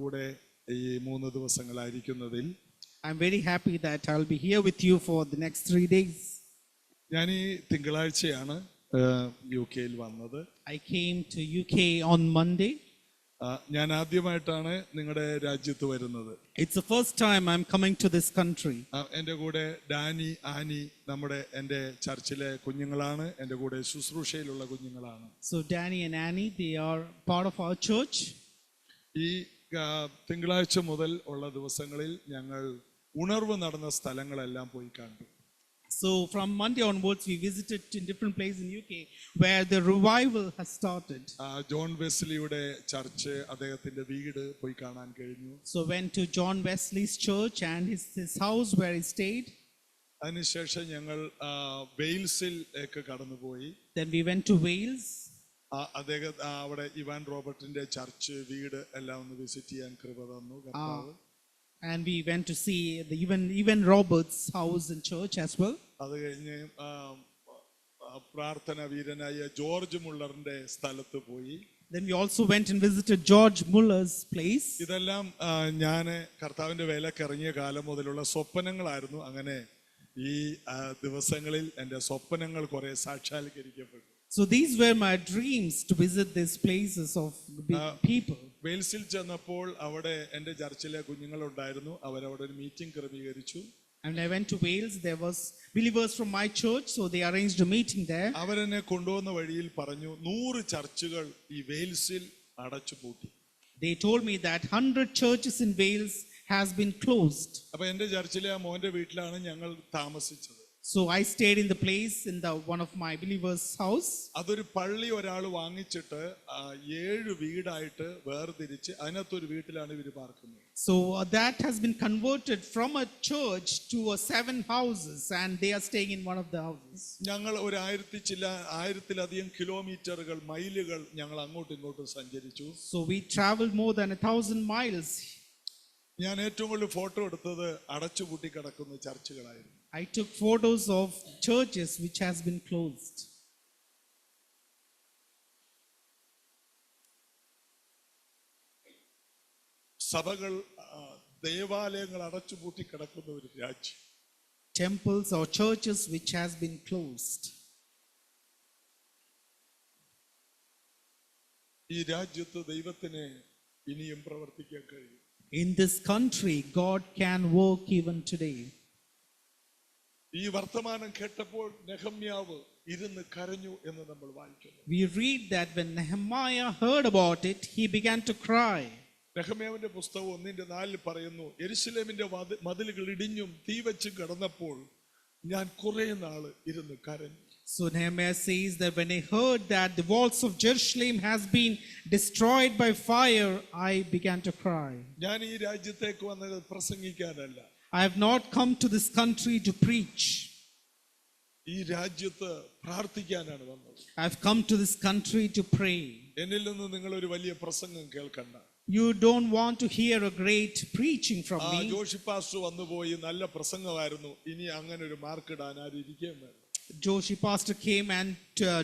കൂടെ ഈ 3 ദിവസങ്ങളായിരിക്കുന്നതിൽ I'm very happy that I'll be here with you for the next 3 days. ഞാൻ ഈ തിങ്കളാഴ്ചയാണ് യുകെയിൽ വന്നത്. I came to UK on Monday. ഞാൻ ആദ്യമായിട്ടാണ് നിങ്ങളുടെ രാജ്യത്ത് വരുന്നത്. It's the first time I'm coming to this country. എൻ്റെ കൂടെ ഡാനി, ആനി എൻ്റെ ചർച്ചിലെ കുഞ്ഞുങ്ങളാണ്, എൻ്റെ കൂടെ ശുശ്രൂഷയിലുള്ള കുഞ്ഞുങ്ങളാണ്. So Danny and Annie, they are part of our church. ഈ തിങ്കളാഴ്ച മുതൽ ഉള്ള ദിവസങ്ങളിൽ ഞങ്ങൾ ഉണർവ് നടന്ന സ്ഥലങ്ങളെല്ലാം പോയി കണ്ടു. So from Monday onwards we visited in different places in UK where the revival has started. John വെസ്ലിയുടെ ചർച്ച്, അദ്ദേഹത്തിന്റെ വീട് പോയി കാണാൻ കഴിഞ്ഞു. So went to John Wesley's church and his house where he stayed. അതിനുശേഷം ഞങ്ങൾ വെയിൽസിലേക്ക് കടന്നുപോയി. Then we went to Wales. അദ്ദേഹം അവിടെ ഇവാൻ റോബർട്ടിന്റെ ചർച്ച്, വീട് എല്ലാം ഒന്ന് വിസിറ്റ് ചെയ്യാൻ കൃപ തന്നു കർത്താവ്. And we went to see the even Robert's house and church as well. അത് കഴിഞ്ഞ് പ്രാർത്ഥന വീരനായ ജോർജ് മുള്ളറിന്റെ സ്ഥലത്ത് പോയി. Then we also went and visited George Muller's place. ഇതെല്ലാം ഞാൻ കർത്താവിന്റെ വേലയ്ക്ക് ഇറങ്ങിയ കാലം മുതലുള്ള സ്വപ്നങ്ങളായിരുന്നു. അങ്ങനെ ഈ ദിവസങ്ങളിൽ എൻ്റെ സ്വപ്നങ്ങൾ കുറെ സാക്ഷാത്കരിക്കപ്പെട്ടു. So these were my dreams, to visit these places of people. വെയിൽസിൽ ചെന്നപ്പോൾ അവിടെ എൻ്റെ ചർച്ചിലെ കുഞ്ഞുങ്ങളുണ്ടായിരുന്നു. അവരവിടെ ഒരു മീറ്റിംഗ് ക്രമീകരിച്ചു. And I went to Wales. There was believers from my church, so they arranged a meeting there. അവരെന്നെ കൊണ്ടുവന്ന വഴിയിൽ പറഞ്ഞു 100 ചർച്ചുകൾ ഈ വെയിൽസിൽ അടച്ചുപൂട്ടി. They told me that 100 churches in Wales has been closed. അപ്പോൾ എൻ്റെ ചർച്ചിലെ മോന്റെ വീട്ടിലാണ് ഞങ്ങൾ താമസിച്ചത്. So I stayed in the place in one of my believers' house. അതൊരു പള്ളി ഒരാൾ വാങ്ങിച്ചിട്ട് 7 വീടായിട്ട് വേർതിരിച്ച് അതിനകത്തൊരു വീട്ടിലാണ് ഇവർ പാർക്കുന്നത്. So that has been converted from a church to 7 houses and they are staying in one of the houses. ഞങ്ങൾ ഒരു 1000-ലധികം കിലോമീറ്ററുകൾ, മൈലുകൾ ഞങ്ങൾ അങ്ങോട്ടും ഇങ്ങോട്ടും സഞ്ചരിച്ചു. So we traveled more than 1000 miles. ഞാൻ ഏറ്റവും കൂടുതൽ ഫോട്ടോ എടുത്തത് അടച്ചുപൂട്ടി കിടക്കുന്ന ചർച്ചുകളായിരുന്നു. I took photos of churches which has been closed. സഭകൾ, ദേവാലയങ്ങൾ അടച്ചുപൂട്ടി കിടക്കുന്ന ഒരു രാജ്യം. Temples or churches which has been closed. ഈ രാജ്യത്ത് ദൈവത്തിന് ഇനിയും പ്രവർത്തിക്കാൻ കഴിയും. In this country God can work even today. ഈ വർത്തമാനം കേട്ടപ്പോൾ നെഹമ്യാവ് ഇരുന്ന് കരഞ്ഞു എന്ന് നമ്മൾ വായിക്കുന്നു. We read that when Nehemiah heard about it, he began to cry. നെഹമ്യാവിന്റെ പുസ്തകം 1:4 പറയുന്നു, യെരുശലേമിന്റെ മതിലുകൾ ഇടിഞ്ഞും തീ വെച്ചും കിടന്നപ്പോൾ ഞാൻ കുറെ നാൾ ഇരുന്ന് കരഞ്ഞു. So Nehemiah says that when I heard that the walls of Jerusalem has been destroyed by fire, I began to cry. ഞാൻ ഈ രാജ്യത്തേക്ക് വന്നത് പ്രസംഗിക്കാനല്ല. I have not come to this country to preach. ഈ രാജ്യത്ത് പ്രാർത്ഥിക്കാനാണ് വന്നത്. I have come to this country to pray. എന്നിൽ നിന്ന് നിങ്ങൾ ഒരു വലിയ പ്രസംഗം കേൾക്കണ്ട. You don't want to hear a great preaching from me. Joshi pastor വന്നുപോയി, നല്ല പ്രസംഗമായിരുന്നു, ഇനി അങ്ങനെ ഒരു മാർക്ക് ഇടാൻ ആരും ഇരിക്കുകയും വേണം. Joshi pastor came and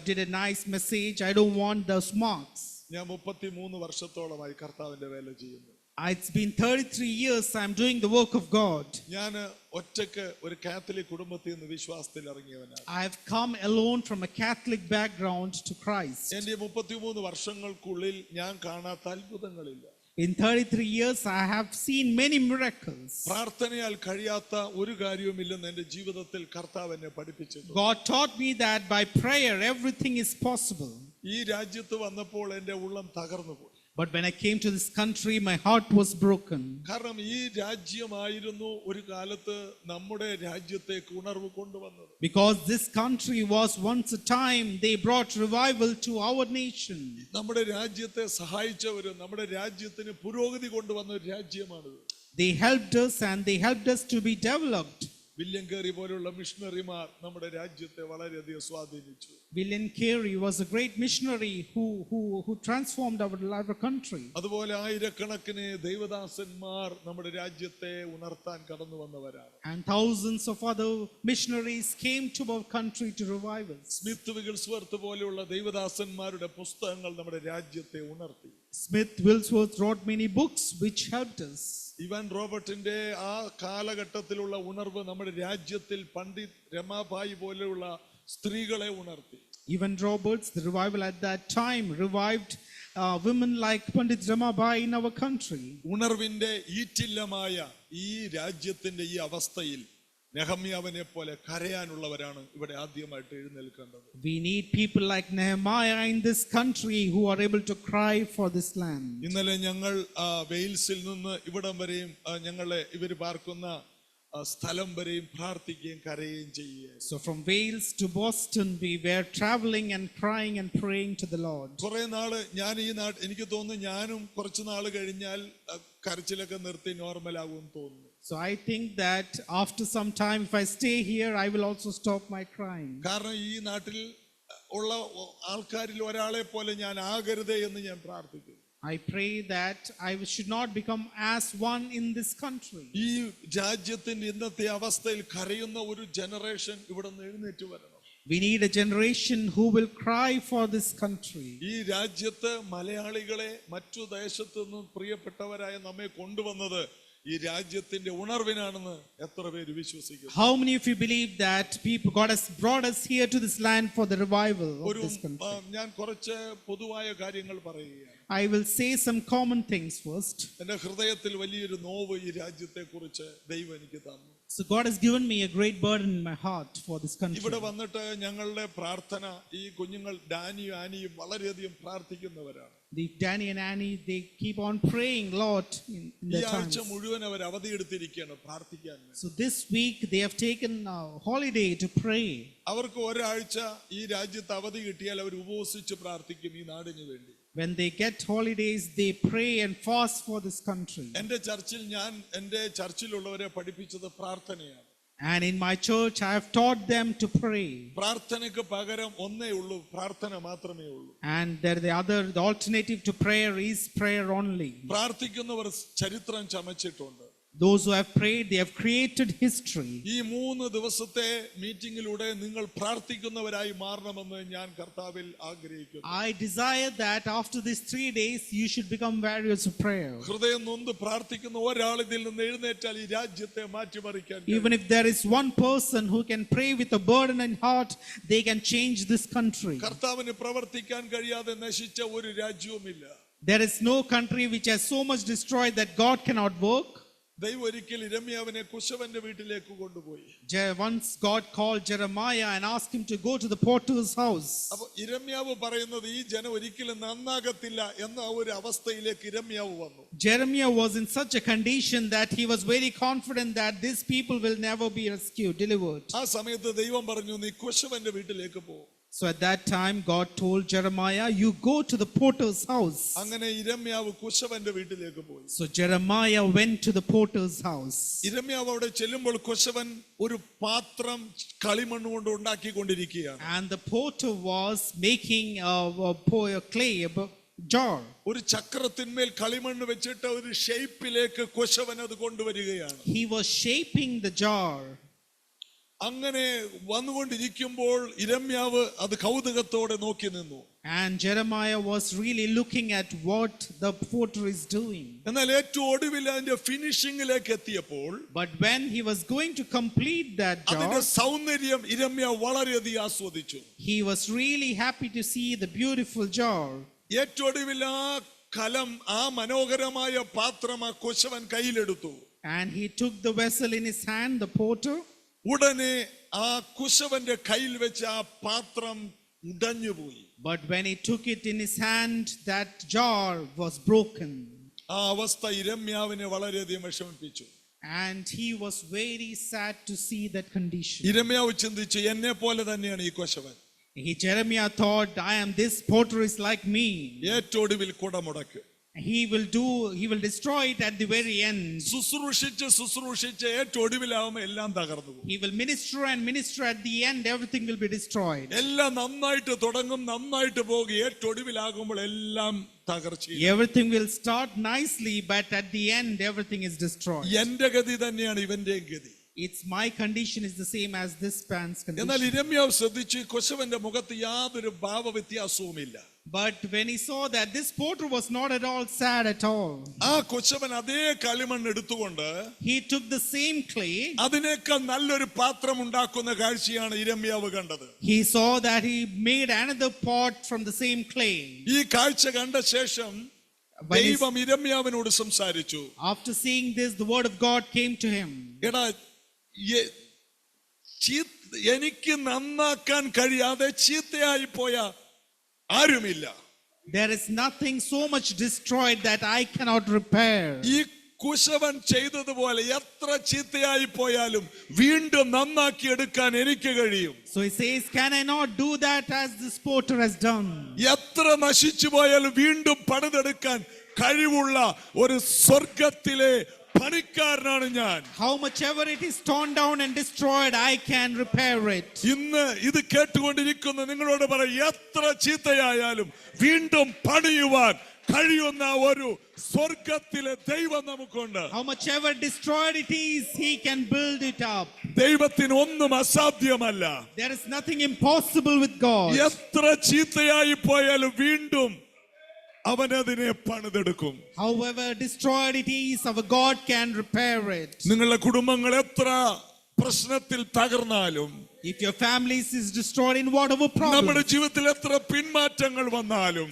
did a nice message. I don't want those marks. ഞാൻ 33 വർഷത്തോളമായി കർത്താവിന്റെ വേല ചെയ്യുന്നു. It's been 33 years I'm doing the work of God. ഞാൻ ഒറ്റയ്ക്ക് ഒരു കാത്തലിക് കുടുംബത്തിൽ നിന്ന് വിശ്വാസത്തിൽ ഇറങ്ങിയവനാണ്. I have come alone from a Catholic background to Christ. എൻ്റെ 33 വർഷങ്ങൾക്കുള്ളിൽ ഞാൻ കാണാത്ത അത്ഭുതങ്ങളില്ല. In 33 years I have seen many miracles. പ്രാർത്ഥനയാൽ കഴിയാത്ത ഒരു കാര്യവുമില്ലെന്ന് എൻ്റെ ജീവിതത്തിൽ കർത്താവ് എന്നെ പഠിപ്പിച്ചു. God taught me that by prayer everything is possible. ഈ രാജ്യത്ത് വന്നപ്പോൾ എൻ്റെ ഉള്ളം തകർന്നു പോയി. But when I came to this country, my heart was broken. കാരണം ഈ രാജ്യമായിരുന്നു ഒരു കാലത്ത് നമ്മുടെ രാജ്യത്തേക്ക് ഉണർവ് കൊണ്ടുവന്നത്. Because this country was once a time they brought revival to our nation. നമ്മുടെ രാജ്യത്തെ സഹായിച്ചവരും നമ്മുടെ രാജ്യത്തിന് പുരോഗതി കൊണ്ടുവന്ന ഒരു രാജ്യമാണ്. They helped us and they helped us to be developed. William കേറി പോലുള്ള മിഷണറിമാർ നമ്മുടെ രാജ്യത്തെ വളരെയധികം സ്വാധീനിച്ചു. William Carey was a great missionary who transformed our country. അതുപോലെ ആയിരക്കണക്കിന് ദൈവദാസന്മാർ നമ്മുടെ രാജ്യത്തെ ഉണർത്താൻ കടന്നു വന്നവരാണ്. And thousands of other missionaries came to our country to revive us. Smith Wigglesworth പോലെയുള്ള ദൈവദാസന്മാരുടെ പുസ്തകങ്ങൾ നമ്മുടെ രാജ്യത്തെ ഉണർത്തി. Smith Wigglesworth wrote many books which helped us. Evan റോബർട്ടിന്റെ ആ കാലഘട്ടത്തിലുള്ള ഉണർവ് നമ്മുടെ രാജ്യത്തിൽ പണ്ഡിറ്റ് രമാബായി പോലെയുള്ള സ്ത്രീകളെ ഉണർത്തി. Even Roberts, the revival at that time revived women like Pandit Ramabai in our country. ഉണർവിന്റെ ഈറ്റില്ലമായ ഈ രാജ്യത്തിന്റെ ഈ അവസ്ഥയിൽ നെഹമ്യാവിനെ പോലെ കരയാനുള്ളവരാണ് ഇവിടെ ആദ്യമായിട്ട് എഴുന്നേൽക്കേണ്ടത്. We need people like Nehemiah in this country who are able to cry for this land. ഇന്നലെ ഞങ്ങൾ വെയിൽസിൽ നിന്ന് ഇവിടം വരെയും ഞങ്ങളെ ഇവർ പാർക്കുന്ന സ്ഥലം വരെയും പ്രാർത്ഥിക്കുകയും കരയുകയും ചെയ്യുകയും. So from Wales to Boston we were traveling and crying and praying to the Lord. കുറെ നാള് ഞാൻ ഈ എനിക്ക് തോന്നുന്നു ഞാനും കുറച്ചു നാള് കഴിഞ്ഞാൽ കരച്ചിലൊക്കെ നിർത്തി നോർമൽ ആകും തോന്നുന്നു. So I think that after some time if I stay here I will also stop my crying. കാരണം ഈ നാട്ടിൽ ഉള്ള ആൾക്കാരിൽ ഒരാളെ പോലെ ഞാൻ ആകരുതേ എന്ന് ഞാൻ പ്രാർത്ഥിക്കുന്നു. I pray that I should not become as one in this country. ഈ രാജ്യത്തിന്റെ ഇന്നത്തെ അവസ്ഥയിൽ കരയുന്ന ഒരു ജനറേഷൻ ഇവിടെ നിന്ന് എഴുന്നേറ്റ് വരണം. We need a generation who will cry for this country. ഈ രാജ്യത്ത് മലയാളികളെ മറ്റു ദേശത്തു നിന്നും പ്രിയപ്പെട്ടവരായ നമ്മെ കൊണ്ടുവന്നത് ഈ രാജ്യത്തിന്റെ ഉണർവിനാണെന്ന് എത്ര പേര് വിശ്വസിക്കുന്നു? How many of you believe that God has brought us here to this land for the revival of this country? ഞാൻ കുറച്ച് പൊതുവായ കാര്യങ്ങൾ പറയുകയാണ്. I will say some common things first. എൻ്റെ ഹൃദയത്തിൽ വലിയൊരു നോവ് ഈ രാജ്യത്തെ കുറിച്ച് ദൈവം എനിക്ക് തന്നു. So God has given me a great burden in my heart for this country. ഇവിടെ വന്നിട്ട് ഞങ്ങളുടെ പ്രാർത്ഥന ഈ കുഞ്ഞുങ്ങൾ ഡാനിയും ആനിയും വളരെയധികം പ്രാർത്ഥിക്കുന്നവരാണ്. Danny and Annie, they keep on praying Lord in their ഈ ആഴ്ച times. മുഴുവൻ അവർ അവധിയെടുത്തിരിക്കുകയാണ് പ്രാർത്ഥിക്കാൻ. So this week they have taken a holiday to pray. അവർക്ക് ഒരാഴ്ച ഈ രാജ്യത്ത് അവധി കിട്ടിയാൽ അവർ ഉപവസിച്ച് പ്രാർത്ഥിക്കും ഈ നാടിന് വേണ്ടി. When they get holidays, they pray and fast for this country. എൻ്റെ ചർച്ചിൽ ഞാൻ എൻ്റെ ചർച്ചിലുള്ളവരെ പഠിപ്പിച്ചത് പ്രാർത്ഥനയാണ്. And in my church, I have taught them to pray. പ്രാർത്ഥനയ്ക്ക് പകരം ഒന്നേ ഉള്ളൂ, പ്രാർത്ഥന മാത്രമേ ഉള്ളൂ. And the alternative to prayer is prayer only. പ്രാർത്ഥിക്കുന്നവർ ചരിത്രം ചമച്ചിട്ടുണ്ട്. Those who have prayed, they have created history. ഈ 3 ദിവസത്തെ മീറ്റിംഗിലൂടെ നിങ്ങൾ പ്രാർത്ഥിക്കുന്നവരായി മാറണമെന്ന് ഞാൻ കർത്താവിൽ ആഗ്രഹിക്കുന്നു. I desire that after these 3 days, you should become warriors of prayer. ഹൃദയം നൊന്ത് പ്രാർത്ഥിക്കുന്ന ഒരാൾ ഇതിൽ നിന്ന് എഴുന്നേറ്റാൽ ഈ രാജ്യത്തെ മാറ്റിമറിക്കാൻ. Even if there is one person who can pray with a burden in heart, they can change this country. കർത്താവിന് പ്രവർത്തിക്കാൻ കഴിയാതെ നശിച്ച ഒരു രാജ്യവുമില്ല. There is no country which has so much destroyed that God cannot work. ദൈവം ഒരിക്കൽ ഇരമ്യാവിനെ കുശവന്റെ വീട്ടിലേക്ക് കൊണ്ടുപോയി. Once God called Jeremiah and asked him to go to the potter's house. അപ്പോൾ ഇരമ്യാവ് പറയുന്നത് ഈ ജനം ഒരിക്കലും നന്നാകത്തില്ല എന്ന ഒരു അവസ്ഥയിലേക്ക് ഇരമ്യാവ് വന്നു. Jeremiah was in such a condition that he was very confident that these people will never be rescued, delivered. ആ സമയത്ത് ദൈവം പറഞ്ഞു നീ കുശവന്റെ വീട്ടിലേക്ക് പോ. So at that time God told Jeremiah, you go to the potter's house. അങ്ങനെ ഇരമ്യാവ് കുശവന്റെ വീട്ടിലേക്ക് പോയി. So Jeremiah went to the potter's house. ഇരമ്യാവ് അവിടെ ചെല്ലുമ്പോൾ കുശവൻ ഒരു പാത്രം കളിമണ്ണ് കൊണ്ട് ഉണ്ടാക്കിക്കൊണ്ടിരിക്കുകയാണ്. And the potter was making a clay, a jar. ഒരു ചക്രത്തിന്മേൽ കളിമണ്ണ് വെച്ചിട്ട് ഒരു ഷേപ്പിലേക്ക് കുശവൻ അത് കൊണ്ടുവരികയാണ്. He was shaping the jar. അങ്ങനെ വന്നുകൊണ്ടിരിക്കുമ്പോൾ ഇരമ്യാവ് അത് കൗതുകത്തോടെ നോക്കി നിന്നു. And Jeremiah was really looking at what the potter is doing. എന്നാൽ ഏറ്റവും ഒടുവിൽ അതിന്റെ ഫിനിഷിംഗിലേക്ക് എത്തിയപ്പോൾ, but when he was going to complete that jar, അതിന്റെ സൗന്ദര്യം ഇരമ്യാവ് വളരെയധികം ആസ്വദിച്ചു. he was really happy to see the beautiful jar. ഏറ്റവും ഒടുവിൽ ആ കലം, ആ മനോഹരമായ പാത്രം ആ കുശവൻ കയ്യിലെടുത്തു. And he took the vessel in his hand, the potter. ഉടനെ ആ കുശവന്റെ കയ്യിൽ വെച്ച് ആ പാത്രം ഉടഞ്ഞുപോയി. But when he took it in his hand, that jar was broken. ആ അവസ്ഥ ഇരമ്യാവിനെ വളരെയധികം വിഷമിപ്പിച്ചു. And he was very sad to see that condition. ഇരമ്യാവ് ചിന്തിച്ചു, എന്നെ പോലെ തന്നെയാണ് ഈ കുശവൻ. Jeremiah thought, this potter is like me. ഏറ്റവും ഒടുവിൽ കുടമുടക്ക്. He will destroy it at the very end. ശുശ്രൂഷിച്ച് ഏറ്റവും ഒടുവിലാവുമ്പോൾ എല്ലാം തകർന്നു പോകും. He will minister at the end, everything will be destroyed. എല്ലാം നന്നായിട്ട് തുടങ്ങും, നന്നായിട്ട് പോകും, ഏറ്റവും ഒടുവിലാകുമ്പോൾ എല്ലാം തകർച്ച. Everything will start nicely, but at the end everything is destroyed. എന്റെ ഗതി തന്നെയാണ് ഇവന്റെയും ഗതി. It's my condition is the same as this man's condition. എന്നാൽ ഇരമ്യാവ് ശ്രദ്ധിച്ചു, കുശവന്റെ മുഖത്ത് യാതൊരു ഭാവവ്യത്യാസവുമില്ല. But when he saw that this porter was not at all sad at all, ആ കൊച്ചവൻ അതേ കളിമണ്ണ് എടുത്തുകൊണ്ട് he took the same clay. അതിനേക്കാൾ നല്ലൊരു പാത്രം ഉണ്ടാക്കുന്ന കാഴ്ചയാണ് ഇരമ്യാവ് കണ്ടത്. He saw that he made another pot from the same clay. ഈ കാഴ്ച കണ്ട ശേഷം ദൈവം ഇരമ്യാവിനോട് സംസാരിച്ചു. After seeing this, the word of God came to him. എടാ, എനിക്ക് നന്നാക്കാൻ കഴിയാതെ ചീത്തയായി പോയ ആരുമില്ല. There is nothing so much destroyed that I cannot repair. ഈ കുശവൻ ചെയ്തതുപോലെ എത്ര ചീത്തയായി പോയാലും വീണ്ടും നന്നാക്കി എടുക്കാൻ എനിക്ക് കഴിയും. So he says, can I not do that as this porter has done? എത്ര നശിച്ചു പോയാലും വീണ്ടും പണിതെടുക്കാൻ കഴിവുള്ള ഒരു സ്വർഗത്തിലെ പണിക്കാരനാണ് ഞാൻ. How much ever it is torn down and destroyed, I can repair it. ഇന്ന് ഇത് കേട്ടുകൊണ്ടിരിക്കുന്ന നിങ്ങളോട് പറയും, എത്ര ചീത്തയായാലും വീണ്ടും പണിയുവാൻ കഴിയുന്ന ഒരു സ്വർഗത്തിലെ ദൈവം നമുക്കുണ്ട്. How much ever destroyed it is, he can build it up. ദൈവത്തിന് ഒന്നും അസാധ്യമല്ല. There is nothing impossible with God. എത്ര ചീത്തയായി പോയാലും വീണ്ടും അവൻ അതിനെ പണിതെടുക്കും. However destroyed it is, our God can repair it. നിങ്ങളുടെ കുടുംബങ്ങൾ എത്ര പ്രശ്നത്തിൽ തകർന്നാലും, if your family is destroyed in whatever നമ്മുടെ problem, ജീവിതത്തിൽ എത്ര പിന്മാറ്റങ്ങൾ വന്നാലും,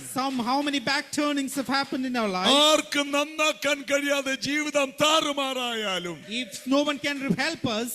how many back turnings have happened in our life, ആർക്കും നന്നാക്കാൻ കഴിയാതെ ജീവിതം താറുമാറായാലും, if no one can help us,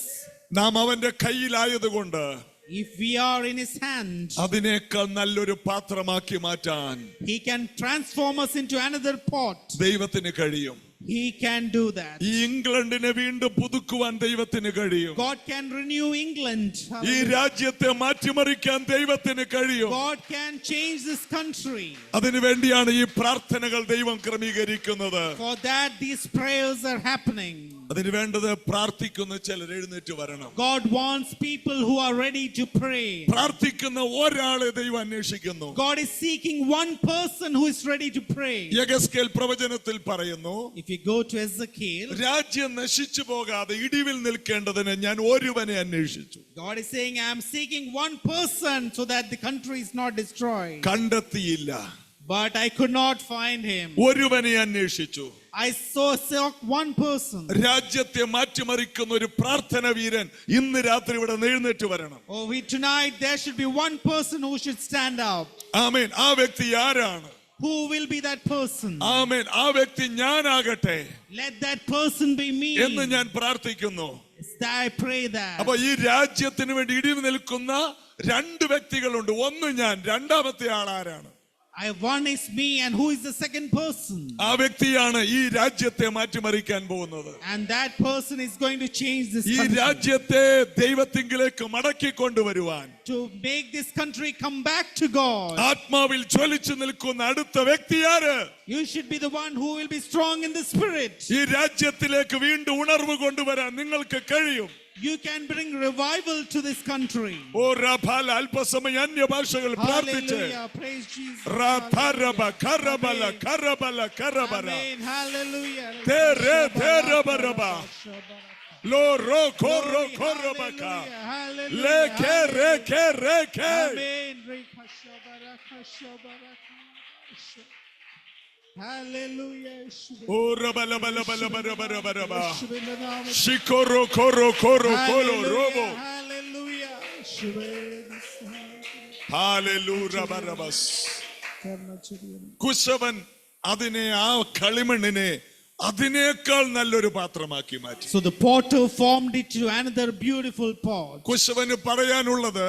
നാം അവന്റെ കയ്യിലായതുകൊണ്ട് if we are in his hand, അതിനേക്കാൾ നല്ലൊരു പാത്രമാക്കി മാറ്റാൻ he can transform us into another pot. ദൈവത്തിന് കഴിയും. He can do that. ഈ ഇംഗ്ലണ്ടിനെ വീണ്ടും പുതുക്കുവാൻ ദൈവത്തിന് കഴിയും. God can renew England. ഈ രാജ്യത്തെ മാറ്റിമറിക്കാൻ ദൈവത്തിന് കഴിയും. God can change this country. അതിനുവേണ്ടിയാണ് ഈ പ്രാർത്ഥനകൾ ദൈവം ക്രമീകരിക്കുന്നത്. For that these prayers are happening. അതിന് വേണ്ടത് പ്രാർത്ഥിക്കുന്ന ചിലർ എഴുന്നേറ്റ് വരണം. God wants people who are ready to pray. പ്രാർത്ഥിക്കുന്ന ഒരാളെ ദൈവം അന്വേഷിക്കുന്നു. God is seeking one person who is ready to pray. യെഹെസ്കേൽ പ്രവചനത്തിൽ പറയുന്നു, If you go to Ezekiel, രാജ്യം നശിച്ചു പോകാതെ ഇടിവിൽ നിൽക്കേണ്ടതിന് ഞാൻ ഒരുവനെ അന്വേഷിച്ചു. God is saying, I am seeking one person so that the country is not destroyed. കണ്ടെത്തിയില്ല. But I could not find him. ഒരുവനെ അന്വേഷിച്ചു. I sought one person. രാജ്യത്തെ മാറ്റിമറിക്കുന്ന ഒരു പ്രാർത്ഥന വീരൻ ഇന്ന് രാത്രി ഇവിടെ എഴുന്നേറ്റ് വരണം. Oh, tonight there should be one person who should stand up. ആമേൻ. ആ വ്യക്തി ആരാണ്? Who will be that person? ആമേൻ. ആ വ്യക്തി ഞാനാകട്ടെ Let that person be me. എന്ന് ഞാൻ പ്രാർത്ഥിക്കുന്നു. I pray that. അപ്പൊ ഈ രാജ്യത്തിന് വേണ്ടി ഇടിവ് നിൽക്കുന്ന രണ്ട് വ്യക്തികളുണ്ട്. ഒന്ന് ഞാൻ, രണ്ടാമത്തെ ആൾ ആരാണ്? One is me, and who is the second person? ആ വ്യക്തിയാണ് ഈ രാജ്യത്തെ മാറ്റിമറിക്കാൻ പോകുന്നത്. And that person is going to change this ഈ country. രാജ്യത്തെ ദൈവത്തിങ്കിലേക്ക് മടക്കി കൊണ്ടുവരുവാൻ, To make this country come back to God. ആത്മാവിൽ ജ്വലിച്ചു നിൽക്കുന്ന അടുത്ത വ്യക്തി ആര്? You should be the one who will be strong in the spirit. ഈ രാജ്യത്തിലേക്ക് വീണ്ടും ഉണർവ് കൊണ്ടുവരാൻ നിങ്ങൾക്ക് കഴിയും. You can bring revival to this country. ഓ റഭാല അല്പസമയം അന്യഭാഷകൾ പ്രാർത്ഥിച്ച് Hallelujah. Praise Jesus. റാഥരബ കറബല കറബല കറബര Amen. Hallelujah. തേരെ തേരബരബ ലോ റോ കോറോ കോറബക Hallelujah. ലേ കേ രേ കേ രേ കേ. Amen. Hallelujah. ഓ റബല ബല ബല ബര ബര ബരബ ശിക്കോറോ കോറോ കോറോ കോലോ റോബോ. Hallelujah. ഹല്ലേലൂയ ബരബസ്. കുശവൻ അതിനെ, ആ കളിമണ്ണിനെ അതിനേക്കാൾ നല്ലൊരു പാത്രമാക്കി മാറ്റി. So the potter formed it to another beautiful pot. കുശവന് പറയാനുള്ളത്,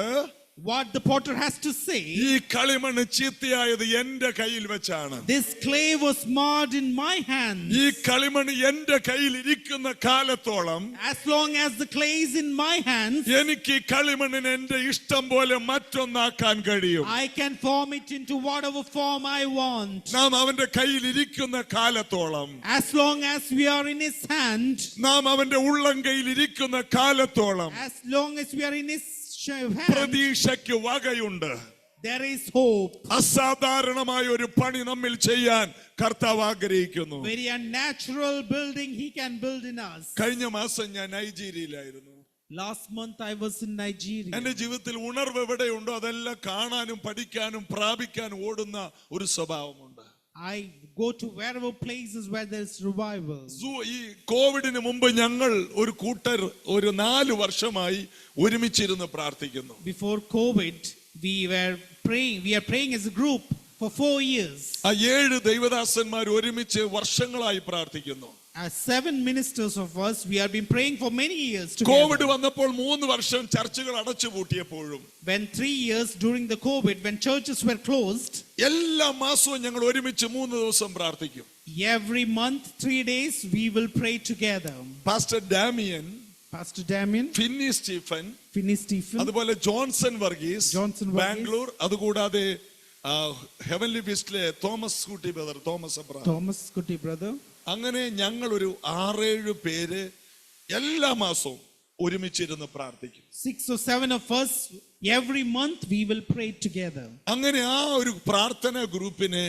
What the potter has to say, ഈ കളിമണ്ണ് ചീത്തയായത് എന്റെ കയ്യിൽ വെച്ചാണ്. this clay was marred in my hands. ഈ കളിമണ്ണ് എന്റെ കയ്യിൽ ഇരിക്കുന്ന കാലത്തോളം As long as the clay is in my hands, എനിക്ക് ഈ കളിമണ്ണിനെ എന്റെ ഇഷ്ടം പോലെ മറ്റൊന്നാക്കാൻ കഴിയും. I can form it into whatever form I want. നാം അവന്റെ കയ്യിൽ ഇരിക്കുന്ന കാലത്തോളം, As long as we are in his hand, നാം അവന്റെ ഉള്ളം കയ്യിൽ ഇരിക്കുന്ന കാലത്തോളം as long as we are in his hand, പ്രതീക്ഷയ്ക്ക് വകയുണ്ട്. there is hope. അസാധാരണമായ ഒരു പണി നമ്മിൽ ചെയ്യാൻ കർത്താവ് ആഗ്രഹിക്കുന്നു. Very unnatural building he can build in us. കഴിഞ്ഞ മാസം ഞാൻ നൈജീരിയയിലായിരുന്നു. Last month I was in Nigeria. എന്റെ ജീവിതത്തിൽ ഉണർവ് എവിടെയുണ്ടോ അതെല്ലാം കാണാനും പഠിക്കാനും പ്രാപിക്കാനും ഓടുന്ന ഒരു സ്വഭാവമുണ്ട്. I go to wherever places where there's revival. ഈ കോവിഡിന് മുമ്പ് ഞങ്ങൾ ഒരു കൂട്ടർ ഒരു 4 വർഷമായി ഒരുമിച്ചിരുന്ന് പ്രാർത്ഥിക്കുന്നു. Before COVID, we are praying as a group for 4 years. ആ 7 ദൈവദാസന്മാർ ഒരുമിച്ച് വർഷങ്ങളായി പ്രാർത്ഥിക്കുന്നു. As 7 ministers of us, we have been praying for many years Covid together. വന്നപ്പോൾ 3 വർഷം ചർച്ചുകൾ അടച്ചുപൂട്ടിയപ്പോഴും When 3 years during the COVID, when churches were closed, എല്ലാ മാസവും ഞങ്ങൾ ഒരുമിച്ച് 3 ദിവസം പ്രാർത്ഥിക്കും. every month, 3 days, we will pray together. Pastor Damien, Pastor Damien, Finney Stephen, Finney Stephen, അതുപോലെ Johnson Varghese Johnson Varghese, Bangalore, അതുകൂടാതെ ഹെവൻലി ബീസ്റ്റിലെ Thomas Kutty brother, Thomas Abraham. Thomas Kuti brother. അങ്ങനെ ഞങ്ങൾ ഒരു 6-7 പേര് എല്ലാ മാസവും ഒരുമിച്ചിരുന്ന് പ്രാർത്ഥിക്കും. 6 or 7 of us, every month we will pray together. അങ്ങനെ ആ ഒരു പ്രാർത്ഥന ഗ്രൂപ്പിന്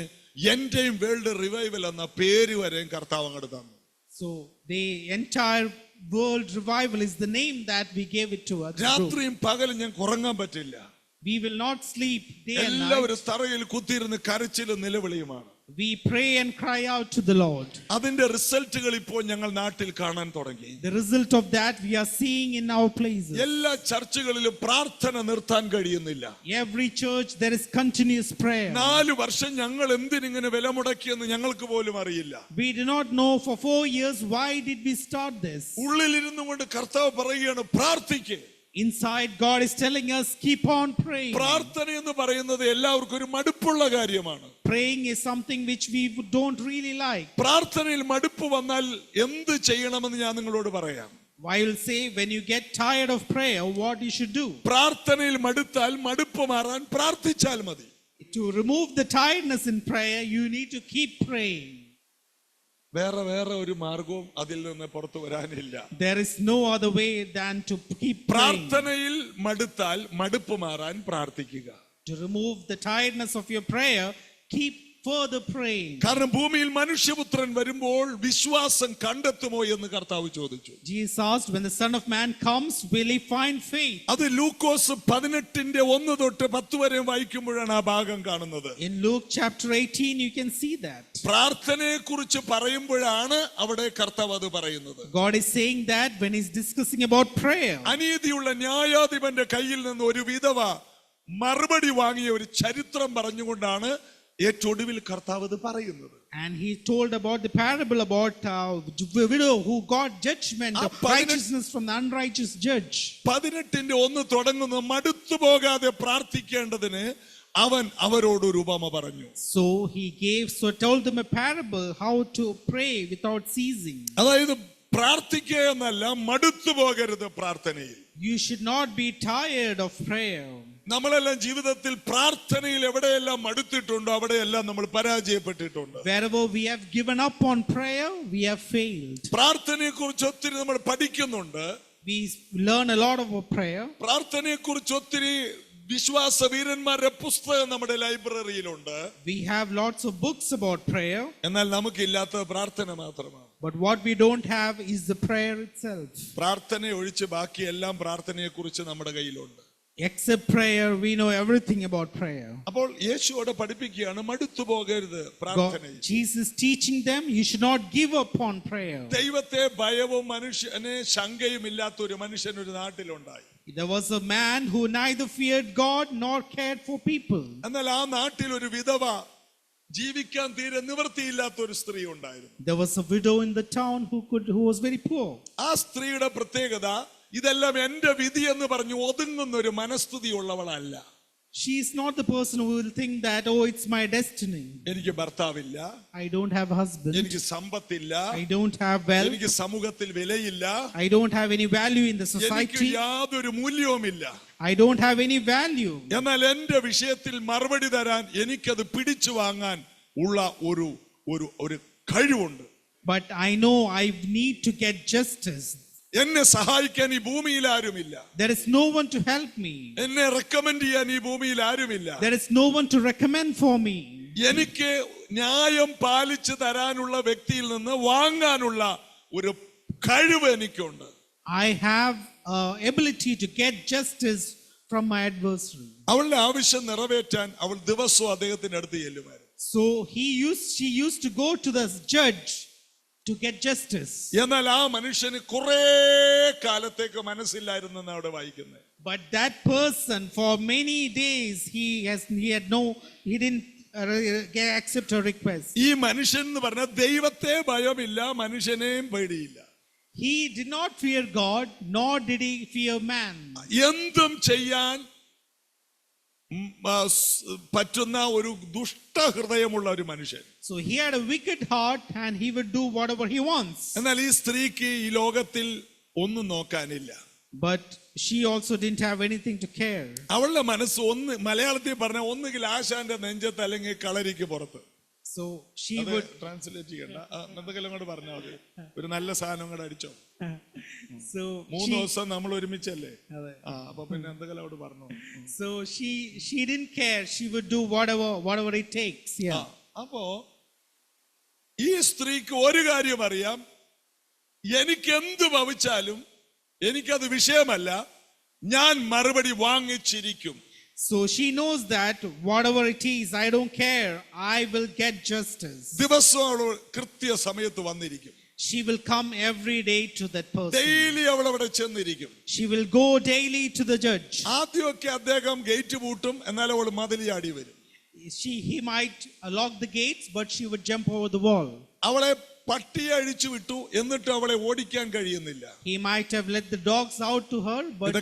എന്റെയും വേൾഡ് റിവൈവൽ എന്ന പേര് വരെയും കർത്താവ് അങ്ങോട്ട് തന്നു. So the entire world revival is the name that we gave it to us. രാത്രിയും പകലും ഞങ്ങൾക്ക് ഉറങ്ങാൻ പറ്റില്ല. We will not sleep day and night. എല്ലാവരും തറയിൽ കുത്തിയിരുന്ന് കരച്ചിലും നിലവിളിയുമാണ്. We pray and cry out to the Lord. അതിന്റെ റിസൾട്ടുകൾ ഇപ്പോൾ ഞങ്ങൾ നാട്ടിൽ കാണാൻ തുടങ്ങി. The result of that we are seeing in our places. എല്ലാ ചർച്ചുകളിലും പ്രാർത്ഥന നിർത്താൻ കഴിയുന്നില്ല. Every church there is continuous prayer. 4 വർഷം ഞങ്ങൾ എന്തിനിങ്ങനെ വില മുടക്കിയെന്ന് ഞങ്ങൾക്ക് പോലും അറിയില്ല. We do not know for 4 years why did we start this. ഉള്ളിലിരുന്നു കൊണ്ട് കർത്താവ് പറയുകയാണ് പ്രാർത്ഥിക്ക്. Inside God is telling us keep on praying. പ്രാർത്ഥന എന്ന് പറയുന്നത് എല്ലാവർക്കും ഒരു മടുപ്പുള്ള കാര്യമാണ്. Praying is something which we don't really like. പ്രാർത്ഥനയിൽ മടുപ്പ് വന്നാൽ എന്ത് ചെയ്യണമെന്ന് ഞാൻ നിങ്ങളോട് പറയാം. I will say when you get tired of prayer, what you should do. പ്രാർത്ഥനയിൽ മടുത്താൽ മടുപ്പ് മാറാൻ പ്രാർത്ഥിച്ചാൽ മതി. To remove the tiredness in prayer, you need to keep praying. വേറെ ഒരു മാർഗവും അതിൽ നിന്ന് പുറത്തു വരാനില്ല. There is no other way than to keep praying. പ്രാർത്ഥനയിൽ മടുത്താൽ മടുപ്പ് മാറാൻ പ്രാർത്ഥിക്കുക. To remove the tiredness of your prayer, keep further praying. കാരണം ഭൂമിയിൽ മനുഷ്യപുത്രൻ വരുമ്പോൾ വിശ്വാസം കണ്ടെത്തുമോ എന്ന് കർത്താവ് ചോദിച്ചു. Jesus asked, when the Son of Man comes, will he find faith? അത് ലൂക്കോസ് 18:1 തൊട്ട് 10 വരെ വായിക്കുമ്പോഴാണ് ആ ഭാഗം കാണുന്നത്. In Luke chapter 18, you can see that. പ്രാർത്ഥനയെ കുറിച്ച് പറയുമ്പോഴാണ് അവിടെ കർത്താവ് അത് പറയുന്നത്. God is saying that when he's discussing about prayer. അനീതിയുള്ള ന്യായാധിപന്റെ കയ്യിൽ നിന്ന് ഒരു വിധവ മറുപടി വാങ്ങിയ ഒരു ചരിത്രം പറഞ്ഞുകൊണ്ടാണ് ഏറ്റവും ഒടുവിൽ കർത്താവ് ഇത് പറയുന്നത്. And he told about the parable about the widow who got judgment of righteousness from the unrighteous judge. 18:1 തുടങ്ങുന്ന മടുത്തു പോകാതെ പ്രാർത്ഥിക്കേണ്ടതിന് അവൻ അവരോട് ഒരു ഉപമ പറഞ്ഞു. So he told them a parable how to pray without ceasing. അതായത് പ്രാർത്ഥിക്കുക എന്നല്ല, മടുത്തു പോകരുത് പ്രാർത്ഥനയിൽ. You should not be tired of prayer. നമ്മളെല്ലാം ജീവിതത്തിൽ പ്രാർത്ഥനയിൽ എവിടെയെല്ലാം മടുത്തിട്ടുണ്ടോ അവിടെയെല്ലാം നമ്മൾ പരാജയപ്പെട്ടിട്ടുണ്ട്. Wherever we have given up on prayer, we have failed. പ്രാർത്ഥനയെ കുറിച്ച് ഒത്തിരി നമ്മൾ പഠിക്കുന്നുണ്ട്. We learn a lot about prayer. പ്രാർത്ഥനയെ കുറിച്ച് ഒത്തിരി വിശ്വാസ വീരന്മാരുടെ പുസ്തകം നമ്മുടെ ലൈബ്രറിയിലുണ്ട്. We have lots of books about prayer. എന്നാൽ നമുക്കില്ലാത്ത പ്രാർത്ഥന മാത്രമാണ്. But what we don't have is the prayer itself. പ്രാർത്ഥന ഒഴിച്ച് ബാക്കി എല്ലാം പ്രാർത്ഥനയെ കുറിച്ച് നമ്മുടെ കയ്യിലുണ്ട്. Except prayer, we know everything about prayer. അപ്പോൾ യേശുവോട് പഠിപ്പിക്കുകയാണ് മടുത്തു പോകരുത് പ്രാർത്ഥനയിൽ. Jesus teaching them, you should not give up on prayer. ദൈവത്തെ ഭയവും മനുഷ്യനെ ശങ്കയും ഇല്ലാത്ത ഒരു മനുഷ്യൻ ഒരു നാട്ടിലുണ്ടായി. There was a man who neither feared God nor cared for people. എന്നാൽ ആ നാട്ടിൽ ഒരു വിധവ, ജീവിക്കാൻ തീരെ നിവൃത്തിയില്ലാത്ത ഒരു സ്ത്രീ ഉണ്ടായിരുന്നു. There was a widow in the town who was very poor. ആ സ്ത്രീയുടെ പ്രത്യേകത ഇതെല്ലാം എന്റെ വിധി എന്ന് പറഞ്ഞു ഒതുങ്ങുന്ന ഒരു മനസ്തുതി ഉള്ളവളല്ല. She is not the person who will think that, oh, it's my destiny. എനിക്ക് ഭർത്താവില്ല, I don't have a husband, എനിക്ക് സമ്പത്തില്ല, I don't have wealth, എനിക്ക് സമൂഹത്തിൽ വിലയില്ല, I don't have any value in the എനിക്ക് society, യാതൊരു മൂല്യവുമില്ല. I don't have any value. എന്നാൽ എന്റെ വിഷയത്തിൽ മറുപടി തരാൻ എനിക്കത് പിടിച്ചു വാങ്ങാൻ ഉള്ള ഒരു കഴിവുണ്ട്. But I know I need to get justice. എന്നെ സഹായിക്കാൻ ഈ ഭൂമിയിൽ ആരുമില്ല. There is no one to help me. എന്നെ റെക്കമെൻഡ് ചെയ്യാൻ ഈ ഭൂമിയിൽ ആരുമില്ല. There is no one to recommend for me. എനിക്ക് ന്യായം പാലിച്ചു തരാനുള്ള വ്യക്തിയിൽ നിന്ന് വാങ്ങാനുള്ള ഒരു കഴിവ് എനിക്കുണ്ട്. I have ability to get justice from my adversary. അവളുടെ ആവശ്യം നിറവേറ്റാൻ അവൾ ദിവസവും അദ്ദേഹത്തിന്റെ അടുത്ത് ചെല്ലുമായിരുന്നു. So she used to go to the judge to get justice. എന്നാൽ ആ മനുഷ്യന് കുറെ കാലത്തേക്ക് മനസ്സില്ലായിരുന്നെന്ന് അവിടെ വായിക്കുന്നത്. But that person for many days he didn't accept her request. ഈ മനുഷ്യൻ എന്ന് പറഞ്ഞാൽ ദൈവത്തെ ഭയമില്ല, മനുഷ്യനെയും പേടിയില്ല. He did not fear God, nor did he fear man. എന്തും ചെയ്യാൻ പറ്റുന്ന ഒരു ദുഷ്ടഹൃദയമുള്ള ഒരു മനുഷ്യൻ. So he had a wicked heart and he would do whatever he wants. എന്നാൽ ഈ സ്ത്രീക്ക് ഈ ലോകത്തിൽ ഒന്നും നോക്കാനില്ല. But she also didn't have anything to care. അവളുടെ മനസ്സ് മലയാളത്തിൽ പറഞ്ഞ ഒന്നുകിൽ ആശാന്റെ നെഞ്ചത്ത് അല്ലെങ്കിൽ കളരിക്ക് പുറത്ത്. So she would ട്രാൻസ്ലേറ്റ് ചെയ്യണ്ട, എന്തെങ്കിലും കൂടെ പറഞ്ഞാൽ മതി, ഒരു നല്ല സാധനം കൂടെ അടിച്ചോ. So 3 ദിവസം നമ്മൾ ഒരുമിച്ചല്ലേ, അപ്പൊ പിന്നെ എന്തെങ്കിലും അവിടെ പറഞ്ഞു. So she didn't care. She would do whatever it takes. Yeah. അപ്പോ ഈ സ്ത്രീക്ക് ഒരു കാര്യം അറിയാം, എനിക്ക് എന്ത് ഭവിച്ചാലും എനിക്കത് വിഷയമല്ല, ഞാൻ മറുപടി വാങ്ങിച്ചിരിക്കും. So she knows that whatever it is, I don't care, I will get justice. ദിവസവും അവൾ കൃത്യസമയത്ത് വന്നിരിക്കും. She will come every day to that person. Daily അവൾ അവിടെ ചെന്നിരിക്കും. She will go daily to the judge. ആദ്യമൊക്കെ അദ്ദേഹം ഗേറ്റ് പൂട്ടും, എന്നാൽ അവൾ മതിലിയാടി വരും. He might lock the gates, but she would jump over the wall. അവളെ പട്ടിയെ അഴിച്ചു വിട്ടു, എന്നിട്ട് അവളെ ഓടിക്കാൻ കഴിയുന്നില്ല. He might have let the dogs out to her, but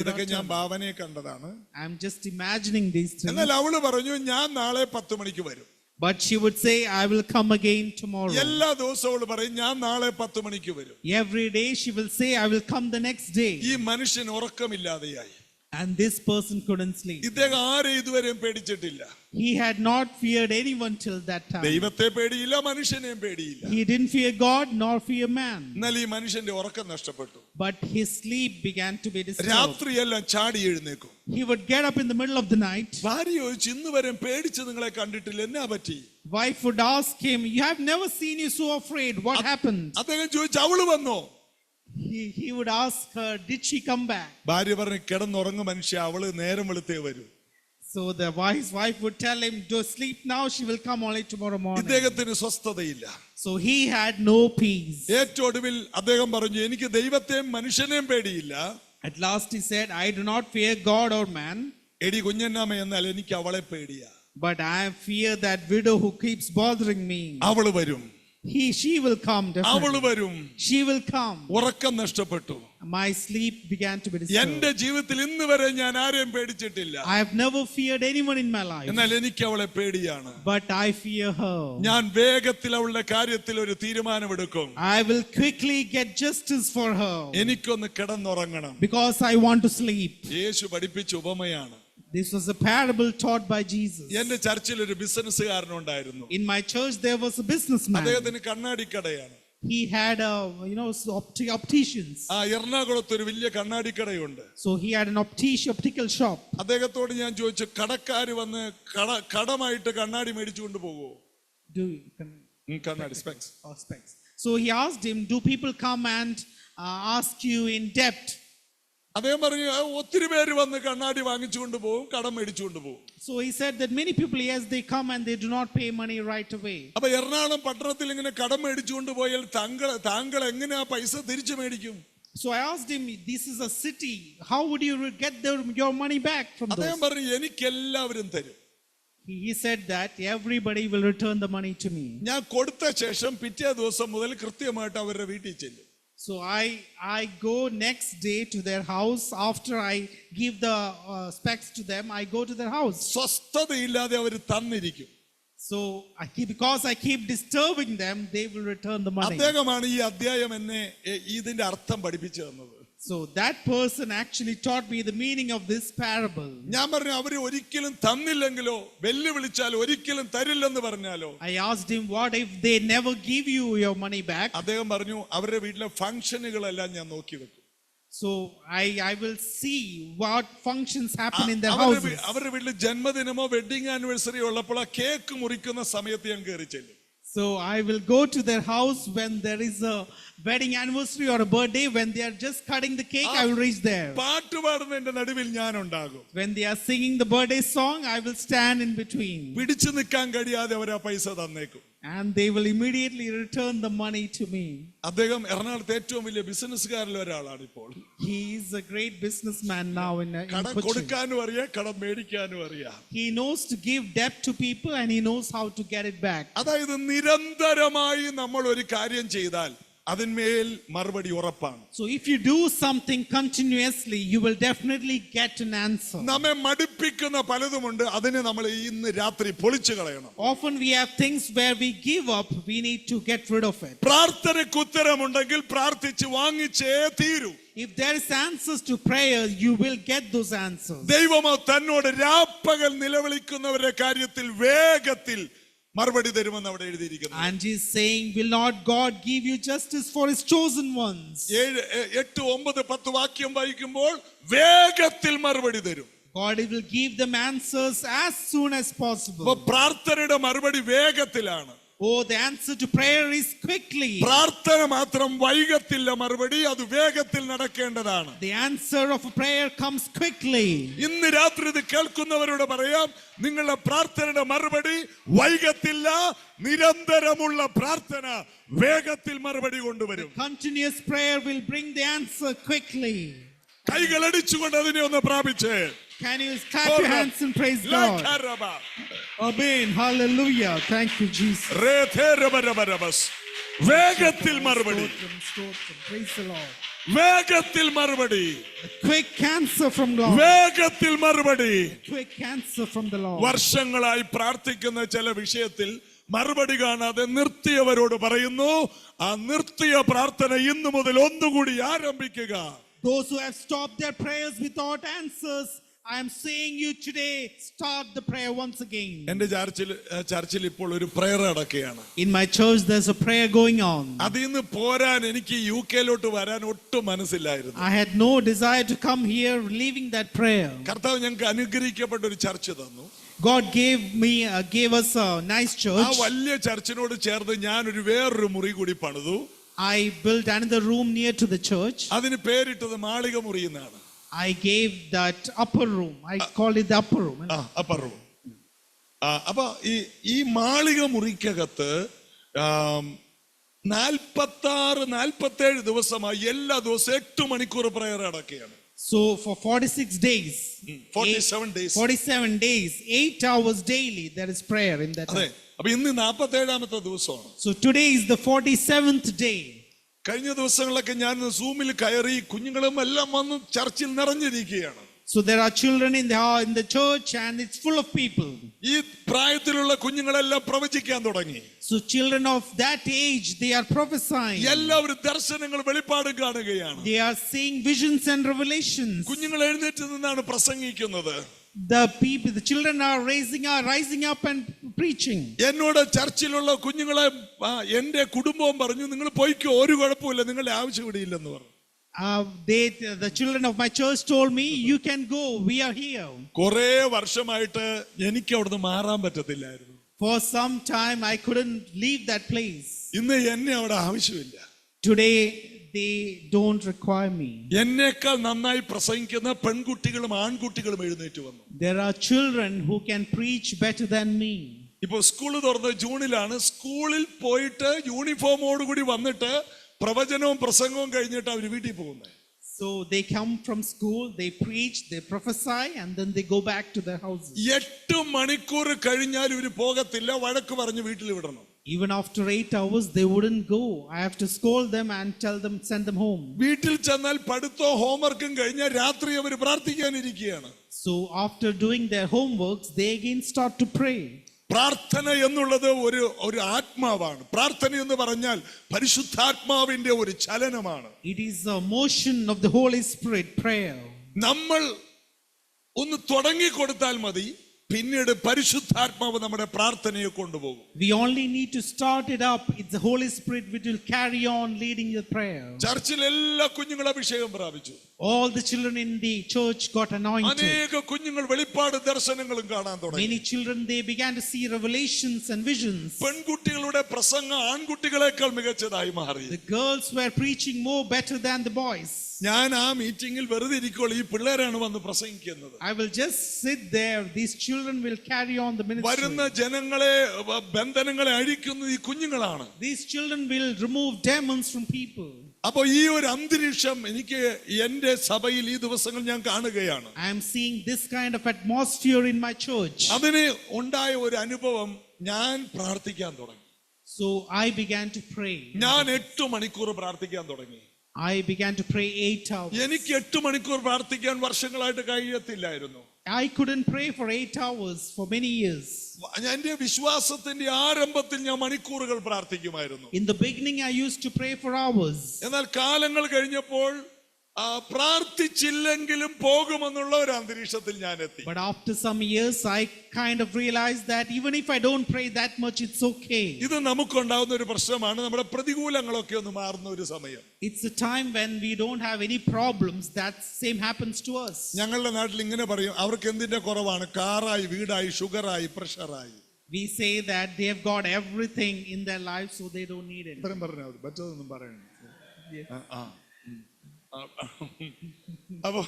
ഇതൊക്കെ ഞാൻ ഭാവനയെ കണ്ടതാണ്. I'm just imagining these things. എന്നാൽ അവള് പറഞ്ഞു, ഞാൻ നാളെ 10 മണിക്ക് വരും. But she would say, I will come again tomorrow. എല്ലാ ദിവസവും അവള് പറയും, ഞാൻ നാളെ 10 മണിക്ക് വരും. Every day she will say, I will come the next day. ഈ മനുഷ്യൻ ഉറക്കമില്ലാതെയായി. And this person couldn't sleep. ഇദ്ദേഹം ആരെ ഇതുവരെയും പേടിച്ചിട്ടില്ല. He had not feared anyone till that time. ദൈവത്തെ പേടിയില്ല, മനുഷ്യനെയും പേടിയില്ല. He didn't fear God nor fear man. എന്നാൽ ഈ മനുഷ്യന്റെ ഉറക്കം നഷ്ടപ്പെട്ടു. But his sleep began to be disturbed. രാത്രിയെല്ലാം ചാടി എഴുന്നേക്കും. He would get up in the middle of the night. ഭാര്യ ചോദിച്ചു, ഇന്ന് വരെ പേടിച്ച് നിങ്ങളെ കണ്ടിട്ടില്ല, എന്നാ പറ്റി? Wife would ask him, you have never seen you so afraid. What happened? അദ്ദേഹം ചോദിച്ചു, അവള് വന്നോ? He would ask her, did she come back? ഭാര്യ പറഞ്ഞു, കിടന്നുറങ്ങും മനുഷ്യ, അവള് നേരം വെളുത്തേ വരൂ. So the wife would tell him, do sleep now, she will come only tomorrow morning. ഇദ്ദേഹത്തിന് സ്വസ്ഥതയില്ല. So he had no peace. ഏറ്റവും ഒടുവിൽ അദ്ദേഹം പറഞ്ഞു, എനിക്ക് ദൈവത്തെയും മനുഷ്യനെയും പേടിയില്ല. At last he said, I do not fear God or man. എടി കുഞ്ഞന്നാമ, എന്നാൽ എനിക്ക് അവളെ പേടിയാ. But I fear that widow who keeps bothering me. അവള് വരും. She will come definitely. അവള് വരും. She will come. ഉറക്കം നഷ്ടപ്പെട്ടു. My sleep began to be disturbed. എന്റെ ജീവിതത്തിൽ ഇന്ന് വരെ ഞാൻ ആരെയും പേടിച്ചിട്ടില്ല. I have never feared anyone in my life. എന്നാൽ എനിക്ക് അവളെ പേടിയാണ്. But I fear her. ഞാൻ വേഗത്തിൽ അവളുടെ കാര്യത്തിൽ ഒരു തീരുമാനമെടുക്കും. I will quickly get justice for her. എനിക്കൊന്ന് കിടന്നുറങ്ങണം. Because I want to sleep. യേശു പഠിപ്പിച്ച ഉപമയാണ്. This was a parable taught by Jesus. എന്റെ ചർച്ചിൽ ഒരു ബിസിനസ്സുകാരനുണ്ടായിരുന്നു. In my church there was a businessman. അദ്ദേഹത്തിന് കണ്ണാടിക്കടയാണ്. He had opticians. എറണാകുളത്ത് ഒരു വലിയ കണ്ണാടിക്കടയുണ്ട്. So he had an optical shop. അദ്ദേഹത്തോട് ഞാൻ ചോദിച്ചു, കടക്കാര് വന്ന് കടമായിട്ട് കണ്ണാടി മേടിച്ചുകൊണ്ട് പോകുമോ? കണ്ണാടി specs. So he asked him, do people come and ask you in debt? അദ്ദേഹം പറഞ്ഞു, ഒത്തിരി പേര് വന്ന് കണ്ണാടി വാങ്ങിച്ചുകൊണ്ട് പോകും, കടം മേടിച്ചുകൊണ്ട് പോകും. So he said that many people, yes, they come and they do not pay money right away. അപ്പൊ എറണാകുളം പട്ടണത്തിൽ ഇങ്ങനെ കടം മേടിച്ചുകൊണ്ട് പോയാൽ താങ്കൾ എങ്ങനെയാ പൈസ തിരിച്ചു മേടിക്കും? So I asked him, this is a city, how would you get your money back from those? അദ്ദേഹം പറഞ്ഞു, എനിക്ക് എല്ലാവരും തരും. He said that everybody will return the money to me. ഞാൻ കൊടുത്ത ശേഷം പിറ്റേ ദിവസം മുതൽ കൃത്യമായിട്ട് അവരുടെ വീട്ടിൽ ചെല്ലും. So I go next day to their house. After I give the specs to them, I go to their house. സ്വസ്ഥതയില്ലാതെ അവർ തന്നിരിക്കും. So because I keep disturbing them, they will return the money. അദ്ദേഹമാണ് ഈ അധ്യായം എന്നെ ഇതിന്റെ അർത്ഥം പഠിപ്പിച്ചു തന്നത്. So that person actually taught me the meaning of this parable. ഞാൻ പറഞ്ഞു, അവര് ഒരിക്കലും തന്നില്ലെങ്കിലോ, വെല്ലുവിളിച്ചാൽ ഒരിക്കലും തരില്ലെന്ന് പറഞ്ഞാലോ? I asked him, what if they never give you your money back? അദ്ദേഹം പറഞ്ഞു, അവരുടെ വീട്ടിലെ ഫംഗ്ഷനുകളെല്ലാം ഞാൻ നോക്കി വെക്കും. So I will see what functions happen in their houses. അവരുടെ വീട്ടിൽ ജന്മദിനമോ വെഡിങ് ആനിവേഴ്സറി ഉള്ളപ്പോൾ ആ കേക്ക് മുറിക്കുന്ന സമയത്ത് ഞാൻ കയറി ചെല്ലും. So I will go to their house when there is a wedding anniversary or a birthday. When they are just cutting the cake, I will reach there. പാട്ട് പാടുന്നതിന്റെ നടുവിൽ ഞാൻ ഉണ്ടാകും. When they are singing the birthday song, I will stand in between. പിടിച്ചു നിൽക്കാൻ കഴിയാതെ അവർ ആ പൈസ തന്നേക്കും. And they will immediately return the money to me. അദ്ദേഹം എറണാകുളത്തെ ഏറ്റവും വലിയ ബിസിനസ്സുകാരിൽ ഒരാളാണ് ഇപ്പോൾ. He is a great businessman now in കടം Kochi. കൊടുക്കാനും അറിയാം, കടം മേടിക്കാനും അറിയാം. He knows to give debt to people and he knows how to get it back. അതായത് നിരന്തരമായി നമ്മൾ ഒരു കാര്യം ചെയ്താൽ അതിന്മേൽ മറുപടി ഉറപ്പാണ്. So if you do something continuously, you will definitely get an answer. നമ്മെ മടുപ്പിക്കുന്ന പലതുമുണ്ട്, അതിനെ നമ്മൾ ഇന്ന് രാത്രി പൊളിച്ചു കളയണം. Often we have things where we give up, we need to get rid of it. പ്രാർത്ഥനയ്ക്ക് ഉത്തരമുണ്ടെങ്കിൽ പ്രാർത്ഥിച്ച് വാങ്ങിച്ചേ തീരൂ. If there is answers to prayer, you will get those answers. ദൈവമോ തന്നോട് രാപ്പകൽ നിലവിളിക്കുന്നവരുടെ കാര്യത്തിൽ വേഗത്തിൽ മറുപടി തരുമെന്ന് അവിടെ എഴുതിയിരിക്കുന്നു. And he is saying, will not God give you justice for his chosen ones? 7, 8, 9, 10 വാക്യം വായിക്കുമ്പോൾ വേഗത്തിൽ മറുപടി തരും. God will give them answers as soon as possible. അപ്പൊ പ്രാർത്ഥനയുടെ മറുപടി വേഗത്തിലാണ്. Oh, the answer to prayer is quickly. പ്രാർത്ഥന മാത്രം വൈകത്തില്ല, മറുപടി അത് വേഗത്തിൽ നടക്കേണ്ടതാണ്. The answer of a prayer comes quickly. ഇന്ന് രാത്രി ഇത് കേൾക്കുന്നവരോട് പറയാം, നിങ്ങളുടെ പ്രാർത്ഥനയുടെ മറുപടി വൈകത്തില്ല, നിരന്തരമുള്ള പ്രാർത്ഥന വേഗത്തിൽ മറുപടി കൊണ്ടുവരും. Continuous prayer will bring the answer quickly. കൈകളടിച്ചുകൊണ്ട് അതിനെ ഒന്ന് പ്രാപിച്ചേ. Can you clap your hands and praise God? Amen. Hallelujah. Thank you, Jesus. വേഗത്തിൽ മറുപടി, Praise the Lord. വേഗത്തിൽ മറുപടി, Quick answer from God. വേഗത്തിൽ മറുപടി. Quick answer from the Lord. വർഷങ്ങളായി പ്രാർത്ഥിക്കുന്ന ചില വിഷയത്തിൽ മറുപടി കാണാതെ നിർത്തിയവരോട് പറയുന്നു, ആ നിർത്തിയ പ്രാർത്ഥന ഇന്നു മുതൽ ഒന്നുകൂടി ആരംഭിക്കുക. Those who have stopped their prayers without answers, I am saying you today, start the prayer once again. എന്റെ ചർച്ചിൽ ഇപ്പോൾ ഒരു പ്രയർ നടക്കുകയാണ്. In my church there's a prayer going on. അതിന്ന് പോരാൻ എനിക്ക് യുകെയിലോട്ട് വരാൻ ഒട്ടും മനസ്സില്ലായിരുന്നു. I had no desire to come here leaving that prayer. കർത്താവ് ഞങ്ങൾക്ക് അനുഗ്രഹിക്കപ്പെട്ട ഒരു ചർച്ച് തന്നു. God gave us a nice ആ church. വലിയ ചർച്ചിനോട് ചേർന്ന് ഞാൻ ഒരു വേറൊരു മുറി കൂടി പണിതു. I built another room near to the church. അതിന് പേരിട്ടത് മാളിക മുറി എന്നാണ്. I gave that upper room. I called it the upper room. Upper room. അപ്പൊ ഈ മാളിക മുറിക്കകത്ത് 46-47 ദിവസമായി എല്ലാ ദിവസവും 8 മണിക്കൂർ പ്രയർ നടക്കുകയാണ്. So for 46 days, 47 days. 47 days, 8 hours daily, there is prayer in that. അതെ. അപ്പൊ ഇന്ന് 47ാമത്തെ ദിവസമാണ്. So today is the 47th day. കഴിഞ്ഞ ദിവസങ്ങളൊക്കെ ഞാൻ സൂമിൽ കയറി, കുഞ്ഞുങ്ങളും എല്ലാം വന്ന് ചർച്ചിൽ നിറഞ്ഞിരിക്കുകയാണ്. So there are children in the church and it's full of people. ഈ പ്രായത്തിലുള്ള കുഞ്ഞുങ്ങളെല്ലാം പ്രവചിക്കാൻ തുടങ്ങി. So children of that age, they are prophesying. എല്ലാവരും ദർശനങ്ങൾ വെളിപ്പാടും കാണുകയാണ്. They are seeing visions and revelations. കുഞ്ഞുങ്ങൾ എഴുന്നേറ്റ് നിന്നാണ് പ്രസംഗിക്കുന്നത്. The children are rising up and preaching. എന്നോട് ചർച്ചിലുള്ള കുഞ്ഞുങ്ങളെ എന്റെ കുടുംബവും പറഞ്ഞു, നിങ്ങൾ പോയിക്കോ, ഒരു കുഴപ്പമില്ല, നിങ്ങളുടെ ആവശ്യം ഇവിടെ ഇല്ലെന്ന് പറഞ്ഞു. The children of my church told me, you can go, we are here. കുറെ വർഷമായിട്ട് എനിക്ക് അവിടുന്ന് മാറാൻ പറ്റത്തില്ലായിരുന്നു. For some time I couldn't leave that place. ഇന്ന് എന്നെ അവിടെ ആവശ്യമില്ല. Today they don't require me. എന്നേക്കാൾ നന്നായി പ്രസംഗിക്കുന്ന പെൺകുട്ടികളും ആൺകുട്ടികളും എഴുന്നേറ്റ് വന്നു. There are children who can preach better than me. ഇപ്പൊ സ്കൂൾ തുറന്ന് ജൂണിലാണ്. സ്കൂളിൽ പോയിട്ട് യൂണിഫോമോടുകൂടി വന്നിട്ട് പ്രവചനവും പ്രസംഗവും കഴിഞ്ഞിട്ട് അവർ വീട്ടിൽ പോകുന്നത്. So they come from school, they preach, they prophesy, and then they go back to their houses. 8 മണിക്കൂർ കഴിഞ്ഞാൽ ഇവര് പോകത്തില്ല, വഴക്ക് പറഞ്ഞ് വീട്ടിൽ വിടണം. Even after 8 hours, they wouldn't go. I have to scold them and send them home. വീട്ടിൽ ചെന്നാൽ പഠിത്തവും ഹോംവർക്കും കഴിഞ്ഞാൽ രാത്രി അവർ പ്രാർത്ഥിക്കാനിരിക്കുകയാണ്. So after doing their homeworks, they again start to pray. പ്രാർത്ഥന എന്നുള്ളത് ഒരു ആത്മാവാണ്. പ്രാർത്ഥന എന്ന് പറഞ്ഞാൽ പരിശുദ്ധാത്മാവിന്റെ ഒരു ചലനമാണ്. It is a motion of the Holy Spirit, prayer. നമ്മൾ ഒന്ന് തുടങ്ങി കൊടുത്താൽ മതി, പിന്നീട് പരിശുദ്ധാത്മാവ് നമ്മുടെ പ്രാർത്ഥനയെ കൊണ്ടുപോകും. We only need to start it up. It's the Holy Spirit which will carry on leading the prayer. ചർച്ചിൽ എല്ലാ കുഞ്ഞുങ്ങളും അഭിഷേകം പ്രാപിച്ചു. All the children in the church got anointed. അനേക കുഞ്ഞുങ്ങൾ വെളിപ്പാട് ദർശനങ്ങളും കാണാൻ തുടങ്ങി. Many children, they began to see revelations and visions. പെൺകുട്ടികളുടെ പ്രസംഗം ആൺകുട്ടികളെക്കാൾ മികച്ചതായി മാറി. The girls were preaching more better than the boys. ഞാൻ ആ മീറ്റിംഗിൽ വെറുതെ ഇരിക്കുമ്പോൾ ഈ പിള്ളേരാണ് വന്ന് പ്രസംഗിക്കുന്നത്. I will just sit there. These children will carry on the ministry. വരുന്ന ജനങ്ങളെ ബന്ധനങ്ങളെ അഴിക്കുന്നത് ഈ കുഞ്ഞുങ്ങളാണ്. These children will remove demons from people. അപ്പൊ ഈ ഒരു അന്തരീക്ഷം എനിക്ക് എന്റെ സഭയിൽ ഈ ദിവസങ്ങൾ ഞാൻ കാണുകയാണ്. I am seeing this kind of atmosphere in my church. അതിന് ഉണ്ടായ ഒരു അനുഭവം, ഞാൻ പ്രാർത്ഥിക്കാൻ തുടങ്ങി. So I began to pray. ഞാൻ 8 മണിക്കൂർ പ്രാർത്ഥിക്കാൻ തുടങ്ങി. I began to pray 8 hours. എനിക്ക് 8 മണിക്കൂർ പ്രാർത്ഥിക്കാൻ വർഷങ്ങളായിട്ട് കഴിയത്തില്ലായിരുന്നു. I couldn't pray for 8 hours for many years. എന്റെ വിശ്വാസത്തിന്റെ ആരംഭത്തിൽ ഞാൻ മണിക്കൂറുകൾ പ്രാർത്ഥിക്കുമായിരുന്നു. In the beginning, I used to pray for hours. എന്നാൽ കാലങ്ങൾ കഴിഞ്ഞപ്പോൾ പ്രാർത്ഥിച്ചില്ലെങ്കിലും പോകുമെന്നുള്ള ഒരു അന്തരീക്ഷത്തിൽ ഞാൻ എത്തി. But after some years, I kind of realized that even if I don't pray that much, it's okay. ഇത് നമുക്കുണ്ടാവുന്ന ഒരു പ്രശ്നമാണ്. നമ്മുടെ പ്രതികൂലങ്ങളൊക്കെ ഒന്ന് മാറുന്ന ഒരു സമയം. It's a time when we don't have any problems. That same happens to us. ഞങ്ങളുടെ നാട്ടിൽ ഇങ്ങനെ പറയും, അവർക്ക് എന്തിന്റെ കുറവാണ്? കാറായി, വീടായി, ഷുഗറായി, പ്രഷറായി. We say that they have got everything in their life, so they don't need it. ഇത്രയും പറഞ്ഞാൽ മതി, മറ്റൊന്നും പറയണം. അപ്പോ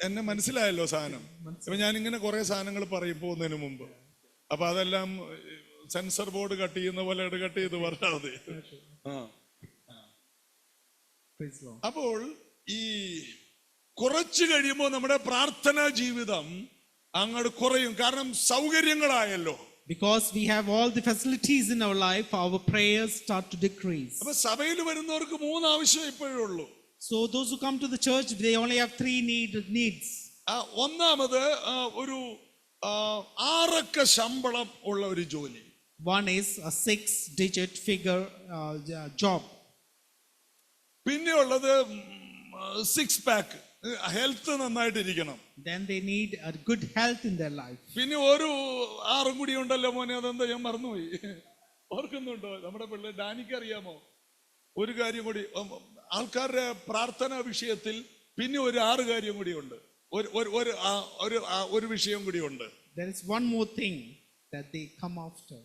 എന്നെ മനസ്സിലായല്ലോ സാധനം. അപ്പൊ ഞാൻ ഇങ്ങനെ കുറെ സാധനങ്ങൾ പറയും പോകുന്നതിന് മുമ്പ്. അപ്പൊ അതെല്ലാം സെൻസർ ബോർഡ് കട്ട് ചെയ്യുന്ന പോലെ കട്ട് ചെയ്ത് പറഞ്ഞാൽ മതി. അപ്പോൾ ഈ കുറച്ച് കഴിയുമ്പോൾ നമ്മുടെ പ്രാർത്ഥനാ ജീവിതം അങ്ങോട്ട് കുറയും. കാരണം സൗകര്യങ്ങളായല്ലോ. Because we have all the facilities in our life, our prayers start to decrease. അപ്പൊ സഭയിൽ വരുന്നവർക്ക് 3 ആവശ്യം ഇപ്പോഴേ ഉള്ളൂ. So those who come to the church, they only have 3 needs. ഒന്നാമത് ഒരു 6 അക്ക ശമ്പളം ഉള്ള ഒരു ജോലി. One is a 6-digit figure job. പിന്നെ ഉള്ളത് 6 പാക്ക്, ഹെൽത്ത് നന്നായിട്ടിരിക്കണം. Then they need a good health in their life. പിന്നെ ഒരു 6 കൂടി ഉണ്ടല്ലോ മോനെ, അതെന്താ ഞാൻ മറന്നുപോയി, ഓർക്കുന്നുണ്ടോ? നമ്മുടെ പിള്ളേർ ഡാനിക്ക് അറിയാമോ? ഒരു കാര്യം കൂടി ആൾക്കാരുടെ പ്രാർത്ഥനാ വിഷയത്തിൽ പിന്നെ ഒരു 6 കാര്യം കൂടി ഉണ്ട്. ഒരു വിഷയം കൂടി ഉണ്ട്. There is one more thing that they come after.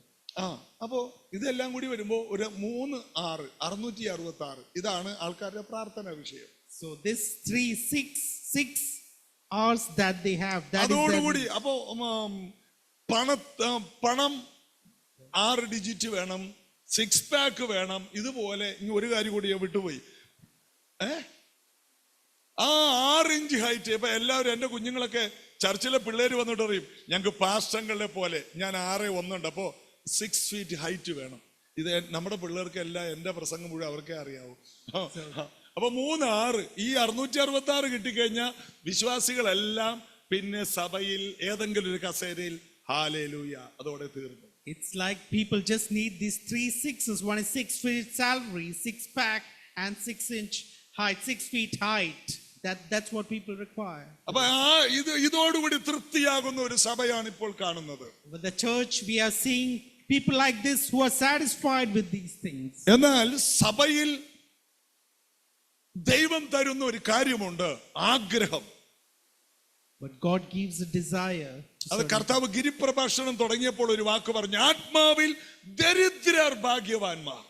അപ്പോ ഇതെല്ലാം കൂടി വരുമ്പോ ഒരു 3, 6, 666 ഇതാണ് ആൾക്കാരുടെ പ്രാർത്ഥനാ വിഷയം. So this 6 hours that they have, that അതോടുകൂടി അപ്പോ പണം 6 ഡിജിറ്റ് വേണം, 6 പാക്ക് വേണം. ഇതുപോലെ ഇനി ഒരു കാര്യം കൂടി വിട്ടുപോയി. 6 ഇഞ്ച് ഹൈറ്റ്. ഇപ്പൊ എല്ലാവരും എന്റെ കുഞ്ഞുങ്ങളൊക്കെ ചർച്ചിലെ പിള്ളേര് വന്നിട്ട് പറയും, ഞങ്ങൾക്ക് പാസ്റ്റങ്ങളെ പോലെ ഞാൻ 6'1" അപ്പോ 6 ഫീറ്റ് ഹൈറ്റ് വേണം. ഇത് നമ്മുടെ പിള്ളേർക്ക് എല്ലാം എന്റെ പ്രസംഗം മുഴുവൻ അവർക്കേ അറിയാവൂ. അപ്പൊ 3, 6 ഈ 666 കിട്ടിക്കഴിഞ്ഞാൽ വിശ്വാസികളെല്ലാം പിന്നെ സഭയിൽ ഏതെങ്കിലും ഒരു കസേരയിൽ ഹല്ലേലൂയ അതോടെ തീർന്നു. It's like people just need these 3 6s. One is 6 feet salary, 6 pack, and 6 inch height, 6 feet height. That's what people require. അപ്പൊ ഇതോടുകൂടി തൃപ്തിയാകുന്ന ഒരു സഭയാണ് ഇപ്പോൾ കാണുന്നത്. With the church, we are seeing people like this who are satisfied with these things. എന്നാൽ സഭയിൽ ദൈവം തരുന്ന ഒരു കാര്യമുണ്ട്, ആഗ്രഹം. But God gives a desire. അത് കർത്താവ് ഗിരിപ്രഭാഷണം തുടങ്ങിയപ്പോൾ ഒരു വാക്ക് പറഞ്ഞു, ആത്മാവിൽ ദരിദ്രർ ഭാഗ്യവാന്മാർ.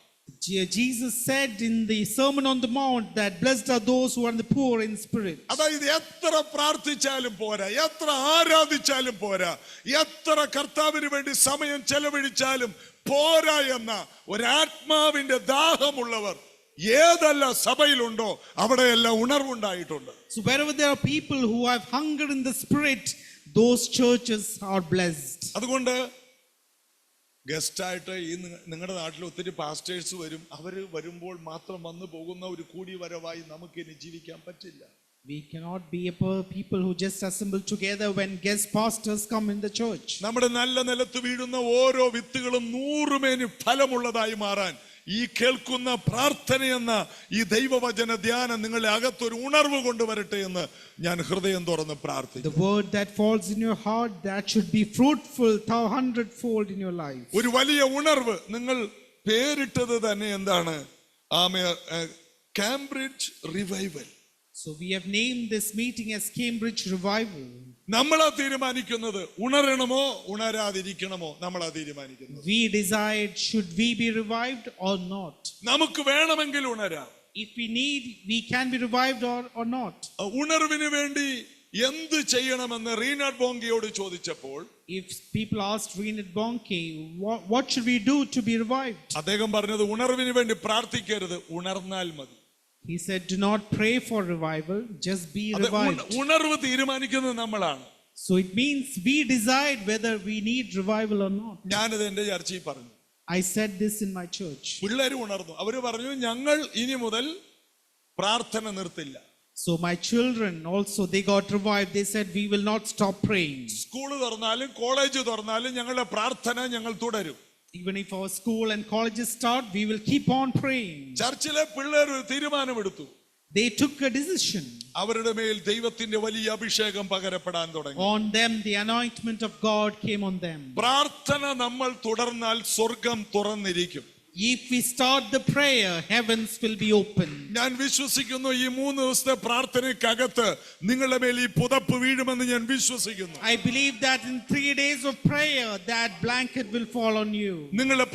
Jesus said in the Sermon on the Mount that blessed are those who are the poor in spirit. അതായത് എത്ര പ്രാർത്ഥിച്ചാലും പോരാ, എത്ര ആരാധിച്ചാലും പോരാ, എത്ര കർത്താവിന് വേണ്ടി സമയം ചെലവഴിച്ചാലും പോരാ എന്ന ഒരാത്മാവിന്റെ ദാഹമുള്ളവർ ഏതല്ല സഭയിലുണ്ടോ അവിടെയെല്ലാം ഉണർവുണ്ടായിട്ടുണ്ട്. So wherever there are people who have hunger in the spirit, those churches are blessed. അതുകൊണ്ട് ഗസ്റ്റായിട്ട് ഈ നിങ്ങളുടെ നാട്ടിൽ ഒത്തിരി പാസ്റ്റേഴ്സ് വരും. അവര് വരുമ്പോൾ മാത്രം വന്നു പോകുന്ന ഒരു കൂടിവരവായി നമുക്ക് ഇനി ജീവിക്കാൻ പറ്റില്ല. We cannot be a people who just assemble together when guest pastors come in the church. നമ്മുടെ നല്ല നിലത്ത് വീഴുന്ന ഓരോ വിത്തുകളും 100 മേനി ഫലമുള്ളതായി മാറാൻ ഈ കേൾക്കുന്ന പ്രാർത്ഥനയെന്ന ഈ ദൈവവചന ധ്യാനം നിങ്ങളുടെ അകത്തൊരു ഉണർവ് കൊണ്ടുവരട്ടെ എന്ന് ഞാൻ ഹൃദയം തുറന്ന് The പ്രാർത്ഥിക്കുന്നു. word that falls in your heart, that should be fruitful 100-fold in your life. ഒരു വലിയ ഉണർവ്. നിങ്ങൾ പേരിട്ടത് തന്നെ എന്താണ്? Cambridge revival. So we have named this meeting as Cambridge Revival. നമ്മളാ തീരുമാനിക്കുന്നത് ഉണരണമോ ഉണരാതിരിക്കണമോ. നമ്മളാ തീരുമാനിക്കുന്നത്. We decide should we be revived or not. നമുക്ക് വേണമെങ്കിൽ ഉണരാം. If we need, we can be revived or not. ഉണർവിന് വേണ്ടി എന്ത് ചെയ്യണമെന്ന് റീനാഡ് ബോങ്കിയോട് ചോദിച്ചപ്പോൾ If people asked Reinhard Bonnke, what should we do to be revived? അദ്ദേഹം പറഞ്ഞത് ഉണർവിന് വേണ്ടി പ്രാർത്ഥിക്കരുത്, ഉണർന്നാൽ മതി. He said, do not pray for revival, just be revived. ഉണർവ് തീരുമാനിക്കുന്നത് നമ്മളാണ്. So it means we decide whether we need revival or not. ഞാനിത് എന്റെ ചർച്ചയിൽ പറഞ്ഞു. I said this in my church. പിള്ളേര് ഉണർന്നു. അവര് പറഞ്ഞു ഞങ്ങൾ ഇനി മുതൽ പ്രാർത്ഥന നിർത്തില്ല. So my children also, they got revived. They said, we will not stop praying. School തുറന്നാലും കോളേജ് തുറന്നാലും ഞങ്ങളുടെ പ്രാർത്ഥന ഞങ്ങൾ തുടരും. Even if our school and colleges start, we will keep on praying. ചർച്ചിലെ പിള്ളേർ ഒരു തീരുമാനമെടുത്തു. They took a decision. അവരുടെ മേൽ ദൈവത്തിന്റെ വലിയ അഭിഷേകം പകരപ്പെടാൻ തുടങ്ങി. On them, the anointment of God came on them. പ്രാർത്ഥന നമ്മൾ തുടർന്നാൽ സ്വർഗം തുറന്നിരിക്കും. If we start the prayer, heavens will be open. ഞാൻ വിശ്വസിക്കുന്നു ഈ 3 ദിവസത്തെ പ്രാർത്ഥനയ്ക്കകത്ത് നിങ്ങളുടെ മേൽ ഈ പുതപ്പ് വീഴുമെന്ന് ഞാൻ വിശ്വസിക്കുന്നു. I believe that in 3 days of prayer, that blanket will fall on you. നിങ്ങളുടെ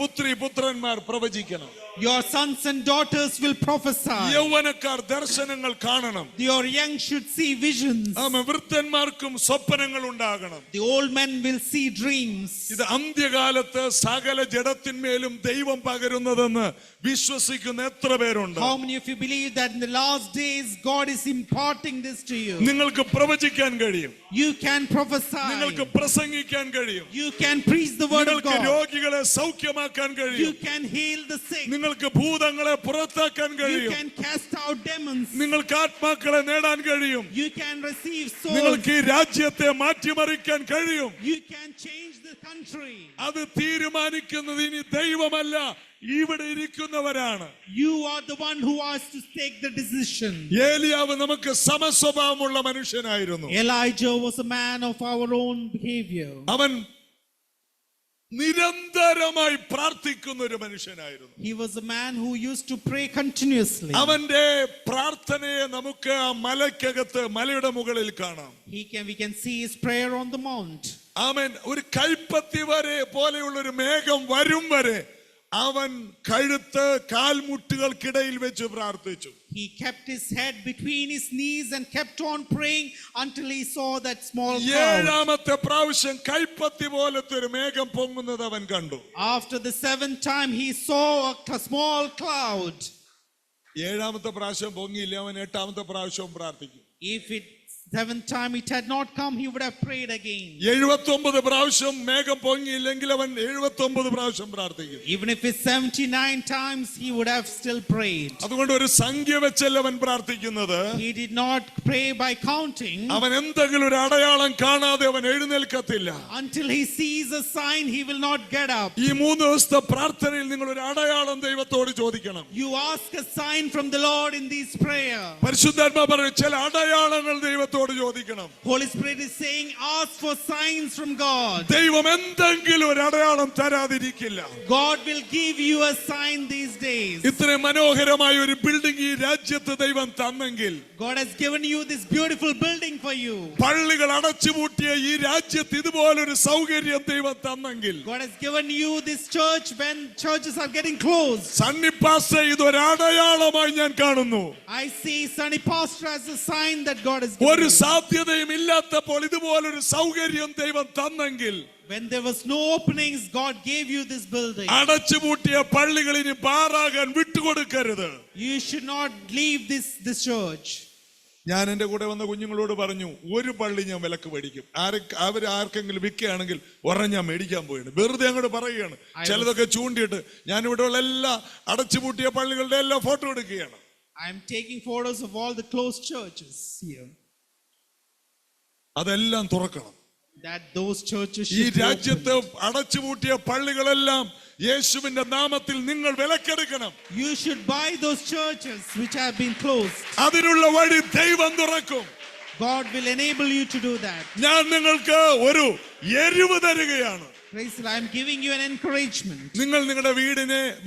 പുത്രന്മാർ പ്രവചിക്കണം. Your sons and daughters will prophesy. യൗവനക്കാർ ദർശനങ്ങൾ കാണണം. Your young should see visions. വൃദ്ധന്മാർക്കും സ്വപ്നങ്ങൾ ഉണ്ടാകണം. The old men will see dreams. ഇത് അന്ത്യകാലത്ത് സകല ജഡത്തിന്മേലും ദൈവം പകരുന്നതെന്ന് വിശ്വസിക്കുന്ന എത്ര പേരുണ്ട്? How many of you believe that in the last days God is imparting this to you? നിങ്ങൾക്ക് പ്രവചിക്കാൻ കഴിയും. You can prophesy. നിങ്ങൾക്ക് പ്രസംഗിക്കാൻ കഴിയും. You can preach the word of നിങ്ങൾക്ക് God. രോഗികളെ സൗഖ്യമാക്കാൻ You കഴിയും. can heal the sick. നിങ്ങൾക്ക് ഭൂതങ്ങളെ പുറത്താക്കാൻ You കഴിയും. can cast out demons. നിങ്ങൾക്ക് ആത്മാക്കളെ നേടാൻ കഴിയും. You can receive souls. നിങ്ങൾക്ക് ഈ രാജ്യത്തെ മാറ്റിമറിക്കാൻ കഴിയും. You can change the country. അത് തീരുമാനിക്കുന്നത് ഇനി ദൈവമല്ല, ഇവിടെ ഇരിക്കുന്നവരാണ്. You are the one who has to take the decision. ഏലിയാവ് നമുക്ക് സമസ്വഭാവമുള്ള മനുഷ്യനായിരുന്നു. Elijah was a man of our own behavior. അവൻ നിരന്തരമായി പ്രാർത്ഥിക്കുന്ന ഒരു മനുഷ്യനായിരുന്നു. He was a man who used to pray continuously. അവന്റെ പ്രാർത്ഥനയെ നമുക്ക് ആ മലയ്ക്കകത്ത് മലയുടെ മുകളിൽ കാണാം. We can see his prayer on the mount. ആമേൻ. ഒരു കൈപ്പത്തി വരെ പോലെയുള്ള ഒരു മേഘം വരും വരെ അവൻ കഴുത്ത് കാൽമുട്ടുകൾക്കിടയിൽ വെച്ച് പ്രാർത്ഥിച്ചു. He kept his head between his knees and kept on praying until he saw that small cloud. ഏഴാമത്തെ പ്രാവശ്യം കൈപ്പത്തി പോലത്തെ ഒരു മേഘം പൊങ്ങുന്നത് അവൻ കണ്ടു. After the 7th time he saw a small cloud. ഏഴാമത്തെ പ്രാവശ്യം പൊങ്ങിയില്ല, അവൻ 8ാമത്തെ പ്രാവശ്യവും പ്രാർത്ഥിക്കും. If it 7th time it had not come, he would have prayed again. 79 പ്രാവശ്യം മേഘം പൊങ്ങിയില്ലെങ്കിൽ അവൻ 79 പ്രാവശ്യം പ്രാർത്ഥിക്കും. Even if it's 79 times, he would have still prayed. അതുകൊണ്ട് ഒരു സംഖ്യ വെച്ചല്ല അവൻ പ്രാർത്ഥിക്കുന്നത്. He did not pray by counting. അവൻ എന്തെങ്കിലും ഒരു അടയാളം കാണാതെ അവൻ എഴുന്നേൽക്കത്തില്ല. Until he sees a sign, he will not get up. ഈ 3 ദിവസത്തെ പ്രാർത്ഥനയിൽ നിങ്ങൾ ഒരു അടയാളം ദൈവത്തോട് ചോദിക്കണം. You ask a sign from the Lord in this prayer. പരിശുദ്ധാത്മാവ് പറയും ചില അടയാളങ്ങൾ ദൈവത്തോട് ചോദിക്കണം. Holy Spirit is saying, ask for signs from God. ദൈവം എന്തെങ്കിലും ഒരു അടയാളം തരാതിരിക്കില്ല. God will give you a sign these days. ഇത്രയും മനോഹരമായ ഒരു ബിൽഡിംഗ് ഈ രാജ്യത്ത് ദൈവം തന്നെങ്കിൽ, God has given you this beautiful building for you. പള്ളികൾ അടച്ചുപൂട്ടിയ ഈ രാജ്യത്ത് ഇതുപോലൊരു സൗകര്യം ദൈവം തന്നെങ്കിൽ, God has given you this church when churches are getting closed. Sunny pastor ഇതൊരു അടയാളമായി ഞാൻ കാണുന്നു. I see Sunny Pastor as a sign that God has given ഒരു you. സാധ്യതയും ഇല്ലാത്തപ്പോൾ ഇതുപോലൊരു സൗകര്യം ദൈവം തന്നെങ്കിൽ, When there was no openings, God gave you this building. അടച്ചുപൂട്ടിയ പള്ളികൾ ഇനി ബാറാകാൻ വിട്ടുകൊടുക്കരുത്. You should not leave this church. ഞാൻ എന്റെ കൂടെ വന്ന കുഞ്ഞുങ്ങളോട് പറഞ്ഞു, ഒരു പള്ളി ഞാൻ വിലക്ക് മേടിക്കും. അവർ ആർക്കെങ്കിലും വിൽക്കുകയാണെങ്കിൽ ഒരെണ്ണം ഞാൻ മേടിക്കാൻ പോയാണ്. വെറുതെ അങ്ങോട്ട് പറയുകയാണ്. ചിലതൊക്കെ ചൂണ്ടിയിട്ട് ഞാൻ ഇവിടെയുള്ള എല്ലാ അടച്ചുപൂട്ടിയ പള്ളികളുടെ എല്ലാ ഫോട്ടോ എടുക്കുകയാണ്. I am taking photos of all the closed churches here. അതെല്ലാം തുറക്കണം. that those churches ഈ should be രാജ്യത്ത് opened. അടച്ചുപൂട്ടിയ പള്ളികളെല്ലാം യേശുവിന്റെ നാമത്തിൽ നിങ്ങൾ വിലക്കെടുക്കണം. You should buy those churches which have been closed. അതിനുള്ള വഴി ദൈവം തുറക്കും. God will enable you to do that. ഞാൻ നിങ്ങൾക്ക് ഒരു എരിവ് തരികയാണ്. Praise the Lord. I'm giving you an encouragement. നിങ്ങൾ നിങ്ങളുടെ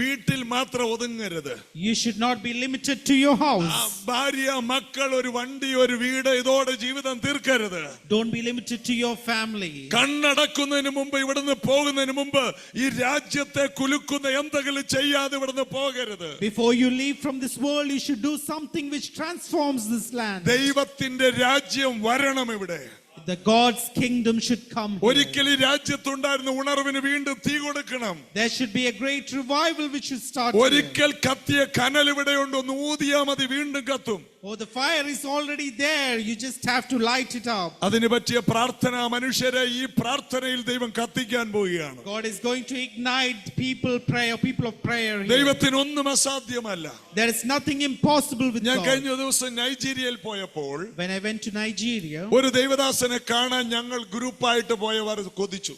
വീട്ടിൽ മാത്രം ഒതുങ്ങരുത്. You should not be limited to your house. ഭാര്യ, മക്കൾ, ഒരു വണ്ടി, ഒരു വീട്, ഇതോടെ ജീവിതം തീർക്കരുത്. Don't be limited to your family. കണ്ണടക്കുന്നതിന് മുമ്പ്, ഇവിടുന്ന് പോകുന്നതിന് മുമ്പ് ഈ രാജ്യത്തെ കുലുക്കുന്ന എന്തെങ്കിലും ചെയ്യാതെ ഇവിടുന്ന് പോകരുത്. Before you leave from this world, you should do something which transforms this land. ദൈവത്തിന്റെ രാജ്യം വരണം ഇവിടെ. The God's kingdom should come here. ഒരിക്കൽ ഈ രാജ്യത്തുണ്ടായിരുന്ന ഉണർവിന് വീണ്ടും തീ കൊടുക്കണം. There should be a great revival which should start here. ഒരിക്കൽ കത്തിയ കനൽ ഇവിടെയുണ്ട്, ഒന്ന് ഊതിയാ മതി, വീണ്ടും കത്തും. Oh, the fire is already there. You just have to light it up. അതിന് പറ്റിയ പ്രാർത്ഥന മനുഷ്യരെ ഈ പ്രാർത്ഥനയിൽ ദൈവം കത്തിക്കാൻ പോവുകയാണ്. God is going to ignite people of prayer here. ദൈവത്തിന് ഒന്നും അസാധ്യമല്ല. There is nothing impossible with ഞാൻ God. കഴിഞ്ഞ ദിവസം നൈജീരിയയിൽ പോയപ്പോൾ When I went to Nigeria, ഒരു ദൈവദാസനെ കാണാൻ ഞങ്ങൾ ഗ്രൂപ്പായിട്ട് പോയവർ കൊതിച്ചു.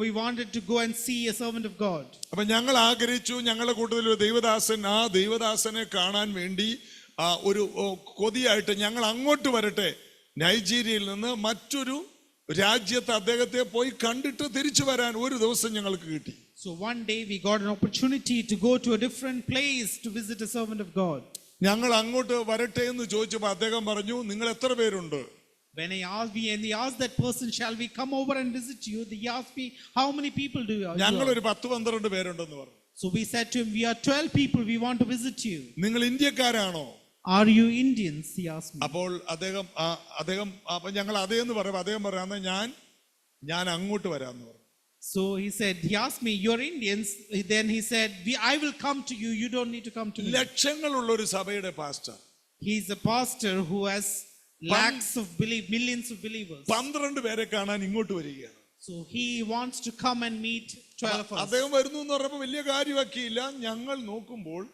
we wanted to go and see a servant of God. അപ്പൊ ഞങ്ങൾ ആഗ്രഹിച്ചു, ഞങ്ങളുടെ കൂട്ടത്തിൽ ഒരു ദൈവദാസൻ, ആ ദൈവദാസനെ കാണാൻ വേണ്ടി ഒരു കൊതിയായിട്ട് ഞങ്ങൾ അങ്ങോട്ട് വരട്ടെ. നൈജീരിയയിൽ നിന്ന് മറ്റൊരു രാജ്യത്ത് അദ്ദേഹത്തെ പോയി കണ്ടിട്ട് തിരിച്ചു വരാൻ ഒരു ദിവസം ഞങ്ങൾക്ക് കിട്ടി. So one day we got an opportunity to go to a different place to visit a servant of God. ഞങ്ങൾ അങ്ങോട്ട് വരട്ടെ എന്ന് ചോദിച്ചപ്പോൾ അദ്ദേഹം പറഞ്ഞു, നിങ്ങൾ എത്ര പേരുണ്ട്? When he asked that person, shall we come over and visit you? He asked me, how many people do you have? ഞങ്ങൾ ഒരു 10-12 പേരുണ്ടെന്ന് പറഞ്ഞു. So we said to him, we are 12 people, we want to visit you. നിങ്ങൾ ഇന്ത്യക്കാരാണോ? Are you Indians? He asked me. അപ്പോൾ അദ്ദേഹം അപ്പൊ ഞങ്ങൾ അതേന്ന് പറയുമ്പോൾ അദ്ദേഹം പറയാന്ന് ഞാൻ അങ്ങോട്ട് വരാമെന്ന് പറഞ്ഞു. So he asked me, you're Indians? Then he said, I will come to you, you don't need to come to me. ലക്ഷങ്ങളുള്ള ഒരു സഭയുടെ pastor. He's a pastor who has millions of believers. 12 പേരെ കാണാൻ ഇങ്ങോട്ട് വരികയാണ്. So he wants to come and meet 12 of us. അദ്ദേഹം വരുന്നു എന്ന് പറഞ്ഞപ്പോൾ വലിയ കാര്യമാക്കിയില്ല. ഞങ്ങൾ നോക്കുമ്പോൾ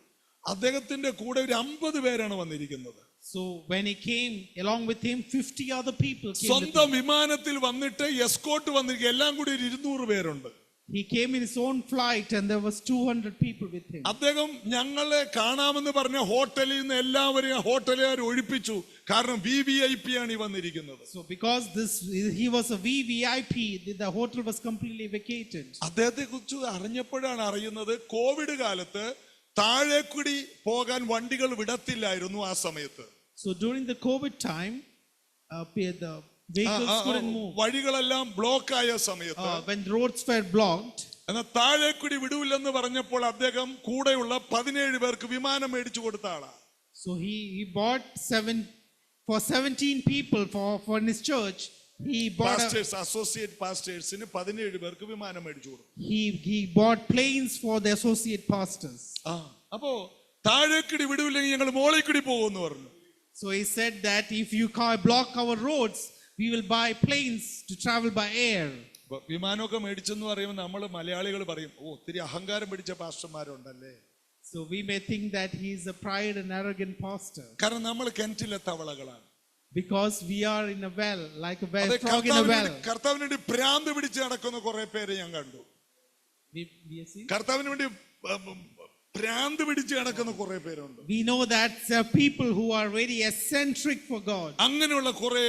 അദ്ദേഹത്തിന്റെ കൂടെ ഒരു 50 പേരാണ് വന്നിരിക്കുന്നത്. So when he came, along with him 50 other people came. സ്വന്തം വിമാനത്തിൽ വന്നിട്ട് എസ്കോർട്ട് വന്നിരിക്കുക, എല്ലാം കൂടി ഒരു 200 പേരുണ്ട്. He came in his own flight and there was 200 people with him. അദ്ദേഹം ഞങ്ങളെ കാണാമെന്ന് പറഞ്ഞ ഹോട്ടലിൽ നിന്ന് എല്ലാവരെയും ഹോട്ടലുകാർ ഒഴിപ്പിച്ചു. കാരണം VVIP ആണ് ഈ വന്നിരിക്കുന്നത്. So because he was a VVIP, the hotel was completely vacated. അദ്ദേഹത്തെ കുറിച്ച് അറിഞ്ഞപ്പോഴാണ് അറിയുന്നത്, കോവിഡ് കാലത്ത് താഴേക്കുടി പോകാൻ വണ്ടികൾ വിടത്തില്ലായിരുന്നു ആ സമയത്ത്. So during the COVID time, the vehicles couldn't move. വഴികളെല്ലാം ബ്ലോക്ക് ആയ സമയത്ത്, when the roads were blocked, എന്നാൽ താഴേക്കുടി വിടൂല്ലെന്ന് പറഞ്ഞപ്പോൾ അദ്ദേഹം കൂടെയുള്ള 17 പേർക്ക് വിമാനം മേടിച്ചു കൊടുത്ത ആളാ. So he bought 17 people for his church. He bought associate pastors-ന് 17 പേർക്ക് വിമാനം മേടിച്ചു കൊടുത്തു. He bought planes for the associate pastors. അപ്പോ താഴേക്കുടി വിടൂല്ലെങ്കിൽ ഞങ്ങൾ മോളിക്കുടി പോകുമെന്ന് പറഞ്ഞു. So he said that if you block our roads, we will buy planes to travel by air. വിമാനമൊക്കെ മേടിച്ചെന്ന് പറയുമ്പോൾ നമ്മൾ മലയാളികൾ പറയും, ഒത്തിരി അഹങ്കാരം പിടിച്ച പാസ്റ്റർമാരുണ്ടല്ലേ. So we may think that he is a pride and arrogant pastor. കാരണം നമ്മൾ കിണറ്റിലെ തവളകളാണ്. Because we are in a well, like a well, frog in a well. കർത്താവിന് വേണ്ടി ഭ്രാന്ത് പിടിച്ച് നടക്കുന്ന കുറെ പേരെ ഞാൻ കണ്ടു. കർത്താവിന് വേണ്ടി ഭ്രാന്ത് പിടിച്ച് നടക്കുന്ന കുറെ പേരുണ്ട്. We know that there are people who are very eccentric for God. അങ്ങനെയുള്ള കുറെ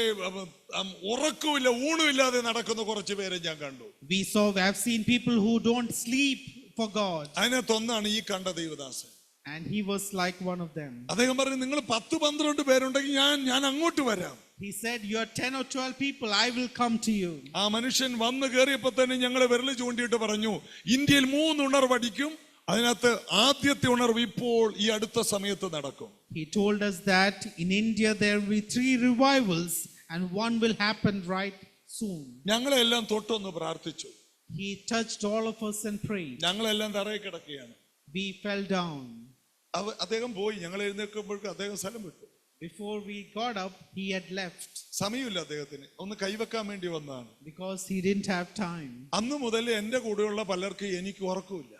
ഉറക്കമില്ല ഊണുമില്ലാതെ നടക്കുന്ന കുറച്ച് പേരെ ഞാൻ കണ്ടു. We have seen people who don't sleep for God. അതിനകത്തൊന്നാണ് ഈ കണ്ട ദൈവദാസൻ. And he was like one of them. അദ്ദേഹം പറഞ്ഞു, നിങ്ങൾ 10-12 പേരുണ്ടെങ്കിൽ ഞാൻ അങ്ങോട്ട് വരാം. He said, you are 10 or 12 people, I will come to you. ആ മനുഷ്യൻ വന്ന് കയറിയപ്പോ തന്നെ ഞങ്ങളെ വിരൽ ചൂണ്ടിയിട്ട് പറഞ്ഞു, ഇന്ത്യയിൽ 3 ഉണർവടിക്കും, അതിനകത്ത് ആദ്യത്തെ ഉണർവ് ഇപ്പോൾ ഈ അടുത്ത സമയത്ത് നടക്കും. He told us that in India there will be 3 revivals and one will happen right soon. ഞങ്ങളെല്ലാം തൊട്ടൊന്ന് പ്രാർത്ഥിച്ചു. He touched all of us and prayed. ഞങ്ങളെല്ലാം തറയിൽ കിടക്കുകയാണ്. We fell down. അദ്ദേഹം പോയി. ഞങ്ങൾ എഴുന്നേൽക്കുമ്പോഴേക്കും അദ്ദേഹം സ്ഥലം വിട്ടു. Before we got up, he had left. സമയമില്ല അദ്ദേഹത്തിന്, ഒന്ന് കൈവെക്കാൻ വേണ്ടി വന്നതാണ്. Because he didn't have time. അന്ന് മുതൽ എന്റെ കൂടെയുള്ള പലർക്കും എനിക്ക് ഉറക്കമില്ല.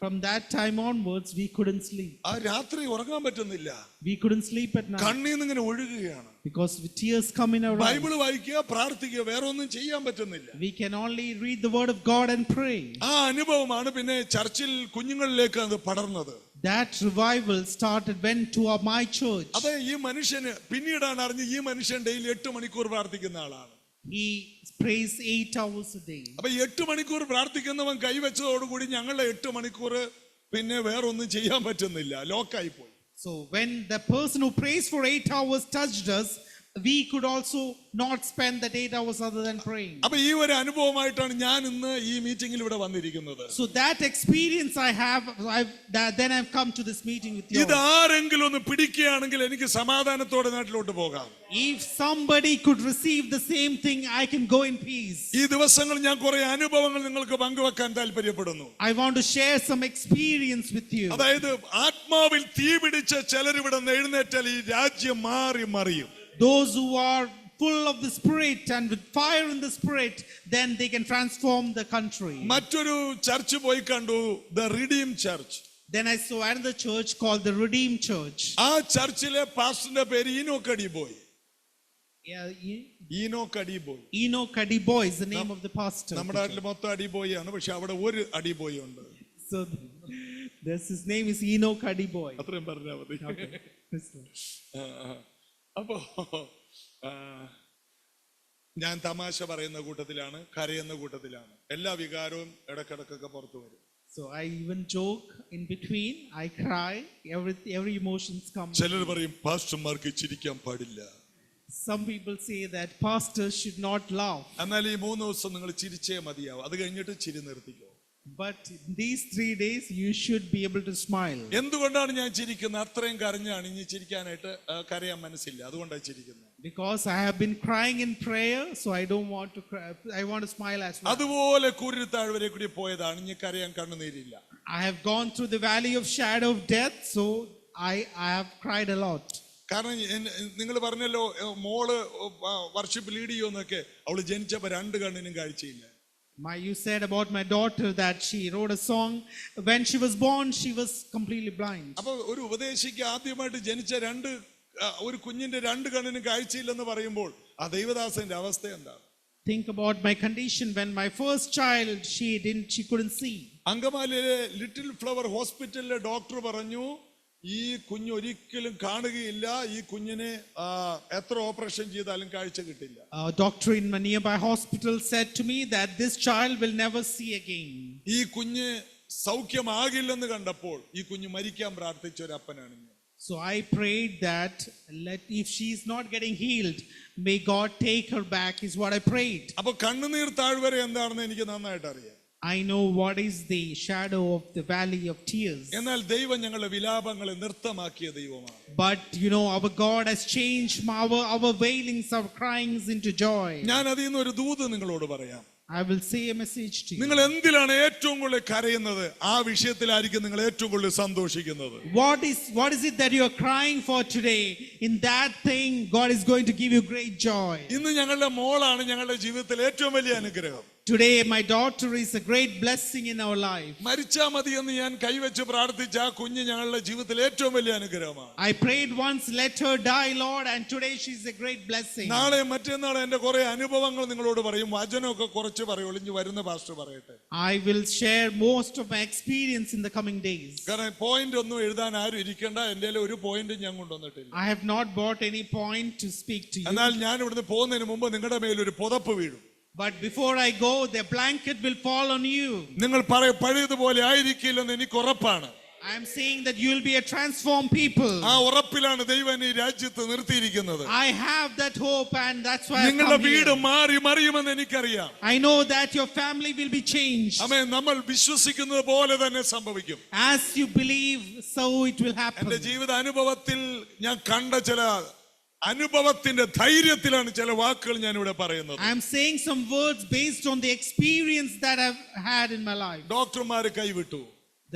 From that time onwards, we couldn't sleep. ആ രാത്രി ഉറങ്ങാൻ പറ്റുന്നില്ല. We couldn't sleep at night കണ്ണീന്ന് ഇങ്ങനെ ഒഴുകുകയാണ്. because tears come in our eyes. Bible വായിക്കുക, പ്രാർത്ഥിക്കുക, വേറെ ഒന്നും ചെയ്യാൻ പറ്റുന്നില്ല. We can only read the word of God and pray. ആ അനുഭവമാണ് പിന്നെ ചർച്ചിൽ കുഞ്ഞുങ്ങളിലേക്ക് അത് പടർന്നത്. That revival went to my church. അതെ, ഈ മനുഷ്യന് പിന്നീടാണ് അറിഞ്ഞ് ഈ മനുഷ്യൻ ഡെയിലി 8 മണിക്കൂർ പ്രാർത്ഥിക്കുന്ന ആളാണ്. He prays 8 hours a day. അപ്പൊ 8 മണിക്കൂർ പ്രാർത്ഥിക്കുന്നവൻ കൈവച്ചതോടുകൂടി ഞങ്ങളുടെ 8 മണിക്കൂർ പിന്നെ വേറൊന്നും ചെയ്യാൻ പറ്റുന്നില്ല, ലോക്കായി പോയി. So when the person who prays for 8 hours touched us, we could also not spend that 8 hours other than praying. അപ്പൊ ഈ ഒരു അനുഭവമായിട്ടാണ് ഞാൻ ഇന്ന് ഈ മീറ്റിംഗിൽ ഇവിടെ വന്നിരിക്കുന്നത്. So that experience I have, then I've come to this meeting with you. ഇത് ആരെങ്കിലും ഒന്ന് പിടിക്കുകയാണെങ്കിൽ എനിക്ക് സമാധാനത്തോടെ നാട്ടിലോട്ട് പോകാം. If somebody could receive the same thing, I can go in peace. ഈ ദിവസങ്ങൾ ഞാൻ കുറെ അനുഭവങ്ങൾ നിങ്ങൾക്ക് പങ്കുവെക്കാൻ താല്പര്യപ്പെടുന്നു. I want to share some experience with you. അതായത് ആത്മാവിൽ തീ പിടിച്ച ചിലരിവിടെ നിന്ന് എഴുന്നേറ്റാൽ ഈ രാജ്യം മാറി മറിയും. Those who are full of the spirit and with fire in the spirit, then they can transform the country. മറ്റൊരു ചർച്ച് പോയി കണ്ടു, the redeem church. Then I saw another church called the Redeemed Church. ആ ചർച്ചിലെ പാസ്റ്ററിന്റെ പേര് ഈനോക്ക് അടിബോയ്. ഈനോക്ക് അടിബോയ്. Enoch Adiboy is the name of the pastor. നമ്മുടെ നാട്ടിൽ മൊത്തം അടിബോയ് ആണ്, പക്ഷെ അവിടെ ഒരു അടിബോയ് ഉണ്ട്. So his name is Enoch Adiboy. അത്രയും പറഞ്ഞാൽ മതി. അപ്പോ ഞാൻ തമാശ പറയുന്ന കൂട്ടത്തിലാണ്, കരയുന്ന കൂട്ടത്തിലാണ്, എല്ലാ വികാരവും ഇടക്കിടക്കൊക്കെ പുറത്തു വരും. So I even joke in between, I cry, every emotions come. ചിലർ പറയും പാസ്റ്റർമാർക്ക് ചിരിക്കാൻ പാടില്ല. Some people say that pastors should not laugh. എന്നാൽ ഈ 3 ദിവസം നിങ്ങൾ ചിരിച്ചേ മതിയാവും, അത് കഴിഞ്ഞിട്ട് ചിരി നിർത്തിക്കോ. But in these 3 days you should be able to smile. എന്തുകൊണ്ടാണ് ഞാൻ ചിരിക്കുന്നത്? അത്രയും കരഞ്ഞാണ്, ഇനി ചിരിക്കാനായിട്ട് കരയാൻ മനസ്സില്ല, അതുകൊണ്ടാണ് ചിരിക്കുന്നത്. Because I have been crying in prayer, so I don't want to cry. I want to smile as well. അതുപോലെ കൂരിരുത്താഴ്വരെ കൂടി പോയതാണ്, ഇനി കരയാൻ കണ്ണുനീരില്ല. I have gone through the valley of shadow of death, so I have cried a lot. കാരണം നിങ്ങൾ പറഞ്ഞല്ലോ മോള് worship lead ചെയ്യുമെന്നൊക്കെ, അവള് ജനിച്ചപ്പോ 2 കണ്ണിനും കാഴ്ചയില്ല. You said about my daughter that she wrote a song. When she was born, she was completely blind. അപ്പൊ ഒരു ഉപദേശിക്ക് ആദ്യമായിട്ട് ജനിച്ച ഒരു കുഞ്ഞിന്റെ 2 കണ്ണിനും കാഴ്ചയില്ലെന്ന് പറയുമ്പോൾ ആ ദൈവദാസന്റെ അവസ്ഥ എന്താണ്? Think about my condition when my first child, she couldn't see. അങ്കമാലിയിലെ ലിറ്റിൽ ഫ്ലവർ ഹോസ്പിറ്റലിലെ ഡോക്ടർ പറഞ്ഞു, ഈ കുഞ്ഞ് ഒരിക്കലും കാണുകയില്ല, ഈ കുഞ്ഞിനെ എത്ര ഓപ്പറേഷൻ ചെയ്താലും കാഴ്ച കിട്ടില്ല. A doctor in a nearby hospital said to me that this child will never see again. ഈ കുഞ്ഞ് സൗഖ്യമാകില്ലെന്ന് കണ്ടപ്പോൾ ഈ കുഞ്ഞ് മരിക്കാൻ പ്രാർത്ഥിച്ച ഒരു അപ്പനാണ് ഞാൻ. So I prayed that if she is not getting healed, may God take her back, is what I prayed. അപ്പൊ കണ്ണുനീർ താഴ്വര എന്താണെന്ന് എനിക്ക് നന്നായിട്ട് അറിയാം. I know what is the shadow of the valley of tears. എന്നാൽ ദൈവം ഞങ്ങളുടെ വിലാപങ്ങളെ നൃത്തമാക്കിയ ദൈവമാണ്. But our God has changed our wailings, our cryings into joy. ഞാൻ അതിൽ നിന്ന് ഒരു ദൂത് നിങ്ങളോട് പറയാം. I will say a message to you. നിങ്ങൾ എന്തിലാണ് ഏറ്റവും കൂടുതൽ കരയുന്നത്? ആ വിഷയത്തിലായിരിക്കും നിങ്ങൾ ഏറ്റവും കൂടുതൽ സന്തോഷിക്കുന്നത്. What is it that you are crying for today? In that thing, God is going to give you great joy. ഇന്ന് ഞങ്ങളുടെ മോളാണ് ഞങ്ങളുടെ ജീവിതത്തിൽ ഏറ്റവും വലിയ അനുഗ്രഹം. Today, my daughter is a great blessing in our life. മരിച്ചാ മതി എന്ന് ഞാൻ കൈവച്ച് പ്രാർത്ഥിച്ച ആ കുഞ്ഞ് ഞങ്ങളുടെ ജീവിതത്തിൽ ഏറ്റവും വലിയ അനുഗ്രഹമാണ്. I prayed once, let her die, Lord, and today she is a great blessing. നാളെ മറ്റന്നാളെ എന്റെ കുറെ അനുഭവങ്ങൾ നിങ്ങളോട് പറയും. വചനമൊക്കെ കുറച്ച് പറയുള്ളൂ, ഇനി വരുന്ന പാസ്റ്റർ പറയട്ടെ. I will share most of my experience in the coming days. കാരണം പോയിന്റ് ഒന്നും എഴുതാൻ ആരും ഇരിക്കണ്ട, എന്റെ ഒരു പോയിന്റ് ഞാൻ കൊണ്ടുവന്നിട്ടില്ല. I have not brought any point to speak to you. എന്നാൽ ഞാൻ ഇവിടുന്ന് പോകുന്നതിന് മുമ്പ് നിങ്ങളുടെ മേൽ ഒരു പുതപ്പ് വീഴും. But before I go, the blanket will fall on you. നിങ്ങൾ പഴയതുപോലെ ആയിരിക്കില്ലെന്ന് എനിക്ക് ഉറപ്പാണ്. I am saying that you will be a transformed people. ആ ഉറപ്പിലാണ് ദൈവം ഈ രാജ്യത്ത് നിർത്തിയിരിക്കുന്നത്. I have that hope, and that's why I നിങ്ങളുടെ come വീട് here. മാറി മറിയുമെന്ന് എനിക്കറിയാം. I know that your family will be changed. ആമേൻ. നമ്മൾ വിശ്വസിക്കുന്നത് പോലെ തന്നെ സംഭവിക്കും. As you believe, so it will happen. എന്റെ ജീവിത അനുഭവത്തിൽ ഞാൻ കണ്ട ചില അനുഭവത്തിന്റെ ധൈര്യത്തിലാണ് ചില വാക്കുകൾ ഞാൻ ഇവിടെ പറയുന്നത്. I am saying some words based on the experience that I've had in my life. ഡോക്ടർമാര് കൈവിട്ടു.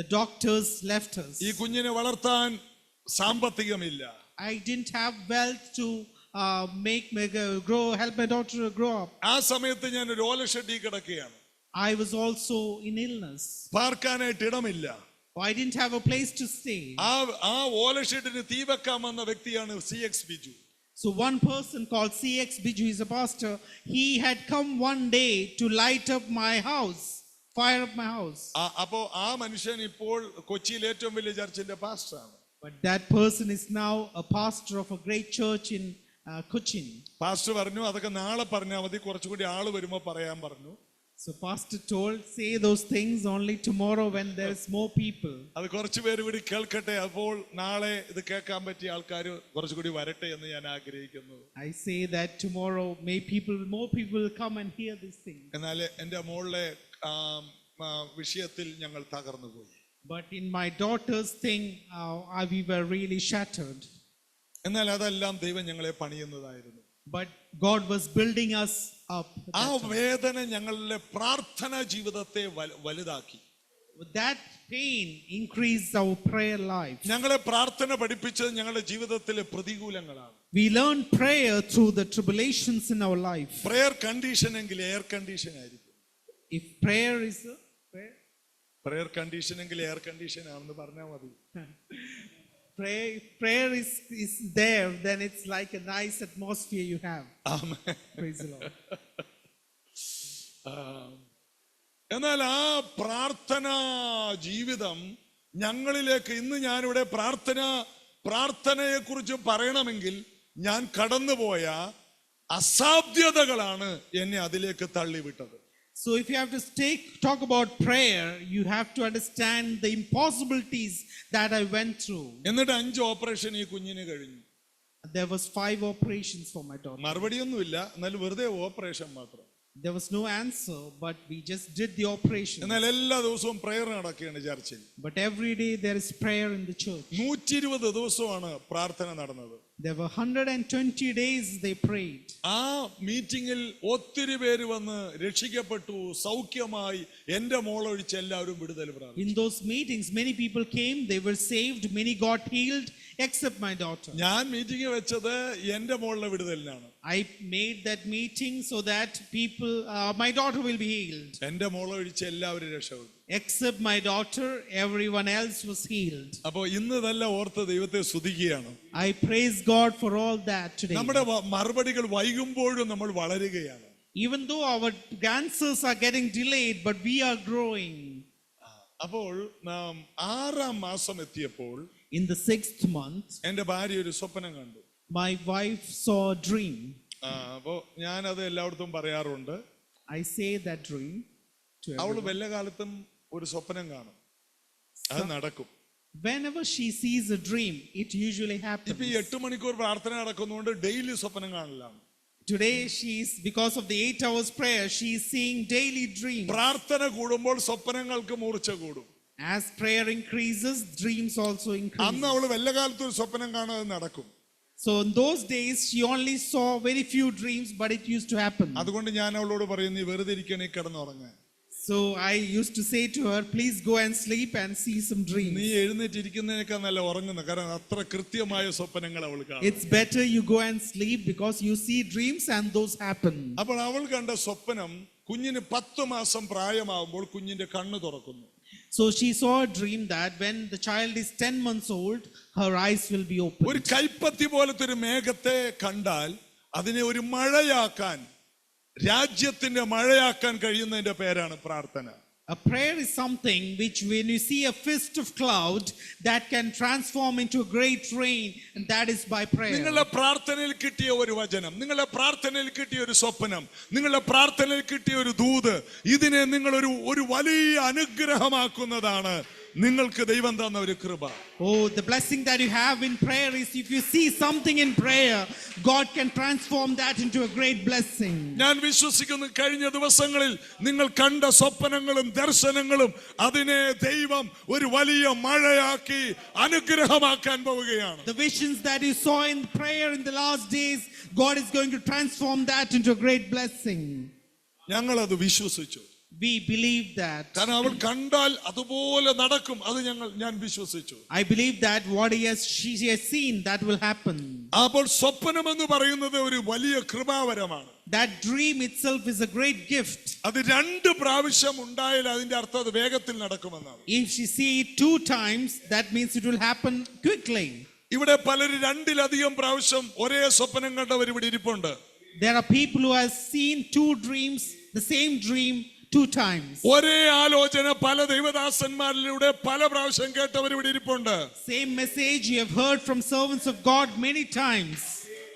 The doctors left us. ഈ കുഞ്ഞിനെ വളർത്താൻ സാമ്പത്തികമില്ല. I didn't have wealth to help my daughter grow up. ആ സമയത്ത് ഞാൻ ഒരു ഓല ഷെഡിൽ കിടക്കുകയാണ്. I was also in illness. പാർക്കാനായിട്ട് ഇടമില്ല. Oh, I didn't have a place to stay. ആ ഓലഷീട്ടിന് തീ വെക്കാൻ വന്ന വ്യക്തിയാണ് CX Biju. So one person called CX Biju is a pastor. He had come one day to light up my house, fire up my house. അപ്പോ ആ മനുഷ്യൻ ഇപ്പോൾ കൊച്ചിയിൽ ഏറ്റവും വലിയ ചർച്ചിന്റെ പാസ്റ്ററാണ്. But that person is now a pastor of a great church in Cochin. Pastor പറഞ്ഞു അതൊക്കെ നാളെ പറഞ്ഞാൽ മതി, കുറച്ചുകൂടി ആള് വരുമ്പോ പറയാൻ പറഞ്ഞു. So pastor told, say those things only tomorrow when there is more people. അത് കുറച്ചു പേര് കൂടി കേൾക്കട്ടെ, അപ്പോൾ നാളെ ഇത് കേൾക്കാൻ പറ്റിയ ആൾക്കാർ കുറച്ചുകൂടി വരട്ടെ എന്ന് ഞാൻ ആഗ്രഹിക്കുന്നു. I say that tomorrow more people will come and hear these things. എന്നാൽ എൻ്റെ മോളിലെ വിഷയത്തിൽ ഞങ്ങൾ തകർന്നു പോയി. But in my daughter's thing, we were really shattered. എന്നാൽ അതെല്ലാം ദൈവം ഞങ്ങളെ പണിയുന്നതായിരുന്നു. But God was building us up. ആ വേദന ഞങ്ങളുടെ പ്രാർത്ഥനാ ജീവിതത്തെ വലുതാക്കി. That pain increased our prayer life. ഞങ്ങളെ പ്രാർത്ഥന പഠിപ്പിച്ചത് ഞങ്ങളുടെ ജീവിതത്തിലെ പ്രതികൂലങ്ങളാണ്. We learned prayer through the tribulations in our life. Prayer condition എങ്കിൽ എയർ കണ്ടീഷൻ ആയിരിക്കും. If prayer is a prayer condition എങ്കിൽ എയർ കണ്ടീഷൻ ആണെന്ന് പറഞ്ഞാൽ മതി. prayer is there, then it's like a nice atmosphere you have. Amen. Praise the Lord. എന്നാൽ ആ പ്രാർത്ഥനാ ജീവിതം ഞങ്ങളിലേക്ക് ഇന്ന് ഞാനിവിടെ പ്രാർത്ഥനയെ കുറിച്ച് പറയണമെങ്കിൽ ഞാൻ കടന്നുപോയ അസാധ്യതകളാണ് എന്നെ അതിലേക്ക് തള്ളിവിട്ടത്. So if you have to talk about prayer, you have to understand the impossibilities that I went through. എന്നിട്ട് 5 ഓപ്പറേഷൻ ഈ കുഞ്ഞിന് കഴിഞ്ഞു. There was 5 operations for my daughter. മറുപടിയൊന്നുമില്ല, എന്നാൽ വെറുതെ ഓപ്പറേഷൻ മാത്രം. There was no answer, but we just did the operation. എന്നാൽ എല്ലാ ദിവസവും പ്രയർ നടക്കുകയാണ് ചർച്ചിൽ. But every day there is prayer in the church. 120 ദിവസമാണ് പ്രാർത്ഥന നടന്നത്. There were 120 days they prayed. ആ മീറ്റിംഗിൽ ഒത്തിരി പേര് വന്ന് രക്ഷിക്കപ്പെട്ടു, സൗഖ്യമായി. എൻ്റെ മോളൊഴിച്ച് എല്ലാവരും വിടുതൽ പ്രാപിച്ചു. In those meetings many people came, they were saved, many got healed except my daughter. ഞാൻ മീറ്റിംഗ് വെച്ചത് എൻ്റെ മോളുടെ വിടുതലിനാണ്. I made that meeting so that my daughter will be healed. എൻ്റെ മോളൊഴിച്ച് എല്ലാവരും രക്ഷപ്പെട്ടു. Except my daughter, everyone else was healed. അപ്പോൾ ഇന്ന് നല്ല ഓർത്ത് ദൈവത്തെ സ്തുതിക്കുകയാണ്. I praise God for all that today. നമ്മുടെ മറുപടികൾ വൈകുമ്പോഴും നമ്മൾ വളരുകയാണ്. Even though our answers are getting delayed, but we are growing. അപ്പോൾ നാം 6-ാം മാസം എത്തിയപ്പോൾ In the 6th month, എൻ്റെ ഭാര്യ ഒരു സ്വപ്നം കണ്ടു. my wife saw a dream. അപ്പോൾ ഞാനത് എല്ലായിടത്തും പറയാറുണ്ട്. I say that dream to അവള് everyone. വല്ല കാലത്തും ഒരു സ്വപ്നം കാണും, അത് നടക്കും. Whenever she sees a dream, it usually happens. ഇപ്പൊ ഈ 8 മണിക്കൂർ പ്രാർത്ഥന നടക്കുന്നതുകൊണ്ട് ഡെയിലി സ്വപ്നം കാണില്ലാണ്. Today because of the 8 hours prayer, she is seeing daily dreams. പ്രാർത്ഥന കൂടുമ്പോൾ സ്വപ്നങ്ങൾക്ക് മൂർച്ച കൂടും. As prayer increases, dreams also increase. അന്ന് അവള് വല്ല കാലത്തും ഒരു സ്വപ്നം കാണാതെ നടക്കും. So in those days, she only saw very few dreams, but it used to happen. അതുകൊണ്ട് ഞാൻ അവളോട് പറയും, നീ വെറുതെ ഇരിക്കണേ കിടന്നുറങ്ങാൻ. So I used to say to her, please go and sleep and see some dreams. നീ എഴുന്നേറ്റിരിക്കുന്നതിനേക്കാൾ നല്ല ഉറങ്ങുന്ന, കാരണം അത്ര കൃത്യമായ സ്വപ്നങ്ങൾ അവൾ കാണും. It's better you go and sleep because you see dreams and those happen. അപ്പോൾ അവൾ കണ്ട സ്വപ്നം, കുഞ്ഞിന് 10 മാസം പ്രായമാകുമ്പോൾ കുഞ്ഞിന്റെ കണ്ണ് തുറക്കുന്നു. So she saw a dream that when the child is 10 months old, her eyes will be open. ഒരു കൈപ്പത്തി പോലത്തെ ഒരു മേഘത്തെ കണ്ടാൽ അതിനെ ഒരു മഴയാക്കാൻ, രാജ്യത്തിന്റെ മഴയാക്കാൻ കഴിയുന്നതിന്റെ പേരാണ് പ്രാർത്ഥന. A prayer is something which when you see a fist of cloud that can transform into a great rain, and that is by prayer. നിങ്ങളുടെ പ്രാർത്ഥനയിൽ കിട്ടിയ ഒരു വചനം, നിങ്ങളുടെ പ്രാർത്ഥനയിൽ കിട്ടിയ ഒരു സ്വപ്നം, നിങ്ങളുടെ പ്രാർത്ഥനയിൽ കിട്ടിയ ഒരു ദൂത്, ഇതിനെ നിങ്ങൾ ഒരു വലിയ അനുഗ്രഹമാക്കുന്നതാണ് നിങ്ങൾക്ക് ദൈവം തന്ന ഒരു കൃപ. Oh, the blessing that you have in prayer is if you see something in prayer, God can transform that into a great blessing. ഞാൻ വിശ്വസിക്കുന്നു കഴിഞ്ഞ ദിവസങ്ങളിൽ നിങ്ങൾ കണ്ട സ്വപ്നങ്ങളും ദർശനങ്ങളും അതിനെ ദൈവം ഒരു വലിയ മഴയാക്കി അനുഗ്രഹമാക്കാൻ പോവുകയാണ്. The visions that you saw in prayer in the last days, God is going to transform that into a great blessing. ഞങ്ങൾ അത് വിശ്വസിച്ചു. We believe that. കാരണം അവൾ കണ്ടാൽ അതുപോലെ നടക്കും, അത് ഞാൻ വിശ്വസിച്ചു. I believe that what she has seen, that will happen. അപ്പോൾ സ്വപ്നം എന്ന് പറയുന്നത് ഒരു വലിയ കൃപാവരമാണ്. That dream itself is a great gift. അത് 2 പ്രാവശ്യം ഉണ്ടായാൽ അതിന്റെ അർത്ഥം അത് വേഗത്തിൽ നടക്കുമെന്നാണ്. If she see it 2 times, that means it will happen quickly. ഇവിടെ പലരും 2-ലധികം പ്രാവശ്യം ഒരേ സ്വപ്നം കണ്ടവർ ഇവിടെ ഇരിപ്പുണ്ട്. There are people who have seen 2 dreams, the same dream 2 times. ഒരേ ആലോചന പല ദൈവദാസന്മാരിലൂടെ പല പ്രാവശ്യം കേട്ടവർ ഇവിടെ ഇരിപ്പുണ്ട്. Same message you have heard from servants of God many times.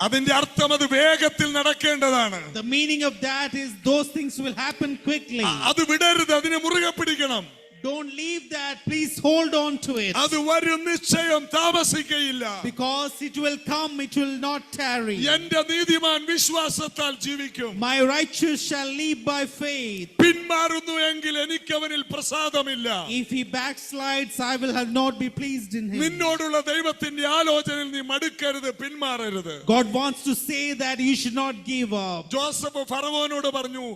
അതിന്റെ അർത്ഥം അത് വേഗത്തിൽ നടക്കേണ്ടതാണ്. The meaning of that is those things will happen quickly. അത് വിടരുത്, അതിനെ മുറുകെ പിടിക്കണം. Don't leave that. Please hold on to it. അത് വരും, നിശ്ചയം താമസിക്കയില്ല. Because it will come, it will not tarry. എന്റെ നീതിമാൻ വിശ്വാസത്താൽ ജീവിക്കും. My righteous shall live by faith. പിന്മാറുന്നു എങ്കിൽ എനിക്ക് അവനിൽ പ്രസാദമില്ല. If he backslides, I will have not be pleased in him. നിന്നോടുള്ള ദൈവത്തിന്റെ ആലോചനയിൽ നീ മടുക്കരുത്, പിന്മാറരുത്. God wants to say that you should not give up. Joseph ഫറവോനോട് പറഞ്ഞു,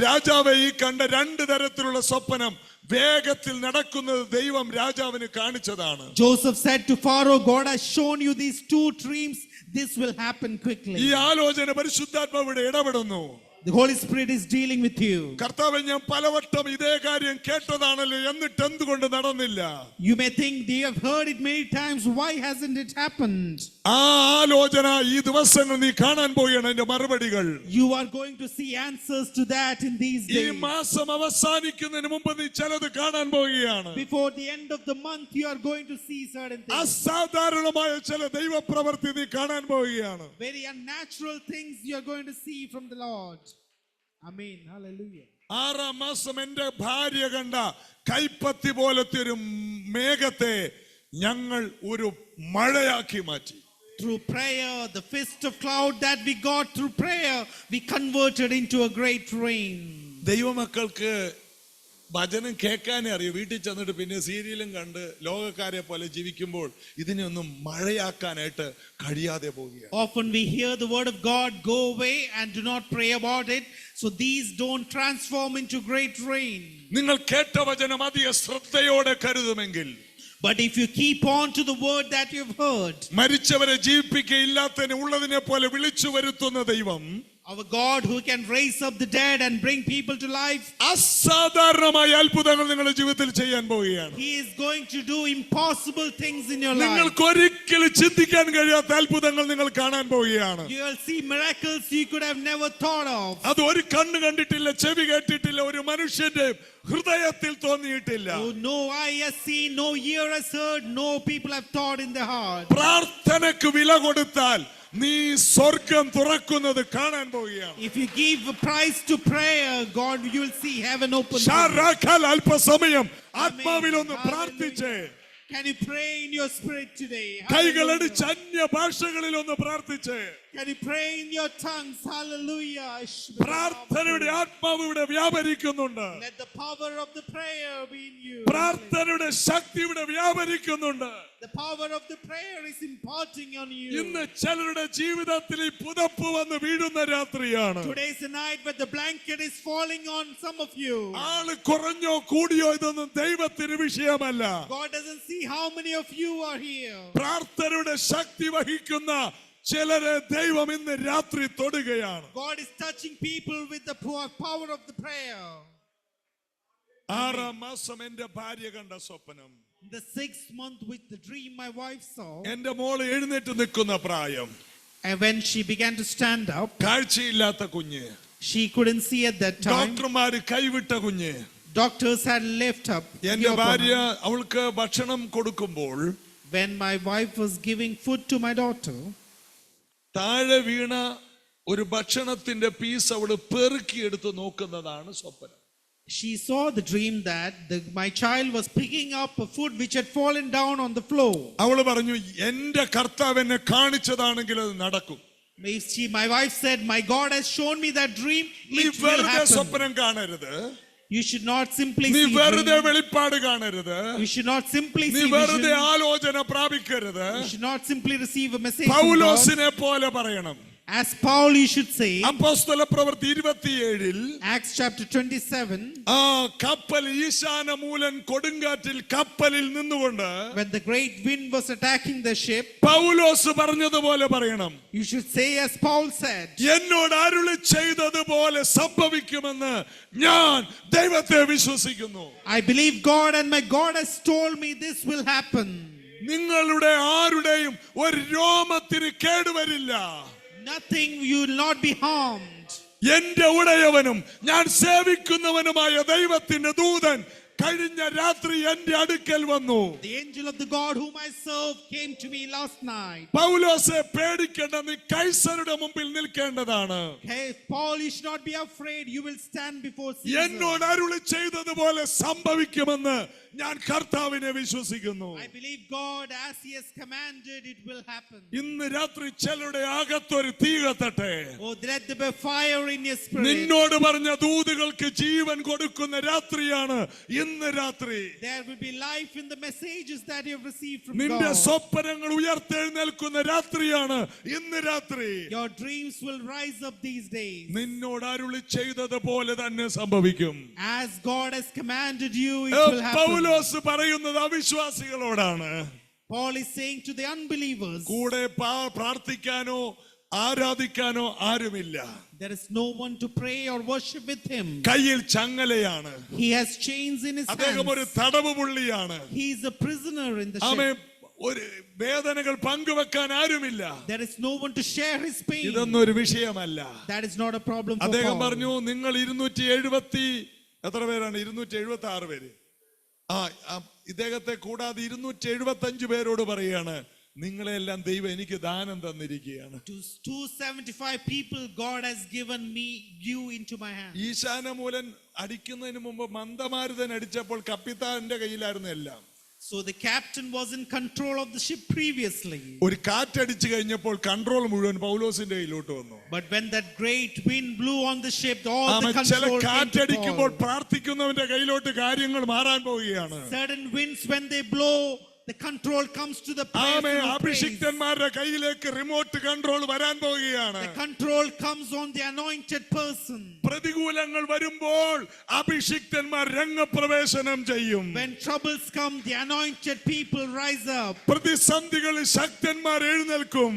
രാജാവേ, ഈ കണ്ട 2 തരത്തിലുള്ള സ്വപ്നം വേഗത്തിൽ നടക്കുന്നത് ദൈവം രാജാവിന് കാണിച്ചതാണ്. Joseph said to Pharaoh, God has shown you these 2 dreams. This will happen quickly. ഈ ആലോചന പരിശുദ്ധാത്മാവിടെ ഇടപെടുന്നു. The Holy Spirit is dealing with you. കർത്താവേ, ഞാൻ പലവട്ടം ഇതേ കാര്യം കേട്ടതാണല്ലോ, എന്നിട്ട് എന്തുകൊണ്ട് നടന്നില്ല? You may think you have heard it many times. Why hasn't it happened? ആ ആലോചന ഈ ദിവസങ്ങൾ നീ കാണാൻ പോവുകയാണ്. അതിന്റെ മറുപടികൾ You are going to see answers to that in these ഈ days. മാസം അവസാനിക്കുന്നതിന് മുമ്പ് നീ ചിലത് കാണാൻ പോവുകയാണ്. Before the end of the month, you are going to see certain things. അസാധാരണമായ ചില ദൈവപ്രവൃത്തി നീ കാണാൻ പോവുകയാണ്. Very unnatural things you are going to see from the Lord. Amen. Hallelujah. 6-ാം മാസം എന്റെ ഭാര്യ കണ്ട കൈപ്പത്തി പോലത്തെ ഒരു മേഘത്തെ ഞങ്ങൾ ഒരു മഴയാക്കി മാറ്റി. Through prayer, the fist of cloud that we got through prayer, we converted into a great rain. ദൈവമക്കൾക്ക് വചനം കേൾക്കാനേ അറിയൂ. വീട്ടിൽ ചെന്നിട്ട് പിന്നെ സീരിയലും കണ്ട് ലോകക്കാരെ പോലെ ജീവിക്കുമ്പോൾ ഇതിനെ ഒന്നും മഴയാക്കാനായിട്ട് കഴിയാതെ പോവുകയാണ്. Often we hear the word of God, go away and do not pray about it. So these don't transform into great rain. നിങ്ങൾ കേട്ട വചനം അധിക ശ്രദ്ധയോടെ കരുതുമെങ്കിൽ, but if you keep on to the word that you've heard, മരിച്ചവരെ ജീവിപ്പിക്കയില്ലാത്തതിനെ ഉള്ളതിനെ പോലെ വിളിച്ചു വരുത്തുന്ന ദൈവം, our God who can raise up the dead and bring people to life, അസാധാരണമായ അത്ഭുതങ്ങൾ നിങ്ങളുടെ ജീവിതത്തിൽ ചെയ്യാൻ പോവുകയാണ്. he is going to do impossible things in your life. നിങ്ങൾക്ക് ഒരിക്കലും ചിന്തിക്കാൻ കഴിയാത്ത അത്ഭുതങ്ങൾ നിങ്ങൾ കാണാൻ പോവുകയാണ്. You will see miracles you could have never thought of. അത് ഒരു കണ്ണ് കണ്ടിട്ടില്ല, ചെവി കേട്ടിട്ടില്ല, ഒരു മനുഷ്യന്റെ ഹൃദയത്തിൽ തോന്നിയിട്ടില്ല. Oh, no eye has seen, no ear has heard, no people have thought in their heart. പ്രാർത്ഥനയ്ക്ക് വില കൊടുത്താൽ നീ സ്വർഗം തുറക്കുന്നത് കാണാൻ പോവുകയാണ്. If you give a price to prayer, God, you will see heaven open. അല്പസമയം ആത്മാവിലൊന്ന് പ്രാർത്ഥിച്ചേ. Can you pray in your spirit today? കൈകളടിച്ച് അന്യ ഭാഷകളിൽ ഒന്ന് പ്രാർത്ഥിച്ചേ. Can you pray in your tongues? Hallelujah. പ്രാർത്ഥനയുടെ ആത്മാവ് ഇവിടെ വ്യാപരിക്കുന്നുണ്ട്. Let the power of the prayer be in you. പ്രാർത്ഥനയുടെ ശക്തി ഇവിടെ വ്യാപരിക്കുന്നുണ്ട്. The power of the prayer is imparting on you. ഇന്ന് ചിലരുടെ ജീവിതത്തിൽ ഈ പുതപ്പ് വന്ന് വീഴുന്ന രാത്രിയാണ്. Today is the night where the blanket is falling on some of you. ആള് കുറഞ്ഞോ കൂടിയോ ഇതൊന്നും ദൈവത്തിന് വിഷയമല്ല. God doesn't see how many of you are here. പ്രാർത്ഥനയുടെ ശക്തി വഹിക്കുന്ന ചിലരെ ദൈവം ഇന്ന് രാത്രി തൊടുകയാണ്. God is touching people with the power of the prayer. 6-ാം മാസം എന്റെ ഭാര്യ കണ്ട സ്വപ്നം, The 6th month with the dream my wife saw, എന്റെ മോള് എഴുന്നേറ്റ് നിൽക്കുന്ന പ്രായം, and when she began to stand up, കാഴ്ചയില്ലാത്ത കുഞ്ഞ്, she couldn't see at that time. ഡോക്ടർമാര് കൈവിട്ട കുഞ്ഞ്. Doctors had left up. എന്റെ ഭാര്യ അവൾക്ക് ഭക്ഷണം കൊടുക്കുമ്പോൾ, when my wife was giving food to my daughter, താഴെ വീണ ഒരു ഭക്ഷണത്തിന്റെ പീസ് അവള് പെറുക്കിയെടുത്ത് നോക്കുന്നതാണ് സ്വപ്നം. she saw the dream that my child was picking up a food which had fallen down on the floor. അവള് പറഞ്ഞു, എന്റെ കർത്താവ് എന്നെ കാണിച്ചതാണെങ്കിൽ അത് നടക്കും. My wife said, my God has shown me that dream. നീ It will വെറുതെ happen. സ്വപ്നം കാണരുത്. You should not simply നീ see വെറുതെ dream. വെളിപ്പാട് കാണരുത്. You should not simply നീ see വെറുതെ vision. ആലോചന പ്രാപിക്കരുത്. You should not simply receive a message from God. പൗലോസിനെ പോലെ പറയണം. As Paul, you should say, അപ്പോസ്തല പ്രവൃത്തി 27 Acts chapter 27, ആ കപ്പൽ ഈശാനമൂലൻ കൊടുങ്കാറ്റിൽ കപ്പലിൽ നിന്നുകൊണ്ട് when the great wind was attacking the ship, പൗലോസ് പറഞ്ഞതുപോലെ പറയണം. you should say as Paul said, എന്നോട് അരുളി ചെയ്തതുപോലെ സംഭവിക്കുമെന്ന് ഞാൻ ദൈവത്തെ വിശ്വസിക്കുന്നു. I believe God and my God has told me this will happen. നിങ്ങളുടെ ആരുടെയും ഒരു രോമത്തിന് കേടുവരില്ല. Nothing, you will not be harmed. എന്റെ ഉടയവനും ഞാൻ സേവിക്കുന്നവനുമായ ദൈവത്തിന്റെ ദൂതൻ കഴിഞ്ഞ രാത്രി എന്റെ അടുക്കൽ വന്നു. The angel of the God whom I serve came to me last night. പൗലോസെ പേടിക്കേണ്ട, നീ കൈസരുടെ മുമ്പിൽ നിൽക്കേണ്ടതാണ്. Hey, Paul, you should not be afraid. You will stand before Caesar. എന്നോട് അരുളി ചെയ്തതുപോലെ സംഭവിക്കുമെന്ന് ഞാൻ കർത്താവിനെ വിശ്വസിക്കുന്നു. I believe God, as He has commanded, it will happen. ഇന്ന് രാത്രി ചിലരുടെ അകത്തൊരു തീ കത്തട്ടെ. Oh, let there be fire in your spirit. നിന്നോട് പറഞ്ഞ ദൂതുകൾക്ക് ജീവൻ കൊടുക്കുന്ന രാത്രിയാണ് ഇന്ന് രാത്രി. There will be life in the messages that you have received from നിന്റെ God. സ്വപ്നങ്ങൾ ഉയർത്തെഴുന്നേൽക്കുന്ന രാത്രിയാണ് ഇന്ന് രാത്രി. Your dreams will rise up these days. നിന്നോട് അരുളി ചെയ്തതുപോലെ തന്നെ സംഭവിക്കും. As God has commanded you, it will happen. പൗലോസ് പറയുന്നത് അവിശ്വാസികളോടാണ്. Paul is saying to the unbelievers, കൂടെ പ്രാർത്ഥിക്കാനോ ആരാധിക്കാനോ ആരുമില്ല. there is no one to pray or worship with him. കയ്യിൽ ചങ്ങലയാണ്. He has chains in his അദ്ദേഹം ഒരു hands. തടവ് പുള്ളിയാണ്. He is a prisoner in the amen. ship. ഒരു വേദനകൾ പങ്കുവെക്കാൻ ആരുമില്ല. There is no one to share his pain. ഇതൊന്നും ഒരു വിഷയമല്ല. That is not a problem for അദ്ദേഹം Paul. പറഞ്ഞു, നിങ്ങൾ 270 എത്ര പേരാണ്? 276 പേര്. ഇദ്ദേഹത്തെ കൂടാതെ 275 പേരോട് പറയാണ്, നിങ്ങളെല്ലാം ദൈവം എനിക്ക് ദാനം തന്നിരിക്കുകയാണ്. To 275 people God has given me you into my hand. ഈശാനമൂലൻ അടിക്കുന്നതിന് മുമ്പ് മന്ദമാരുതൻ അടിച്ചപ്പോൾ കപ്പിത്താന്റെ കയ്യിലായിരുന്നു എല്ലാം. So the captain was in control of the ship previously. ഒരു കാറ്റടിച്ചു കഴിഞ്ഞപ്പോൾ കൺട്രോൾ മുഴുവൻ പൗലോസിന്റെ കയ്യിലോട്ട് വന്നു. But when that great wind blew on the ship, all the ചില control came to കാറ്റടിക്കുമ്പോൾ Paul. പ്രാർത്ഥിക്കുന്നവന്റെ കയ്യിലോട്ട് കാര്യങ്ങൾ മാറാൻ പോവുകയാണ്. Certain winds, when they blow, the control comes to the prayer. അഭിഷിക്തന്മാരുടെ കയ്യിലേക്ക് റിമോട്ട് കൺട്രോൾ വരാൻ പോവുകയാണ്. The control comes on the anointed person. പ്രതികൂലങ്ങൾ വരുമ്പോൾ അഭിഷിക്തന്മാർ രംഗപ്രവേശനം ചെയ്യും. When troubles come, the anointed people rise up. പ്രതിസന്ധികളിൽ ശക്തന്മാർ എഴുന്നേൽക്കും.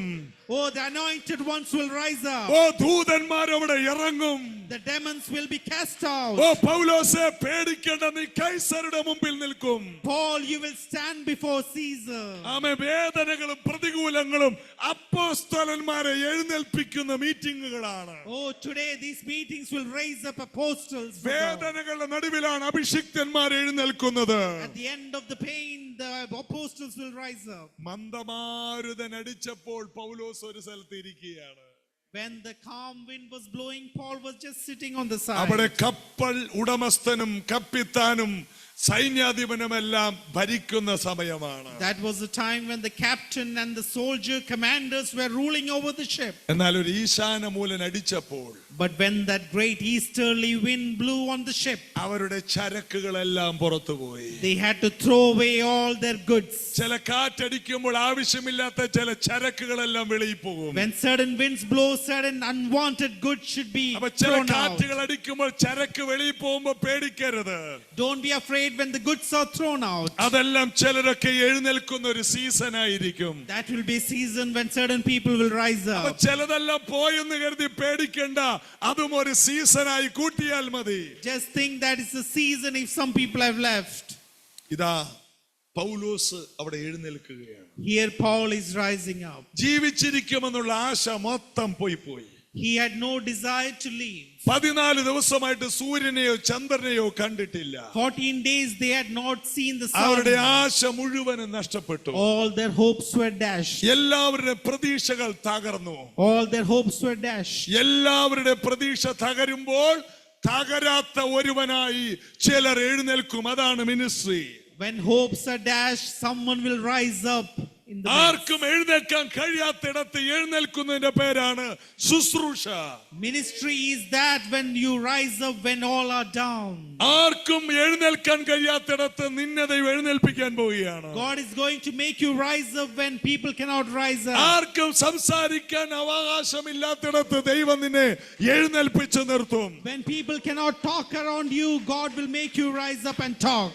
Oh, the anointed ones will rise up. ദൂതന്മാർ അവിടെ ഇറങ്ങും. The demons will be cast out. പൗലോസേ പേടിക്കേണ്ട, നീ കൈസരുടെ മുമ്പിൽ നിൽക്കും. Paul, you will stand before Caesar. വേദനകളും പ്രതികൂലങ്ങളും അപ്പോസ്തലന്മാരെ എഴുന്നേൽപ്പിക്കുന്ന മീറ്റിംഗുകളാണ്. Oh, today these meetings will raise up apostles. വേദനകളുടെ നടുവിലാണ് അഭിഷിക്തന്മാർ എഴുന്നേൽക്കുന്നത്. At the end of the pain, the apostles will rise up. മന്ദമാരുതൻ അടിച്ചപ്പോൾ പൗലോസ് ഒരു സ്ഥലത്ത് ഇരിക്കുകയാണ്. When the calm wind was blowing, Paul was just sitting on the side. അവിടെ കപ്പൽ ഉടമസ്ഥനും കപ്പിത്താനും സൈന്യാധിപനുമെല്ലാം ഭരിക്കുന്ന സമയമാണ്. That was the time when the captain and the soldier commanders were ruling over the ship. എന്നാൽ ഒരു ഈശാനമൂലൻ അടിച്ചപ്പോൾ, but when that great easterly wind blew on the ship, അവരുടെ ചരക്കുകളെല്ലാം പുറത്തുപോയി. they had to throw away all their goods. ചില കാറ്റടിക്കുമ്പോൾ ആവശ്യമില്ലാത്ത ചില ചരക്കുകളെല്ലാം വെളിയിൽ പോകും. When certain winds blow, certain unwanted goods should be ചില thrown out. കാറ്റുകൾ അടിക്കുമ്പോൾ ചരക്ക് വെളിയിൽ പോകുമ്പോൾ പേടിക്കരുത്. Don't be afraid when the goods are thrown out. അതെല്ലാം ചിലരൊക്കെ എഴുന്നേൽക്കുന്ന ഒരു സീസൺ ആയിരിക്കും. That will be a season when certain people will rise up. ചിലതെല്ലാം പോയെന്ന് കരുതി പേടിക്കണ്ട, അതും ഒരു സീസണായി കൂട്ടിയാൽ മതി. Just think that it's a season if some people have left. ഇതാ പൗലോസ് അവിടെ എഴുന്നേൽക്കുകയാണ്. Here Paul is rising up. ജീവിച്ചിരിക്കുമെന്നുള്ള ആശ മൊത്തം പോയി. He had no desire to leave. 14 ദിവസമായിട്ട് സൂര്യനെയോ ചന്ദ്രനെയോ കണ്ടിട്ടില്ല. 14 days they had not seen the sun. അവരുടെ ആശ മുഴുവനും നഷ്ടപ്പെട്ടു. All their hopes were dashed. എല്ലാവരുടെ പ്രതീക്ഷകൾ തകർന്നു. All their hopes were dashed. എല്ലാവരുടെ പ്രതീക്ഷ തകരുമ്പോൾ തകരാത്ത ഒരുവനായി ചിലർ എഴുന്നേൽക്കും. അതാണ് ministry. When hopes are dashed, someone will rise up in the beds. ആർക്കും എഴുന്നേൽക്കാൻ കഴിയാത്തിടത്ത് എഴുന്നേൽക്കുന്നതിന്റെ പേരാണ് ശുശ്രൂഷ. Ministry is that when you rise up when all are down. ആർക്കും എഴുന്നേൽക്കാൻ കഴിയാത്തിടത്ത് നിന്നെ ദൈവം എഴുന്നേൽപ്പിക്കാൻ പോവുകയാണ്. God is going to make you rise up when people cannot rise up. ആർക്കും സംസാരിക്കാൻ അവകാശമില്ലാത്തിടത്ത് ദൈവം നിന്നെ എഴുന്നേൽപ്പിച്ചു നിർത്തും. When people cannot talk around you, God will make you rise up and talk.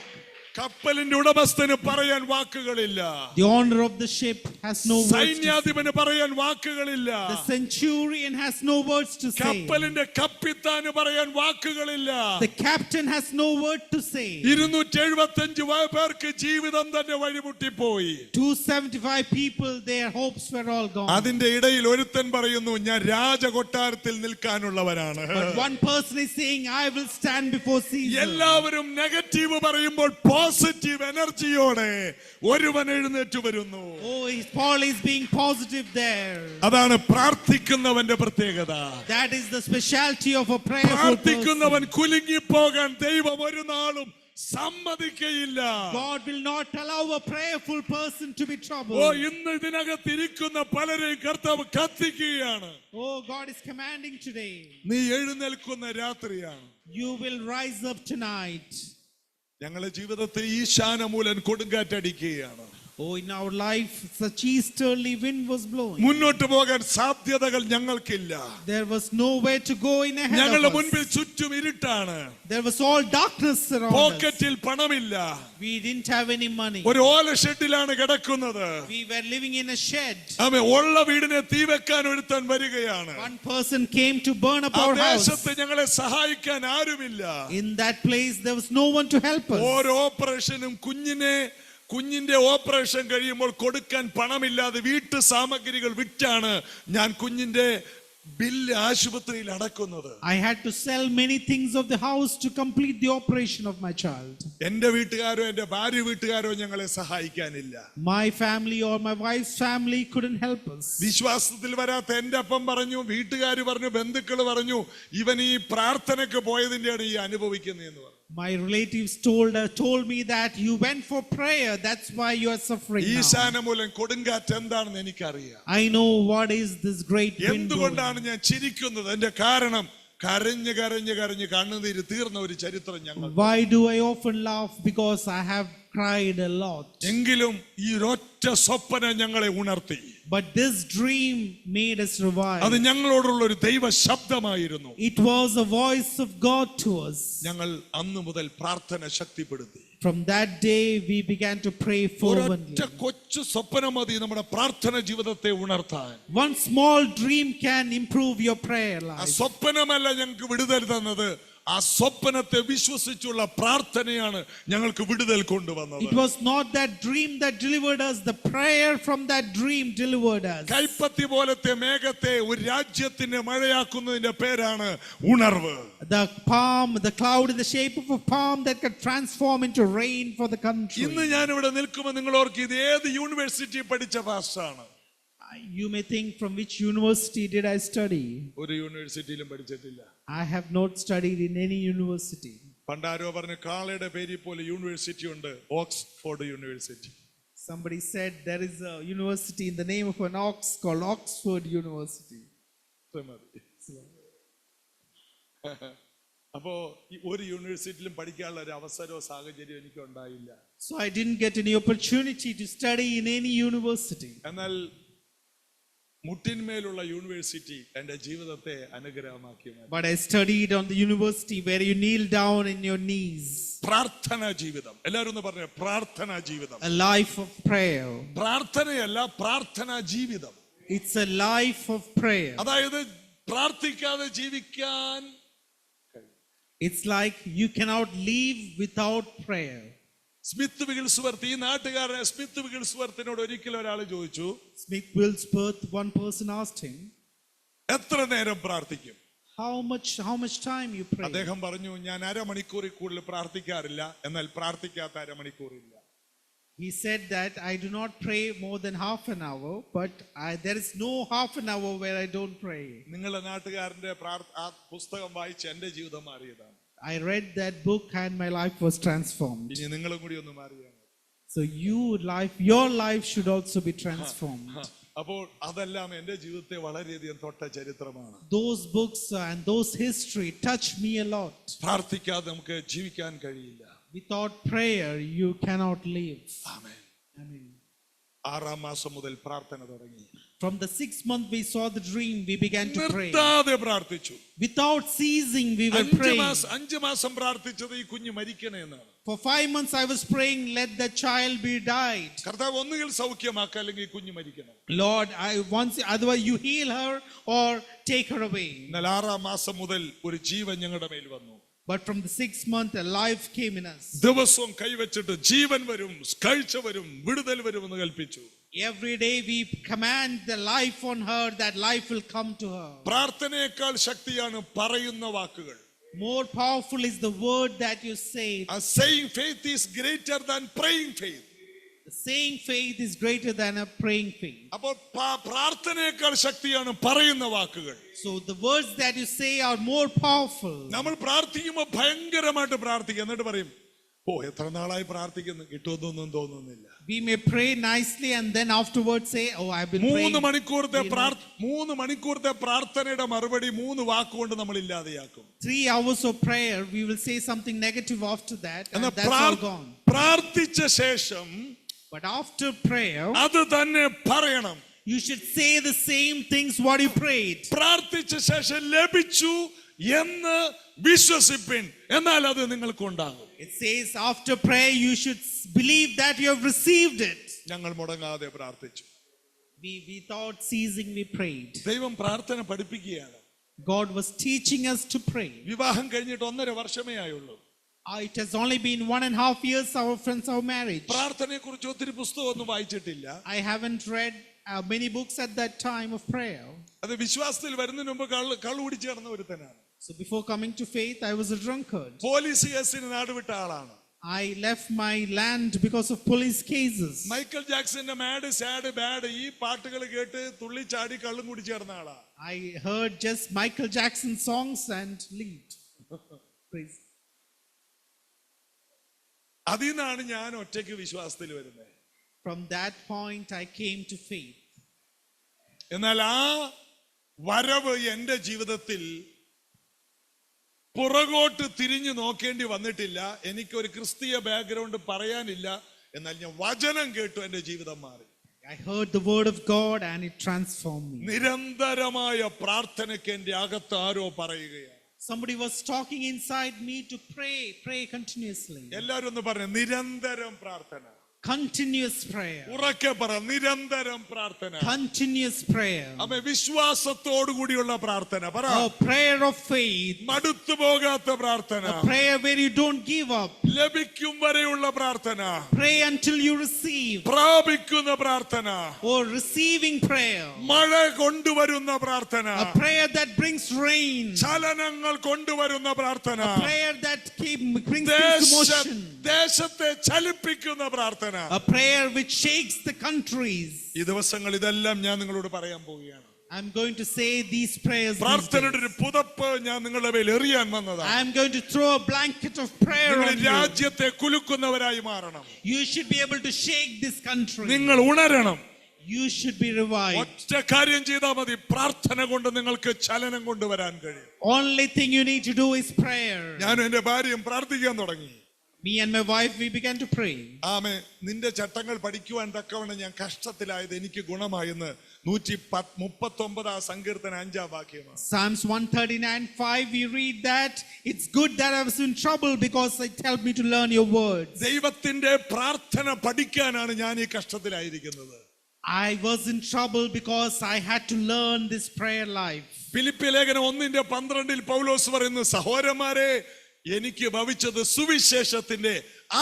കപ്പലിന്റെ ഉടമസ്ഥന് പറയാൻ വാക്കുകളില്ല. The owner of the ship has no words to say. സൈന്യാധിപന് പറയാൻ വാക്കുകളില്ല. The centurion has no words to say. കപ്പലിന്റെ കപ്പിത്താന് പറയാൻ വാക്കുകളില്ല. The captain has no word to say. 275 പേർക്ക് ജീവിതം തന്നെ വഴിമുട്ടിപ്പോയി. 275 people, their hopes were all gone. അതിന്റെ ഇടയിൽ ഒരുത്തൻ പറയുന്നു, ഞാൻ രാജകൊട്ടാരത്തിൽ നിൽക്കാനുള്ളവരാണ്. But one person is saying, I will stand before Caesar. എല്ലാവരും നെഗറ്റീവ് പറയുമ്പോൾ പോസിറ്റീവ് എനർജിയോടെ ഒരുവൻ എഴുന്നേറ്റ് വരുന്നു. Oh, Paul is being positive there. അതാണ് പ്രാർത്ഥിക്കുന്നവന്റെ പ്രത്യേകത. That is the specialty of a prayerful person. പ്രാർത്ഥിക്കുന്നവൻ കുലുങ്ങിപ്പോകാൻ ദൈവം ഒരു നാളും സമ്മതിക്കയില്ല. God will not allow a prayerful person to be troubled. ഓ, ഇന്ന് ഇതിനകത്ത് ഇരിക്കുന്ന പലരെയും കർത്താവ് കത്തിക്കുകയാണ്. Oh, God is commanding today. നീ എഴുന്നേൽക്കുന്ന രാത്രിയാണ്. You will rise up tonight. ഞങ്ങളുടെ ജീവിതത്തിൽ ഈശാനമൂലൻ കൊടുങ്കാറ്റടിക്കുകയാണ്. Oh, in our life, such easterly wind was blowing. മുന്നോട്ട് പോകാൻ സാധ്യതകൾ ഞങ്ങൾക്കില്ല. There was nowhere to go in ahead ഞങ്ങളുടെ of മുൻപിൽ us. ചുറ്റും ഇരുട്ടാണ്. There was all darkness around us. പോക്കറ്റിൽ പണമില്ല. We didn't have any money. ഒരു ഓല ഷെഡിലാണ് കിടക്കുന്നത്. We were living in a shed. ആമേ, ഉള്ള വീടിനെ തീ വെക്കാൻ ഒരുത്തൻ വരികയാണ്. One person came to burn up ആ our house. ദേശത്ത് ഞങ്ങളെ സഹായിക്കാൻ ആരുമില്ല. In that place, there was no one to help us. ഓരോ ഓപ്പറേഷനും കുഞ്ഞിന്റെ ഓപ്പറേഷൻ കഴിയുമ്പോൾ കൊടുക്കാൻ പണമില്ലാതെ വീട്ടു സാമഗ്രികൾ വിറ്റാണ് ഞാൻ കുഞ്ഞിന്റെ ബില്ല് ആശുപത്രിയിൽ അടക്കുന്നത്. I had to sell many things of the house to complete the operation of my child. എന്റെ വീട്ടുകാരോ എന്റെ ഭാര്യ വീട്ടുകാരോ ഞങ്ങളെ സഹായിക്കാനില്ല. My family or my wife's family couldn't help us. വിശ്വാസത്തിൽ വരാത്ത എന്റെ അപ്പം പറഞ്ഞു, വീട്ടുകാർ പറഞ്ഞു, ബന്ധുക്കൾ പറഞ്ഞു, ഇവൻ ഈ പ്രാർത്ഥനയ്ക്ക് പോയതിന്റെയാണ് ഈ അനുഭവിക്കുന്നതെന്ന് പറഞ്ഞു. My relatives told me that you went for prayer, that's why you are suffering now. ഈശാനമൂലൻ കൊടുങ്കാറ്റ് എന്താണെന്ന് എനിക്കറിയാം. I know what is this great wind blowing. എന്തുകൊണ്ടാണ് ഞാൻ ചിരിക്കുന്നത്? എന്റെ കാരണം കരഞ്ഞ് കണ്ണുനീര് തീർന്ന ഒരു ചരിത്രം ഞങ്ങൾ. Why do I often laugh? Because I have cried a lot. എങ്കിലും ഈ ഒരൊറ്റ സ്വപ്നം ഞങ്ങളെ ഉണർത്തി. But this dream made us revive. അത് ഞങ്ങളോടുള്ള ഒരു ദൈവ ശബ്ദമായിരുന്നു. It was a voice of God to us. ഞങ്ങൾ അന്നു മുതൽ പ്രാർത്ഥന ശക്തിപ്പെടുത്തി. From that day we began to pray fervently. ഒരൊറ്റ കൊച്ചു സ്വപ്നം മതി നമ്മുടെ പ്രാർത്ഥന ജീവിതത്തെ ഉണർത്താൻ. One small dream can improve your prayer ആ life. സ്വപ്നമല്ല ഞങ്ങൾക്ക് വിടുതൽ തന്നത്, ആ സ്വപ്നത്തെ വിശ്വസിച്ചുള്ള പ്രാർത്ഥനയാണ് ഞങ്ങൾക്ക് വിടുതൽ കൊണ്ടുവന്നത്. It was not that dream that delivered us, the prayer from that dream delivered us. കൈപ്പത്തി പോലത്തെ മേഘത്തെ ഒരു രാജ്യത്തിന്റെ മഴയാക്കുന്നതിന്റെ പേരാണ് ഉണർവ്. The cloud in the shape of a palm that could transform into rain for the country. ഇന്ന് ഞാൻ ഇവിടെ നിൽക്കുമ്പോൾ നിങ്ങൾ ഓർക്കും, ഇത് ഏത് യൂണിവേഴ്സിറ്റി പഠിച്ച പാസ്റ്റാണ്? You may think, from which university did I study? ഒരു യൂണിവേഴ്സിറ്റിയിലും പഠിച്ചിട്ടില്ല. I have not studied in any university. പണ്ടാരോ പറഞ്ഞു, കാളയുടെ പേരിൽ പോലെ യൂണിവേഴ്സിറ്റി ഉണ്ട്, Oxford university. Somebody said there is a university in the name of an ox called Oxford University. അപ്പോ ഒരു യൂണിവേഴ്സിറ്റിയിലും പഠിക്കാനുള്ള ഒരു അവസരമോ സാഹചര്യം എനിക്ക് ഉണ്ടായില്ല. So I didn't get any opportunity to study in any university. എന്നാൽ മുട്ടിന്മേലുള്ള യൂണിവേഴ്സിറ്റി എന്റെ ജീവിതത്തെ അനുഗ്രഹമാക്കി. But I studied on the university where you kneel down in your knees. പ്രാർത്ഥനാ ജീവിതം. എല്ലാവരും ഒന്ന് പറഞ്ഞേ, പ്രാർത്ഥനാ ജീവിതം. A life of prayer. പ്രാർത്ഥനയല്ല, പ്രാർത്ഥനാ ജീവിതം. It's a life of prayer. അതായത് പ്രാർത്ഥിക്കാതെ ജീവിക്കാൻ. It's like you cannot live without prayer. Smith Wigglesworth, ഈ നാട്ടുകാരനെ സ്മിത്ത് വിഗിൾസ്വർത്തിനോട് ഒരിക്കലും ഒരാൾ ചോദിച്ചു, Smith Wigglesworth, one person asked him, എത്ര നേരം പ്രാർത്ഥിക്കും? how much time you pray? അദ്ദേഹം പറഞ്ഞു, ഞാൻ അരമണിക്കൂറിൽ കൂടുതൽ പ്രാർത്ഥിക്കാറില്ല, എന്നാൽ പ്രാർത്ഥിക്കാത്ത അരമണിക്കൂറില്ല. He said that I do not pray more than half an hour, but there is no half an hour where I don't pray. നിങ്ങളുടെ നാട്ടുകാരന്റെ ആ പുസ്തകം വായിച്ച് എന്റെ ജീവിതം മാറിയതാണ്. I read that book and my life was transformed. ഇനി നിങ്ങളും കൂടി ഒന്ന് മാറിയാണ്. So your life should also be transformed. അപ്പോൾ അതെല്ലാം എൻ്റെ ജീവിതത്തെ വളരെയധികം തൊട്ട ചരിത്രമാണ്. Those books and those history touched me a lot. പ്രാർത്ഥിക്കാതെ നമുക്ക് ജീവിക്കാൻ കഴിയില്ല. Without prayer, you cannot live. Amen. Amen. 6-ാം മാസം മുതൽ പ്രാർത്ഥന തുടങ്ങി. From the 6th month we saw the dream, we began to pray. നിർത്താതെ പ്രാർത്ഥിച്ചു. Without ceasing, we were praying. 5 മാസം പ്രാർത്ഥിച്ചത് ഈ കുഞ്ഞ് മരിക്കണേ എന്നാണ്. For 5 months I was praying, let the child be died. കർത്താവ് ഒന്നുകിൽ സൗഖ്യമാക്കുക അല്ലെങ്കിൽ ഈ കുഞ്ഞ് മരിക്കണം. Lord, otherwise you heal her or take her away. എന്നാൽ 6-ാം മാസം മുതൽ ഒരു ജീവൻ ഞങ്ങളുടെ മേൽ വന്നു. But from the 6th month, a life came in us. ദിവസവും കൈവച്ചിട്ട് ജീവൻ വരും, കാഴ്ച വരും, വിടുതൽ വരും എന്ന് കൽപ്പിച്ചു. Every day we command the life on her, that life will come to her. പ്രാർത്ഥനയേക്കാൾ ശക്തിയാണ് പറയുന്ന വാക്കുകൾ. More powerful is the word that you say. Saying faith is greater than praying faith. Saying faith is greater than a praying faith. അപ്പോൾ പ്രാർത്ഥനയേക്കാൾ ശക്തിയാണ് പറയുന്ന വാക്കുകൾ. So the words that you say are more powerful. നമ്മൾ പ്രാർത്ഥിക്കുമ്പോൾ ഭയങ്കരമായിട്ട് പ്രാർത്ഥിക്കും, എന്നിട്ട് പറയും, ഓ എത്ര നാളായി പ്രാർത്ഥിക്കുന്നു, കിട്ടുമെന്നൊന്നും തോന്നുന്നില്ല. We may pray nicely and then afterwards say, oh, I've been praying. 3 മണിക്കൂറത്തെ പ്രാർത്ഥനയുടെ മറുപടി 3 വാക്കുകൊണ്ട് നമ്മൾ ഇല്ലാതെയാക്കും. 3 hours of prayer, we will say something negative after that, and that's all gone. പ്രാർത്ഥിച്ച ശേഷം But after prayer, അത് തന്നെ പറയണം. you should say the same things what you prayed. പ്രാർത്ഥിച്ച ശേഷം ലഭിച്ചു എന്ന് വിശ്വസിപ്പിൻ, എന്നാൽ അത് നിങ്ങൾക്ക് ഉണ്ടാകും. It says after prayer you should believe that you have received it. ഞങ്ങൾ മുടങ്ങാതെ പ്രാർത്ഥിച്ചു. Without ceasing we prayed. ദൈവം പ്രാർത്ഥന പഠിപ്പിക്കുകയാണ്. God was teaching us to pray. വിവാഹം കഴിഞ്ഞിട്ട് 1.5 വർഷമേ ആയുള്ളൂ. It has only been 1.5 years since our marriage. പ്രാർത്ഥനയെ കുറിച്ച് ഒത്തിരി പുസ്തകമൊന്നും വായിച്ചിട്ടില്ല. I haven't read many books at that time of prayer. അത് വിശ്വാസത്തിൽ വരുന്നതിന് മുമ്പ് കള്ളു കുടിച്ച് നടന്ന ഒരുത്തനാണ്. So before coming to faith, I was a drunkard. Police കേസിന് നാടുവിട്ട ആളാണ്. I left my land because of police cases. Michael ജാക്സന്റെ മാഡ് സാഡ് ബാഡ് ഈ പാട്ടുകൾ കേട്ട് തുള്ളിച്ചാടി കള്ളും കുടിച്ച് നടന്ന ആളാ. I heard just Michael Jackson songs and lived. Praise. അതിൽ നിന്നാണ് ഞാൻ ഒറ്റയ്ക്ക് വിശ്വാസത്തിൽ വരുന്നത്. From that point I came to faith. എന്നാൽ ആ വരവ് എൻ്റെ ജീവിതത്തിൽ പുറകോട്ട് തിരിഞ്ഞു നോക്കേണ്ടി വന്നിട്ടില്ല. എനിക്കൊരു ക്രിസ്തീയ ബാക്ക്ഗ്രൗണ്ട് പറയാനില്ല, എന്നാൽ ഞാൻ വചനം കേട്ടു, എൻ്റെ ജീവിതം മാറി. I heard the word of God and it transformed me. നിരന്തരമായ പ്രാർത്ഥനയ്ക്ക് എൻ്റെ അകത്ത് ആരോ പറയുകയാണ്. Somebody was talking inside me to pray continuously. എല്ലാവരും ഒന്ന് പറഞ്ഞു, നിരന്തരം പ്രാർത്ഥന. Continuous prayer. ഉറക്കെ പറ, നിരന്തരം പ്രാർത്ഥന. Continuous prayer. അമ്മ വിശ്വാസത്തോടു കൂടിയുള്ള പ്രാർത്ഥന പറ. A prayer of faith. മടുത്തു പോകാത്ത പ്രാർത്ഥന. A prayer where you don't give up. ലഭിക്കും വരെയുള്ള പ്രാർത്ഥന. Pray until you receive. പ്രാപിക്കുന്ന പ്രാർത്ഥന. Or receiving prayer. മഴ കൊണ്ടുവരുന്ന പ്രാർത്ഥന. A prayer that brings rain. ചലനങ്ങൾ കൊണ്ടുവരുന്ന പ്രാർത്ഥന. A prayer that brings things to motion. ദേശത്തെ ചലിപ്പിക്കുന്ന പ്രാർത്ഥന. A prayer which shakes the countries. ഈ ദിവസങ്ങൾ ഇതെല്ലാം ഞാൻ നിങ്ങളോട് പറയാൻ പോവുകയാണ്. I'm going to say these prayers. പ്രാർത്ഥനയുടെ ഒരു പുതപ്പ് ഞാൻ നിങ്ങളുടെ മേൽ എറിയാൻ വന്നതാണ്. I'm going to throw a blanket of prayer on you. രാജ്യത്തെ കുലുക്കുന്നവരായി മാറണം. You should be able to shake this country. നിങ്ങൾ ഉണരണം. You should be revived. ഒറ്റ കാര്യം ചെയ്താൽ മതി, പ്രാർത്ഥന കൊണ്ട് നിങ്ങൾക്ക് ചലനം കൊണ്ടുവരാൻ കഴിയും. Only thing you need to do is prayer. ഞാൻ എന്റെ ഭാര്യയും പ്രാർത്ഥിക്കാൻ തുടങ്ങി. Me and my wife, we began to pray. ആമേൻ. നിന്റെ ചട്ടങ്ങൾ പഠിക്കുവാൻ തക്കവണ്ണം ഞാൻ കഷ്ടത്തിലായത് എനിക്ക് ഗുണമായെന്ന് 139 സങ്കീർത്തന 5 വാക്യമാണ്. Psalms 139:5 we read that it's good that I was in trouble because it helped me to learn your words. ദൈവത്തിന്റെ പ്രാർത്ഥന പഠിക്കാനാണ് ഞാൻ ഈ കഷ്ടത്തിലായിരിക്കുന്നത്. I was in trouble because I had to learn this prayer life. Philippi ലേഖനം 1:12 പൗലോസ് പറയുന്നു, സഹോദരന്മാരെ എനിക്ക് ഭവിച്ചത് സുവിശേഷത്തിന്റെ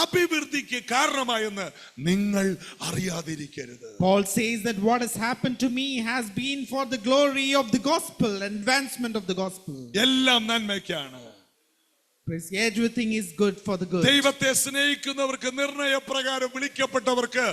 അഭിവൃദ്ധിക്ക് കാരണമായെന്ന് നിങ്ങൾ അറിയാതിരിക്കരുത്. Paul says that what has happened to me has been for the glory of the gospel and advancement of the gospel. എല്ലാം നന്മയ്ക്കാണ്. Praise. Everything is good for the good. ദൈവത്തെ സ്നേഹിക്കുന്നവർക്ക് നിർണയപ്രകാരം വിളിക്കപ്പെട്ടവർക്ക്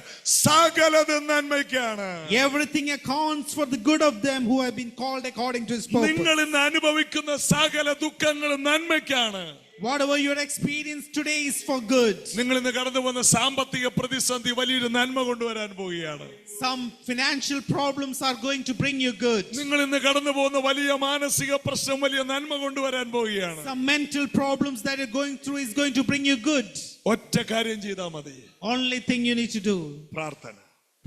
സകലതും നന്മയ്ക്കാണ്. Everything accounts for the good of them who have been called according to his purpose. നിങ്ങൾ ഇന്ന് അനുഭവിക്കുന്ന സകല ദുഃഖങ്ങളും നന്മയ്ക്കാണ്. Whatever your experience today is for good. നിങ്ങൾ ഇന്ന് കടന്നു പോകുന്ന സാമ്പത്തിക പ്രതിസന്ധി വലിയൊരു നന്മ കൊണ്ടുവരാൻ പോവുകയാണ്. Some financial problems are going to bring you good. നിങ്ങൾ ഇന്ന് കടന്നു പോകുന്ന വലിയ മാനസിക പ്രശ്നം വലിയ നന്മ കൊണ്ടുവരാൻ പോവുകയാണ്. Some mental problems that you're going through is going to bring you good. ഒറ്റ കാര്യം ചെയ്താൽ മതി. Only thing you need to do. പ്രാർത്ഥന.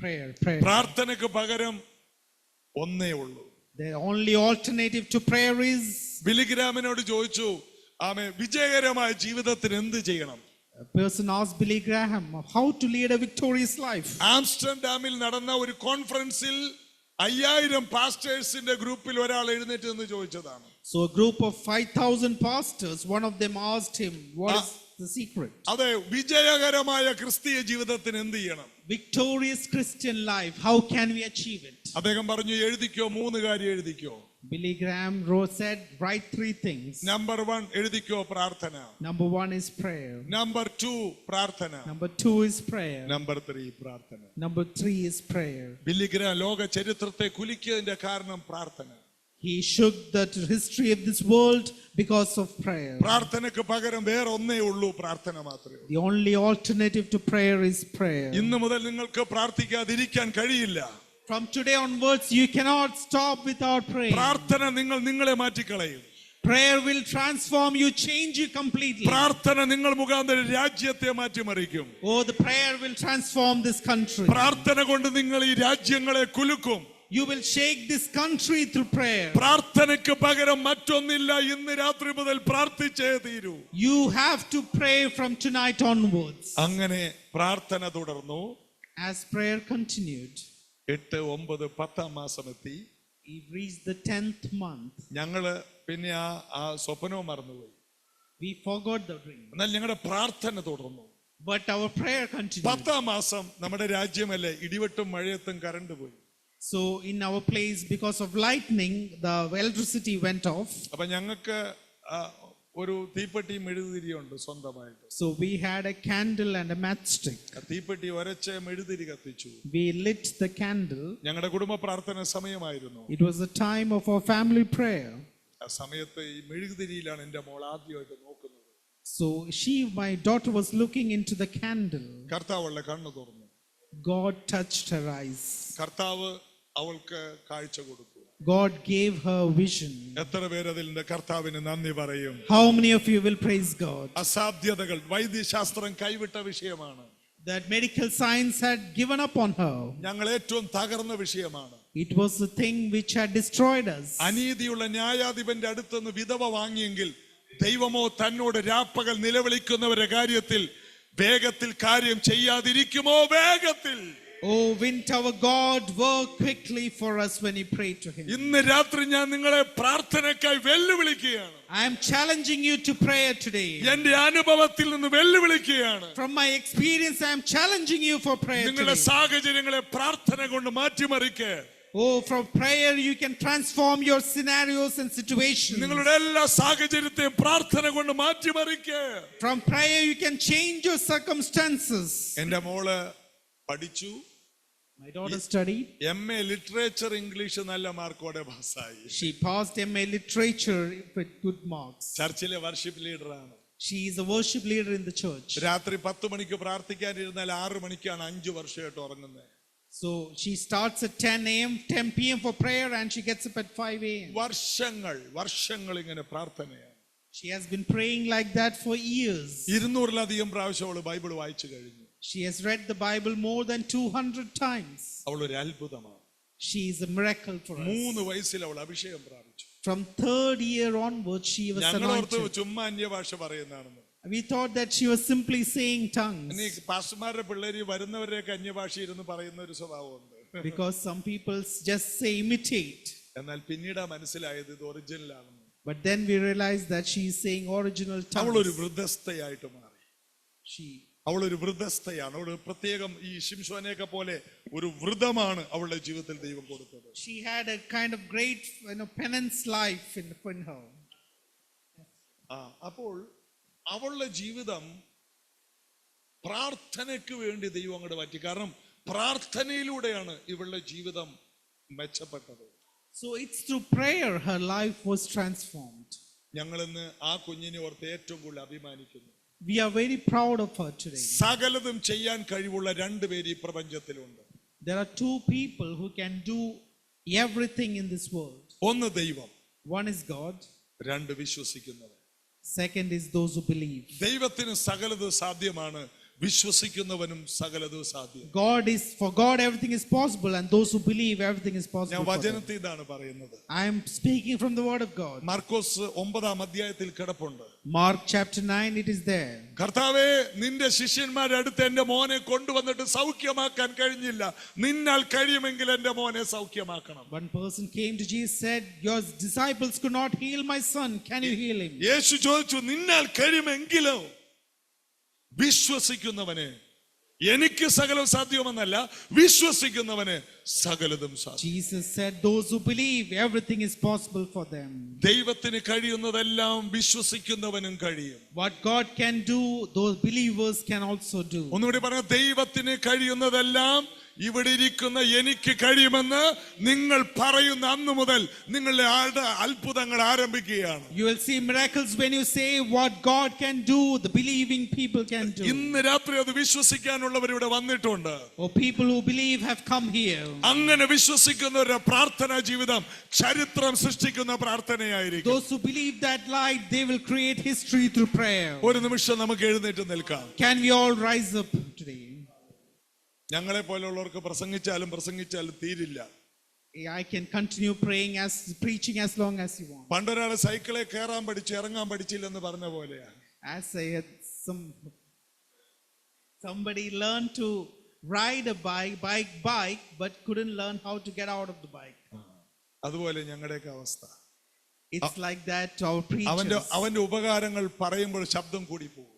Prayer. പ്രാർത്ഥനയ്ക്ക് പകരം ഒന്നേ ഉള്ളൂ. The only alternative to prayer is. ബിലിഗ്രാമിനോട് ചോദിച്ചു, ആമേ, വിജയകരമായ ജീവിതത്തിന് എന്ത് ചെയ്യണം? A person asked Billy Graham how to lead a victorious life. ആംസ്റ്റർഡാമിൽ നടന്ന ഒരു കോൺഫറൻസിൽ 5000 പാസ്റ്റേഴ്സിന്റെ ഗ്രൂപ്പിൽ ഒരാൾ എഴുന്നേറ്റ് എന്ന് ചോദിച്ചതാണ്. So a group of 5,000 pastors, one of them asked him, what is the secret? അതെ, വിജയകരമായ ക്രിസ്തീയ ജീവിതത്തിന് എന്ത് ചെയ്യണം? Victorious Christian life, how can we achieve it? അദ്ദേഹം പറഞ്ഞു, എഴുതിക്കോ, 3 കാര്യം എഴുതിക്കോ. Billy Graham said, write 3 things. Number 1 എഴുതിക്കോ, പ്രാർത്ഥന. Number 1 is prayer. നമ്പർ 2 പ്രാർത്ഥന. Number 2 is prayer. നമ്പർ 3 പ്രാർത്ഥന. Number 3 is prayer. ബില്ലിഗ്രാം ലോക ചരിത്രത്തെ കുലുക്കിയതിന്റെ കാരണം പ്രാർത്ഥന. He shook the history of this world because of prayer. പ്രാർത്ഥനയ്ക്ക് പകരം വേറെ ഒന്നേ ഉള്ളൂ, പ്രാർത്ഥന മാത്രമേ ഉള്ളൂ. The only alternative to prayer is prayer. ഇന്നു മുതൽ നിങ്ങൾക്ക് പ്രാർത്ഥിക്കാതിരിക്കാൻ കഴിയില്ല. From today onwards, you cannot stop without praying. പ്രാർത്ഥന നിങ്ങളെ മാറ്റിക്കളയും. Prayer will transform you, change you completely. പ്രാർത്ഥന നിങ്ങൾ മുഖാന്തരം രാജ്യത്തെ മാറ്റിമറിക്കും. Oh, the prayer will transform this country. പ്രാർത്ഥന കൊണ്ട് നിങ്ങൾ ഈ രാജ്യങ്ങളെ കുലുക്കും. You will shake this country through prayer. പ്രാർത്ഥനയ്ക്ക് പകരം മറ്റൊന്നില്ല. ഇന്ന് രാത്രി മുതൽ പ്രാർത്ഥിച്ചേ തീരൂ. You have to pray from tonight onwards. അങ്ങനെ പ്രാർത്ഥന തുടർന്നു. As prayer continued, 8, 9, 10 മാസം എത്തി. he reached the 10th month. ഞങ്ങള് പിന്നെ ആ സ്വപ്നവും മറന്നുപോയി. We forgot the dream. എന്നാൽ ഞങ്ങളുടെ പ്രാർത്ഥന തുടർന്നു. But our prayer continued. 10 മാസം നമ്മുടെ രാജ്യമല്ലേ, ഇടിവെട്ടും മഴയത്തും കറണ്ട് പോയി. So in our place, because of lightning, the electricity went off. അപ്പൊ ഞങ്ങൾക്ക് ഒരു തീപ്പെട്ടി മെഴുകുതിരിയുണ്ട് സ്വന്തമായിട്ട്. So we had a candle and a matchstick. തീപ്പെട്ടി ഒരച്ച് മെഴുകുതിരി കത്തിച്ചു. We lit the candle. ഞങ്ങളുടെ കുടുംബ പ്രാർത്ഥന സമയമായിരുന്നു. It was the time of our family prayer. ആ സമയത്ത് ഈ മെഴുകുതിരിയിലാണ് എൻ്റെ മോൾ ആദ്യമായിട്ട് നോക്കുന്നത്. So my daughter was looking into the candle. കർത്താവ് അവളുടെ കണ്ണ് തുറന്നു. God touched her eyes. കർത്താവ് അവൾക്ക് കാഴ്ച കൊടുത്തു. God gave her vision. എത്ര പേര് അതിൽ കർത്താവിന് നന്ദി പറയും? How many of you will praise God? അസാധ്യതകൾ, വൈദ്യശാസ്ത്രം കൈവിട്ട വിഷയമാണ്. That medical science had given up on her. ഞങ്ങൾ ഏറ്റവും തകർന്ന വിഷയമാണ്. It was the thing which had destroyed us. അനീതിയുള്ള ന്യായാധിപന്റെ അടുത്തുനിന്ന് വിധവ വാങ്ങിയെങ്കിൽ ദൈവമോ തന്നോട് രാപ്പകൽ നിലവിളിക്കുന്നവരുടെ കാര്യത്തിൽ വേഗത്തിൽ കാര്യം ചെയ്യാതിരിക്കുമോ? വേഗത്തിൽ. Oh, won't our God work quickly for us when we pray to him? ഇന്ന് രാത്രി ഞാൻ നിങ്ങളെ പ്രാർത്ഥനയ്ക്കായി വെല്ലുവിളിക്കുകയാണ്. I am challenging you to prayer today. എന്റെ അനുഭവത്തിൽ നിന്ന് വെല്ലുവിളിക്കുകയാണ്. From my experience, I am challenging you for prayer നിങ്ങളുടെ today. സാഹചര്യങ്ങളെ പ്രാർത്ഥന കൊണ്ട് മാറ്റിമറിക്കുക. Oh, from prayer you can transform your scenarios and situations. നിങ്ങളുടെ എല്ലാ സാഹചര്യത്തെയും പ്രാർത്ഥന കൊണ്ട് മാറ്റിമറിക്കുക. From prayer you can change your circumstances. എന്റെ മോള് പഠിച്ചു. My daughter studied. MA literature English നല്ല മാർക്കോടെ പാസ്സായി. She passed MA literature with good marks. ചർച്ചിലെ വർഷിപ്പ് ലീഡറാണ്. She is a worship leader in the church. രാത്രി 10 മണിക്ക് പ്രാർത്ഥിക്കാനിരുന്നാൽ 6 മണിക്കാണ് 5 വർഷമായിട്ട് ഉറങ്ങുന്നത്. So she starts at 10 a.m., 10 p.m. for prayer and she gets up at 5 a.m. വർഷങ്ങൾ ഇങ്ങനെ പ്രാർത്ഥനയാണ്. She has been praying like that for years. 200-ലധികം പ്രാവശ്യം അവൾ ബൈബിൾ വായിച്ചു കഴിഞ്ഞു. She has read the Bible more than 200 times. അവൾ ഒരു അത്ഭുതമാണ്. She is a miracle for us. 3 വയസ്സിൽ അവൾ അഭിഷേകം പ്രാപിച്ചു. From 3rd year onwards, she was ഞങ്ങളോർത്ത് anointed. ചുമ്മാ അന്യഭാഷ പറയുന്നതാണെന്ന്. We thought that she was simply saying tongues. പാസ്റ്റർമാരുടെ പിള്ളേര് വരുന്നവരെയൊക്കെ അന്യഭാഷ ഇരുന്ന് പറയുന്ന ഒരു സ്വഭാവമുണ്ട്. Because some people just say imitate. എന്നാൽ പിന്നീട് മനസ്സിലായത് ഇത് ഒറിജിനൽ ആണെന്ന്. But then we realized that she is saying original അവൾ ഒരു tongues. വൃദ്ധസ്ഥയായിട്ട് മാറി. She അവളൊരു വൃദ്ധസ്ഥയാണ്. അവൾ പ്രത്യേകം ഈ ശിംശോനെയൊക്കെ പോലെ ഒരു വൃതമാണ് അവളുടെ ജീവിതത്തിൽ ദൈവം കൊടുത്തത്. She had a kind of great, penance life in her. അപ്പോൾ അവളുടെ ജീവിതം പ്രാർത്ഥനയ്ക്ക് വേണ്ടി ദൈവം അങ്ങോട്ട് മാറ്റി. കാരണം പ്രാർത്ഥനയിലൂടെയാണ് ഇവളുടെ ജീവിതം മെച്ചപ്പെട്ടത്. So it's through prayer her life was transformed. ഞങ്ങൾ ഇന്ന് ആ കുഞ്ഞിനെ ഓർത്ത് ഏറ്റവും കൂടുതൽ അഭിമാനിക്കുന്നു. We are very proud of her today. സകലതും ചെയ്യാൻ കഴിവുള്ള രണ്ടുപേര് ഈ പ്രപഞ്ചത്തിലുണ്ട്. There are two people who can do everything in this world. ഒന്ന് ദൈവം, One is God. രണ്ട് വിശ്വസിക്കുന്നവർ. Second is those who believe. ദൈവത്തിന് സകലതും സാധ്യമാണ്, വിശ്വസിക്കുന്നവനും സകലതും സാധ്യം. For God everything is possible, and those who believe everything is possible. ഞാൻ for them. വചനത്തിൽ ഇതാണ് പറയുന്നത്. I am speaking from the word of God. Markose 9 അധ്യായത്തിൽ കിടപ്പുണ്ട്. Mark chapter 9, it is there. കർത്താവേ, നിന്റെ ശിഷ്യന്മാരുടെ അടുത്ത് എന്റെ മോനെ കൊണ്ടുവന്നിട്ട് സൗഖ്യമാക്കാൻ കഴിഞ്ഞില്ല, നിന്നാൽ കഴിയുമെങ്കിൽ എന്റെ മോനെ സൗഖ്യമാക്കണം. One person came to Jesus, said, your disciples could not heal my son, can you heal him? യേശു ചോദിച്ചു, നിന്നാൽ കഴിയുമെങ്കിലോ? വിശ്വസിക്കുന്നവന്, എനിക്ക് സകലം സാധ്യമെന്നല്ല, വിശ്വസിക്കുന്നവന് സകലതും സാധ്യം. Jesus said, those who believe everything is possible for them. ദൈവത്തിന് കഴിയുന്നതെല്ലാം വിശ്വസിക്കുന്നവനും കഴിയും. What God can do, those believers can also do. ഒന്നുകൂടി പറഞ്ഞ, ദൈവത്തിന് കഴിയുന്നതെല്ലാം ഇവിടെ ഇരിക്കുന്ന എനിക്ക് കഴിയുമെന്ന് നിങ്ങൾ പറയുന്ന അന്ന് മുതൽ നിങ്ങളുടെ അത്ഭുതങ്ങൾ ആരംഭിക്കുകയാണ്. You will see miracles when you say what God can do, the believing people can do. ഇന്ന് രാത്രി അത് വിശ്വസിക്കാനുള്ളവർ ഇവിടെ വന്നിട്ടുണ്ട്. Oh, people who believe have come here. അങ്ങനെ വിശ്വസിക്കുന്നവരുടെ പ്രാർത്ഥനാ ജീവിതം ചരിത്രം സൃഷ്ടിക്കുന്ന പ്രാർത്ഥനയായിരിക്കും. Those who believe that light, they will create history through prayer. ഒരു നിമിഷം നമുക്ക് എഴുന്നേറ്റ് നിൽക്കാം. Can we all rise up today? ഞങ്ങളെ പോലുള്ളവർക്ക് പ്രസംഗിച്ചാലും തീരില്ല. I can continue preaching as long as you want. പണ്ടൊരാള് സൈക്കിളെ കയറാൻ പഠിച്ചു ഇറങ്ങാൻ പഠിച്ചില്ലെന്ന് പറഞ്ഞ പോലെയാണ്. As I had somebody learned to ride a bike, but couldn't learn how to get out of the bike. അതുപോലെ ഞങ്ങളുടെയൊക്കെ അവസ്ഥ. It's like that our preachers. അവന്റെ ഉപകാരങ്ങൾ പറയുമ്പോൾ ശബ്ദം കൂടി പോകും.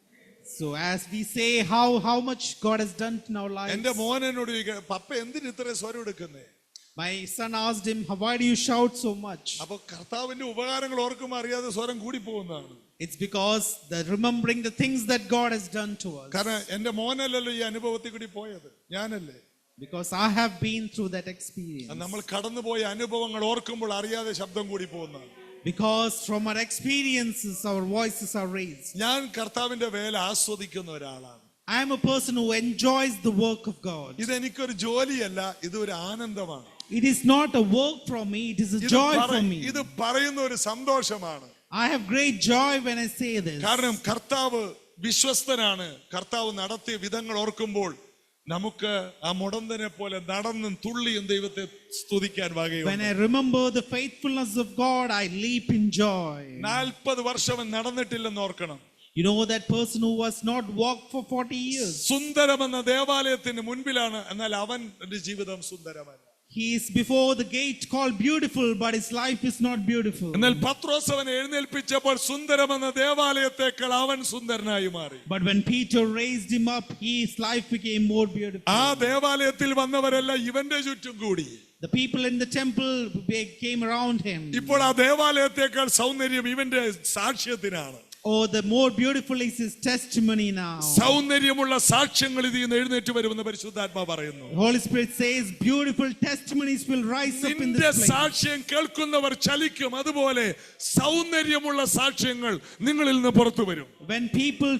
So as we say how much God has done in our lives. എന്റെ മോൻ എന്നോട് പപ്പ എന്തിന് ഇത്ര സ്വരം എടുക്കുന്നേ? My son asked him, why do you shout so much? അപ്പൊ കർത്താവിന്റെ ഉപകാരങ്ങൾ ഓർക്കുമ്പോൾ അറിയാതെ സ്വരം കൂടി പോകുന്നതാണ്. It's because remembering the things that God has done to us. കാരണം എന്റെ മോനല്ലല്ലോ ഈ അനുഭവത്തിൽ കൂടി പോയത്, ഞാനല്ലേ. Because I have been through that experience. നമ്മൾ കടന്നുപോയ അനുഭവങ്ങൾ ഓർക്കുമ്പോൾ അറിയാതെ ശബ്ദം കൂടി പോകുന്നതാണ്. Because from our experiences, our voices are raised. ഞാൻ കർത്താവിന്റെ വേല ആസ്വദിക്കുന്ന ഒരാളാണ്. I am a person who enjoys the work of God. ഇത് എനിക്കൊരു ജോലിയല്ല, ഇത് ഒരു ആനന്ദമാണ്. It is not a work from me, it is a joy for me. ഇത് പറയുന്ന ഒരു സന്തോഷമാണ്. I have great joy when I say this. കാരണം കർത്താവ് വിശ്വസ്തനാണ്. കർത്താവ് നടത്തിയ വിധങ്ങൾ ഓർക്കുമ്പോൾ നമുക്ക് ആ മുടന്തനെ പോലെ നടന്നും തുള്ളിയും ദൈവത്തെ സ്തുതിക്കാൻ വകയുണ്ട്. When I remember the faithfulness of God, I leap in joy. 40 വർഷം നടന്നിട്ടില്ലെന്ന് ഓർക്കണം. You know that person who was not walked for 40 years. സുന്ദരമെന്ന ദേവാലയത്തിന് മുൻപിലാണ്, എന്നാൽ അവന്റെ ജീവിതം സുന്ദരമല്ല. He is before the gate called beautiful, but his life is not beautiful. എന്നാൽ പത്രോസ് അവനെ എഴുന്നേൽപ്പിച്ചപ്പോൾ സുന്ദരമെന്ന ദേവാലയത്തെക്കാൾ അവൻ സുന്ദരനായി മാറി. But when Peter raised him up, his life became more beautiful. ആ ദേവാലയത്തിൽ വന്നവരെല്ലാം ഇവന്റെ ചുറ്റും കൂടി. The people in the temple came around him. ഇപ്പോൾ ആ ദേവാലയത്തെക്കാൾ സൗന്ദര്യം ഇവന്റെ സാക്ഷ്യത്തിനാണ്. Oh, the more beautiful is his testimony now. സൗന്ദര്യമുള്ള സാക്ഷ്യങ്ങൾ ഇതിൽ നിന്ന് എഴുന്നേറ്റ് വരുമെന്ന് പരിശുദ്ധാത്മാവ് പറയുന്നു. Holy Spirit says beautiful testimonies will rise up in this place. സാക്ഷ്യം കേൾക്കുന്നവർ ചലിക്കും, അതുപോലെ സൗന്ദര്യമുള്ള സാക്ഷ്യങ്ങൾ നിങ്ങളിൽ നിന്ന് പുറത്തു വരും. When people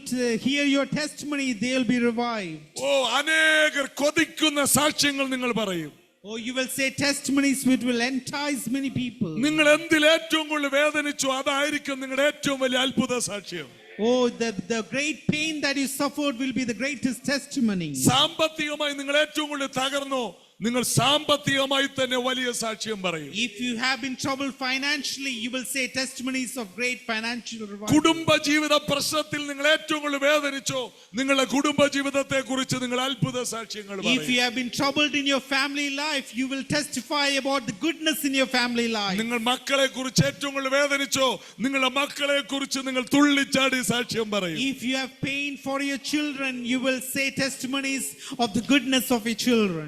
hear your testimony, they'll be revived. അനേകർ കൊതിക്കുന്ന സാക്ഷ്യങ്ങൾ നിങ്ങൾ പറയും. Oh, you will say testimonies which will entice many people. നിങ്ങൾ എന്തിൽ ഏറ്റവും കൂടുതൽ വേദനിച്ചോ അതായിരിക്കും നിങ്ങളുടെ ഏറ്റവും വലിയ അത്ഭുത സാക്ഷ്യം. Oh, the great pain that you suffered will be the greatest testimony. സാമ്പത്തികമായി നിങ്ങൾ ഏറ്റവും കൂടുതൽ തകർന്നോ, നിങ്ങൾ സാമ്പത്തികമായി തന്നെ വലിയ സാക്ഷ്യം പറയും. If you have been troubled financially, you will say testimonies of great financial revival. കുടുംബ ജീവിത പ്രശ്നത്തിൽ നിങ്ങൾ ഏറ്റവും കൂടുതൽ വേദനിച്ചോ, നിങ്ങളുടെ കുടുംബ ജീവിതത്തെ കുറിച്ച് നിങ്ങൾ അത്ഭുത സാക്ഷ്യങ്ങൾ പറയും. If you have been troubled in your family life, you will testify about the goodness in your family life. നിങ്ങൾ മക്കളെ കുറിച്ച് ഏറ്റവും കൂടുതൽ വേദനിച്ചോ, നിങ്ങളുടെ മക്കളെ കുറിച്ച് നിങ്ങൾ തുള്ളിച്ചാടി സാക്ഷ്യം പറയും. If you have pain for your children, you will say testimonies of the goodness of your children.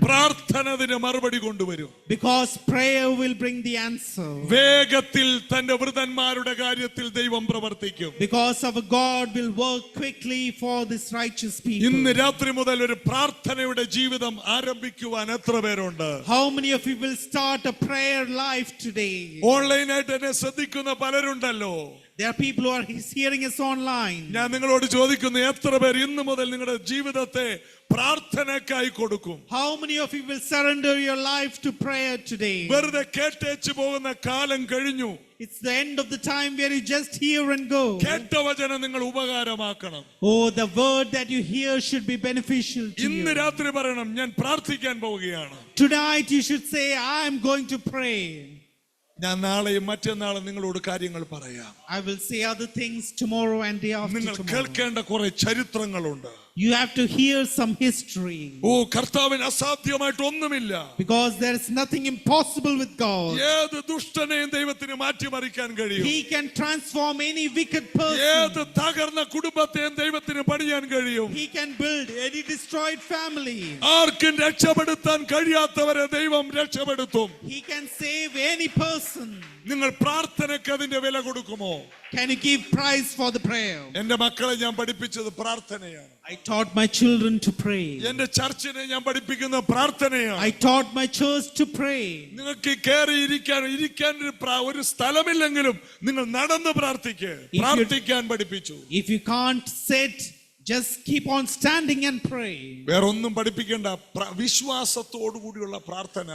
അതിന് മറുപടി കൊണ്ടുവരും. Because prayer will bring the answer. വേഗത്തിൽ തന്റെ വൃതന്മാരുടെ കാര്യത്തിൽ ദൈവം പ്രവർത്തിക്കും. Because our God will work quickly for this righteous people. ഇന്ന് രാത്രി മുതൽ ഒരു പ്രാർത്ഥനയുടെ ജീവിതം ആരംഭിക്കുവാൻ എത്ര പേരുണ്ട്? How many of you will start a prayer life today? ഓൺലൈനായിട്ട് എന്നെ ശ്രദ്ധിക്കുന്ന പലരുണ്ടല്ലോ. There are people who are hearing us online. ഞാൻ നിങ്ങളോട് ചോദിക്കുന്നു, എത്ര പേർ ഇന്നു മുതൽ നിങ്ങളുടെ ജീവിതത്തെ പ്രാർത്ഥനയ്ക്കായി കൊടുക്കും? How many of you will surrender your life to prayer today? വെറുതെ കേട്ടേച്ചു പോകുന്ന കാലം കഴിഞ്ഞു. It's the end of the time where you just hear and go. കേട്ട വചനം നിങ്ങൾ ഉപകാരമാക്കണം. Oh, the word that you hear should be beneficial to ഇന്ന് you. രാത്രി പറയണം, ഞാൻ പ്രാർത്ഥിക്കാൻ പോവുകയാണ്. Tonight you should say, I am going to pray. ഞാൻ നാളെയും മറ്റന്നാളും നിങ്ങളോട് കാര്യങ്ങൾ പറയാം. I will say other things tomorrow and day after നിങ്ങൾ tomorrow. കേൾക്കേണ്ട കുറെ ചരിത്രങ്ങളുണ്ട്. You have to hear some history. ഓ, കർത്താവിന് അസാധ്യമായിട്ട് ഒന്നുമില്ല. Because there is nothing impossible with God. ഏത് ദുഷ്ടനെയും ദൈവത്തിന് മാറ്റിമറിക്കാൻ കഴിയും. He can transform any wicked person. ഏത് തകർന്ന കുടുംബത്തെയും ദൈവത്തിന് പണിയാൻ കഴിയും. He can build any destroyed family. ആർക്കും രക്ഷപ്പെടുത്താൻ കഴിയാത്തവരെ ദൈവം രക്ഷപ്പെടുത്തും. He can save any person. നിങ്ങൾ പ്രാർത്ഥനയ്ക്ക് അതിന്റെ വില കൊടുക്കുമോ? Can you give price for the prayer? എന്റെ മക്കളെ ഞാൻ പഠിപ്പിച്ചത് പ്രാർത്ഥനയാണ്. I taught my children to pray. എന്റെ ചർച്ചിനെ ഞാൻ പഠിപ്പിക്കുന്ന പ്രാർത്ഥനയാണ്. I taught my church to pray. നിങ്ങൾക്ക് കയറി ഇരിക്കാൻ ഒരു സ്ഥലമില്ലെങ്കിലും നിങ്ങൾ നടന്ന് പ്രാർത്ഥിക്കാൻ പഠിപ്പിച്ചു. If you can't sit, just keep on standing and pray. വേറൊന്നും പഠിപ്പിക്കേണ്ട. വിശ്വാസത്തോടു കൂടിയുള്ള പ്രാർത്ഥന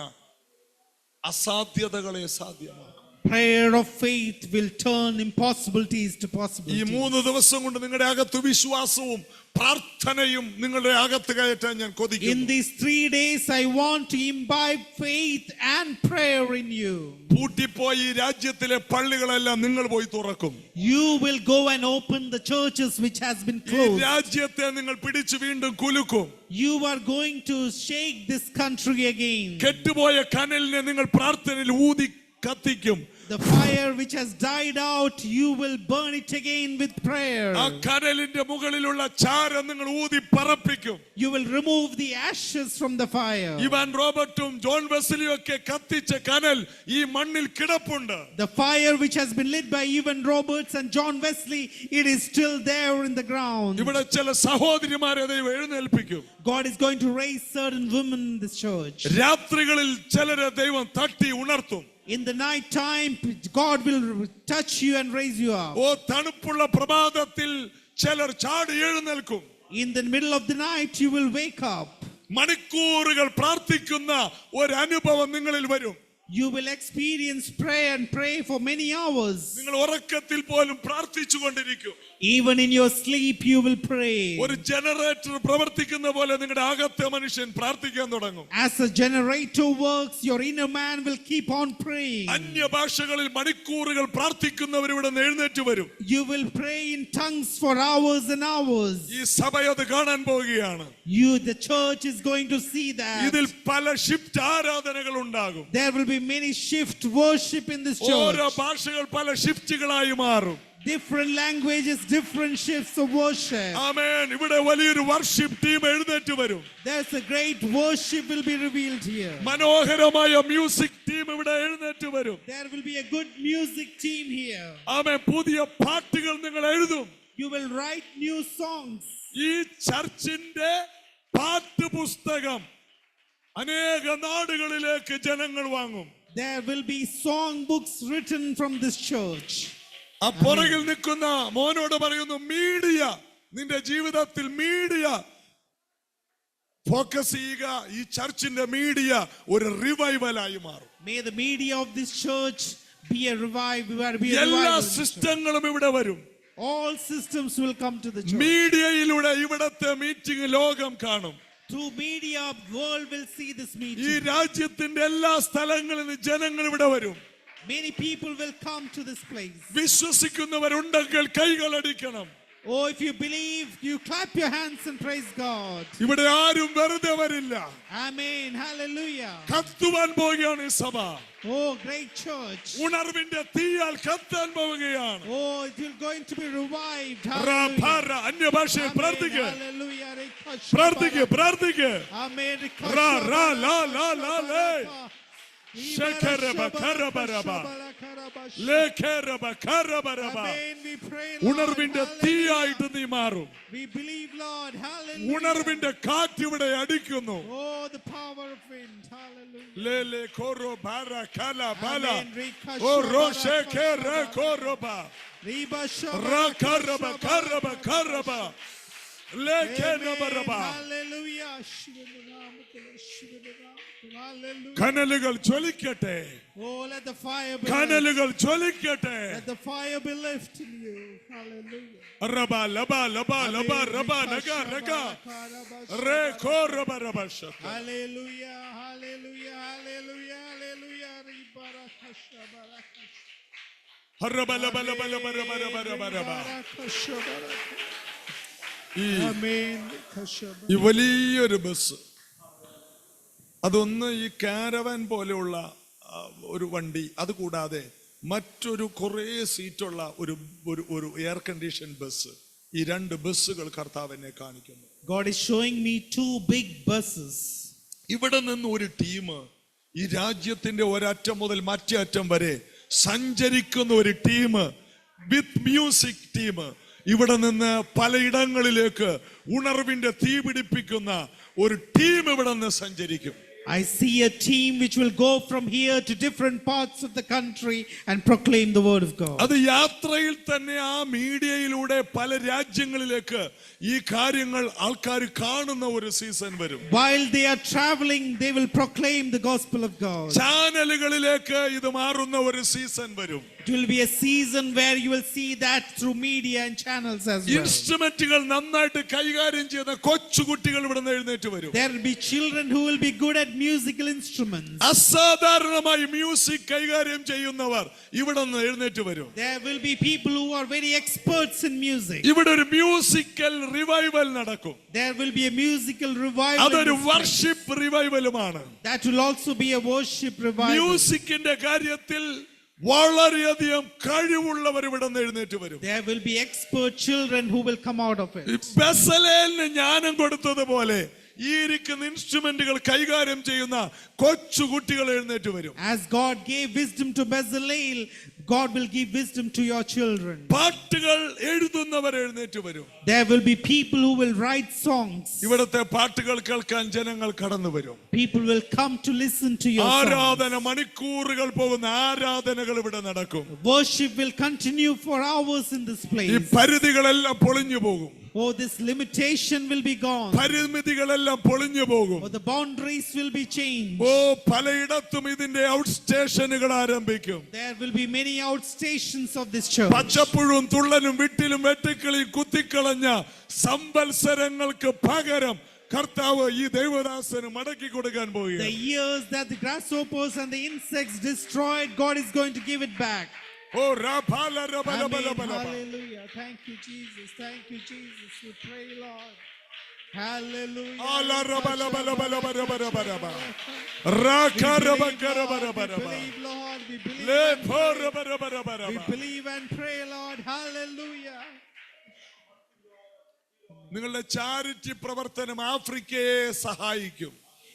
അസാധ്യതകളെ സാധ്യമാക്കും. Prayer of faith will turn impossibilities to ഈ possibilities. 3 ദിവസം കൊണ്ട് നിങ്ങളുടെ അകത്ത് വിശ്വാസവും പ്രാർത്ഥനയും നിങ്ങളുടെ അകത്ത് കയറ്റാൻ ഞാൻ In കൊതിക്കുന്നു. these 3 days, I want to imbibe faith and prayer in you. പൂട്ടിപ്പോയി ഈ രാജ്യത്തിലെ പള്ളികളെല്ലാം നിങ്ങൾ പോയി തുറക്കും. You will go and open the churches which has been ഈ closed. രാജ്യത്തെ നിങ്ങൾ പിടിച്ചു വീണ്ടും കുലുക്കും. You are going to shake this country again. കെട്ടുപോയ കനലിനെ നിങ്ങൾ പ്രാർത്ഥനയിൽ ഊതി കത്തിക്കും. The fire which has died out, you will burn it again with prayer. ആ കനലിന്റെ മുകളിലുള്ള ചാരം നിങ്ങൾ ഊതി പറപ്പിക്കും. You will remove the ashes from the fire. Evan റോബർട്ടും ജോൺ വെസ്ലിയും ഒക്കെ കത്തിച്ച കനൽ ഈ മണ്ണിൽ കിടപ്പുണ്ട്. The fire which has been lit by Evan Roberts and John Wesley, it is still there in the ground. ഇവിടെ ചില സഹോദരിമാരെ ദൈവം എഴുന്നേൽപ്പിക്കും. God is going to raise certain women in this church. രാത്രികളിൽ ചിലരെ ദൈവം തട്ടി ഉണർത്തും. In the night time, God will touch you and raise you up. ഓ, തണുപ്പുള്ള പ്രഭാതത്തിൽ ചിലർ ചാടി എഴുന്നേൽക്കും. In the middle of the night, you will wake up. മണിക്കൂറുകൾ പ്രാർത്ഥിക്കുന്ന ഒരു അനുഭവം നിങ്ങളിൽ വരും. You will experience prayer and pray for many hours. നിങ്ങൾ ഉറക്കത്തിൽ പോലും പ്രാർത്ഥിച്ചു കൊണ്ടിരിക്കും. Even in your sleep, you will pray. ഒരു ജനറേറ്റർ പ്രവർത്തിക്കുന്ന പോലെ നിങ്ങളുടെ അകത്തെ മനുഷ്യൻ പ്രാർത്ഥിക്കാൻ തുടങ്ങും. As a generator works, your inner man will keep on praying. അന്യഭാഷകളിൽ മണിക്കൂറുകൾ പ്രാർത്ഥിക്കുന്നവർ ഇവിടെ എഴുന്നേറ്റ് വരും. You will pray in tongues for hours and hours. ഈ സഭ അത് കാണാൻ പോവുകയാണ്. The church is going to see that. ഇതിൽ പല ഷിഫ്റ്റ് ആരാധനകൾ ഉണ്ടാകും. There will be many shift worship in this ഓരോ church. ഭാഷകൾ പല ഷിഫ്റ്റുകളായി മാറും. Different languages, different shifts of worship. ആമേൻ. ഇവിടെ വലിയൊരു വർഷിപ്പ് ടീം എഴുന്നേറ്റ് വരും. There's a great worship will be revealed here. മനോഹരമായ മ്യൂസിക് ടീം ഇവിടെ എഴുന്നേറ്റ് വരും. There will be a good music team here. ആമേൻ. പുതിയ പാട്ടുകൾ നിങ്ങൾ എഴുതും. You will write new songs. ഈ ചർച്ചിന്റെ പാട്ടുപുസ്തകം അനേക നാടുകളിലേക്ക് ജനങ്ങൾ വാങ്ങും. There will be song books written from this church. ആ പുറകിൽ നിൽക്കുന്ന മോനോട് പറയുന്നു, മീഡിയ നിന്റെ ജീവിതത്തിൽ മീഡിയ ഫോക്കസ് ചെയ്യുക. ഈ ചർച്ചിന്റെ മീഡിയ ഒരു റിവൈവലായി മാറും. May the media of this church be a revival. എല്ലാ സിസ്റ്റങ്ങളും ഇവിടെ വരും. All systems will come to the church. മീഡിയയിലൂടെ ഇവിടത്തെ മീറ്റിംഗ് ലോകം കാണും. Through media, world will see this ഈ meeting. രാജ്യത്തിന്റെ എല്ലാ സ്ഥലങ്ങളിൽ നിന്ന് ജനങ്ങൾ ഇവിടെ വരും. Many people will come to this place. വിശ്വസിക്കുന്നവരുണ്ടെങ്കിൽ കൈകളടിക്കണം. Oh, if you believe, you clap your hands and praise God. ഇവിടെ ആരും വെറുതെ വരില്ല. Amen. Hallelujah. കത്തുവാൻ പോവുകയാണ് ഈ സഭ. Oh, great church. ഉണർവിന്റെ തീയാൽ കത്താൻ പോവുകയാണ്. Oh, it is going to be revived. അന്യഭാഷയിൽ പ്രാർത്ഥിക്കുക. Hallelujah. പ്രാർത്ഥിക്കുക. Amen. ലാ ലാ ലാ ലാ ലേ. ശകരബ കരബരബ. ലേഖരബ കരബരബ. Amen. We pray, Lord. ഉണർവിന്റെ Hallelujah. തീയായിട്ട് നീ മാറും. We believe, Lord. Hallelujah. ഉണർവിന്റെ കാറ്റ് ഇവിടെ അടിക്കുന്നു. Oh, the power of wind. Hallelujah. ലേലെ കോറോ Bara കല ബല. Amen. Rikasha ഓ റോഷെ baraka കെര shaba. കോറോബ. Riba shaba റാ baraka കരബ shaba കരബ baraka കരബ. Amen. ലേഖനബരബ. Hallelujah. Hallelujah. കനലുകൾ ജ്വലിക്കട്ടെ. Oh, let the fire be lit. കനലുകൾ ജ്വലിക്കട്ടെ. Let the fire be lifted in you. Hallelujah. റബ ലബ ലബ ലബ റബ നഗ നഗ. റേ കോറബ റബ ശത. Hallelujah. Hallelujah. Hallelujah. Hallelujah. Ribarakasha barakasha. റബ ലബ ലബ ലബ റബ റബ റബ റബ. Barakasha barakasha. ഈ Amen. Kasha ഈ വലിയൊരു ബസ്, അതൊന്ന് ഈ കാരവൻ പോലെയുള്ള ഒരു വണ്ടി, അത് കൂടാതെ മറ്റൊരു കുറേ സീറ്റുള്ള ഒരു എയർ കണ്ടീഷൻ ബസ്, ഈ രണ്ട് ബസ്സുകൾ കർത്താവ് എന്നെ കാണിക്കുന്നു. God is showing me two big buses. ഇവിടെ നിന്ന് ഒരു ടീം ഈ രാജ്യത്തിന്റെ ഒരറ്റം മുതൽ മറ്റേ അറ്റം വരെ സഞ്ചരിക്കുന്ന ഒരു ടീം, വിത്ത് മ്യൂസിക് ടീം, ഇവിടെ നിന്ന് പലയിടങ്ങളിലേക്ക് ഉണർവിന്റെ തീ പിടിപ്പിക്കുന്ന ഒരു ടീം ഇവിടെ നിന്ന് സഞ്ചരിക്കും. I see a team which will go from here to different parts of the country and proclaim the word of God. അത് യാത്രയിൽ തന്നെ ആ മീഡിയയിലൂടെ പല രാജ്യങ്ങളിലേക്ക് ഈ കാര്യങ്ങൾ ആൾക്കാർ കാണുന്ന ഒരു സീസൺ വരും. While they are traveling, they will proclaim the gospel of God. ചാനലുകളിലേക്ക് ഇത് മാറുന്ന ഒരു സീസൺ വരും. It will be a season where you will see that through media and channels as well. ഇൻസ്ട്രുമെന്റുകൾ നന്നായിട്ട് കൈകാര്യം ചെയ്യുന്ന കൊച്ചുകുട്ടികൾ ഇവിടെ നിന്ന് എഴുന്നേറ്റ് വരും. There will be children who will be good at musical instruments. അസാധാരണമായി മ്യൂസിക് കൈകാര്യം ചെയ്യുന്നവർ ഇവിടെ നിന്ന് എഴുന്നേറ്റ് വരും. There will be people who are very experts in music. ഇവിടെ ഒരു മ്യൂസിക്കൽ റിവൈവൽ നടക്കും. There will be a musical revival. അതൊരു in this place. വർഷിപ്പ് റിവൈവലുമാണ്. That will also be a worship revival. മ്യൂസിക്കിന്റെ കാര്യത്തിൽ വളരെയധികം കഴിവുള്ളവർ ഇവിടെ നിന്ന് എഴുന്നേറ്റ് വരും. There will be expert children who will come out of it. ബെസലേലിന് ജ്ഞാനം കൊടുത്തതുപോലെ ഈ ഇരിക്കുന്ന ഇൻസ്ട്രുമെന്റുകൾ കൈകാര്യം ചെയ്യുന്ന കൊച്ചു കുട്ടികൾ എഴുന്നേറ്റ് വരും. As God gave wisdom to Bezalel, God will give wisdom to your children. പാട്ടുകൾ എഴുതുന്നവർ എഴുന്നേറ്റ് വരും. There will be people who will write songs. ഇവിടുത്തെ പാട്ടുകൾ കേൾക്കാൻ ജനങ്ങൾ കടന്നു വരും. People will come to listen to your songs. ആരാധന മണിക്കൂറുകൾ പോകുന്ന ആരാധനകൾ ഇവിടെ നടക്കും. Worship will continue for hours in this ഈ place. പരിധികളെല്ലാം പൊളിഞ്ഞു പോകും. Oh, this limitation will be gone. പരിമിതികളെല്ലാം പൊളിഞ്ഞു പോകും. Oh, the boundaries will be changed. ഓ പലയിടത്തും ഇതിന്റെ ഔട്ട് സ്റ്റേഷനുകൾ ആരംഭിക്കും. There will be many outstations of this church. പച്ചപ്പുഴും തുള്ളനും വിട്ടിലും വെട്ടുക്കിളിയും കുത്തിക്കളഞ്ഞ സംവത്സരങ്ങൾക്ക് പകരം കർത്താവ് ഈ ദൈവദാസന് മടക്കി കൊടുക്കാൻ The പോവുകയാണ്. years that the grasshoppers and the insects destroyed, God is going to give it back. Oh റബല റബല Amen. ബല ബല. Hallelujah. Thank you, Jesus. Thank you, Jesus. We pray, Lord. Hallelujah. ആല റബല ബല ബല ബല ബല ബല ബല. We റാക റബ believe, കര Lord. ബല We ബല ബല. believe, Lord. We believe ലേ and ഫോ pray. റബ റബ റബ റബ. We believe and pray, Lord. Hallelujah. നിങ്ങളുടെ ചാരിറ്റി പ്രവർത്തനം ആഫ്രിക്കയെ സഹായിക്കും.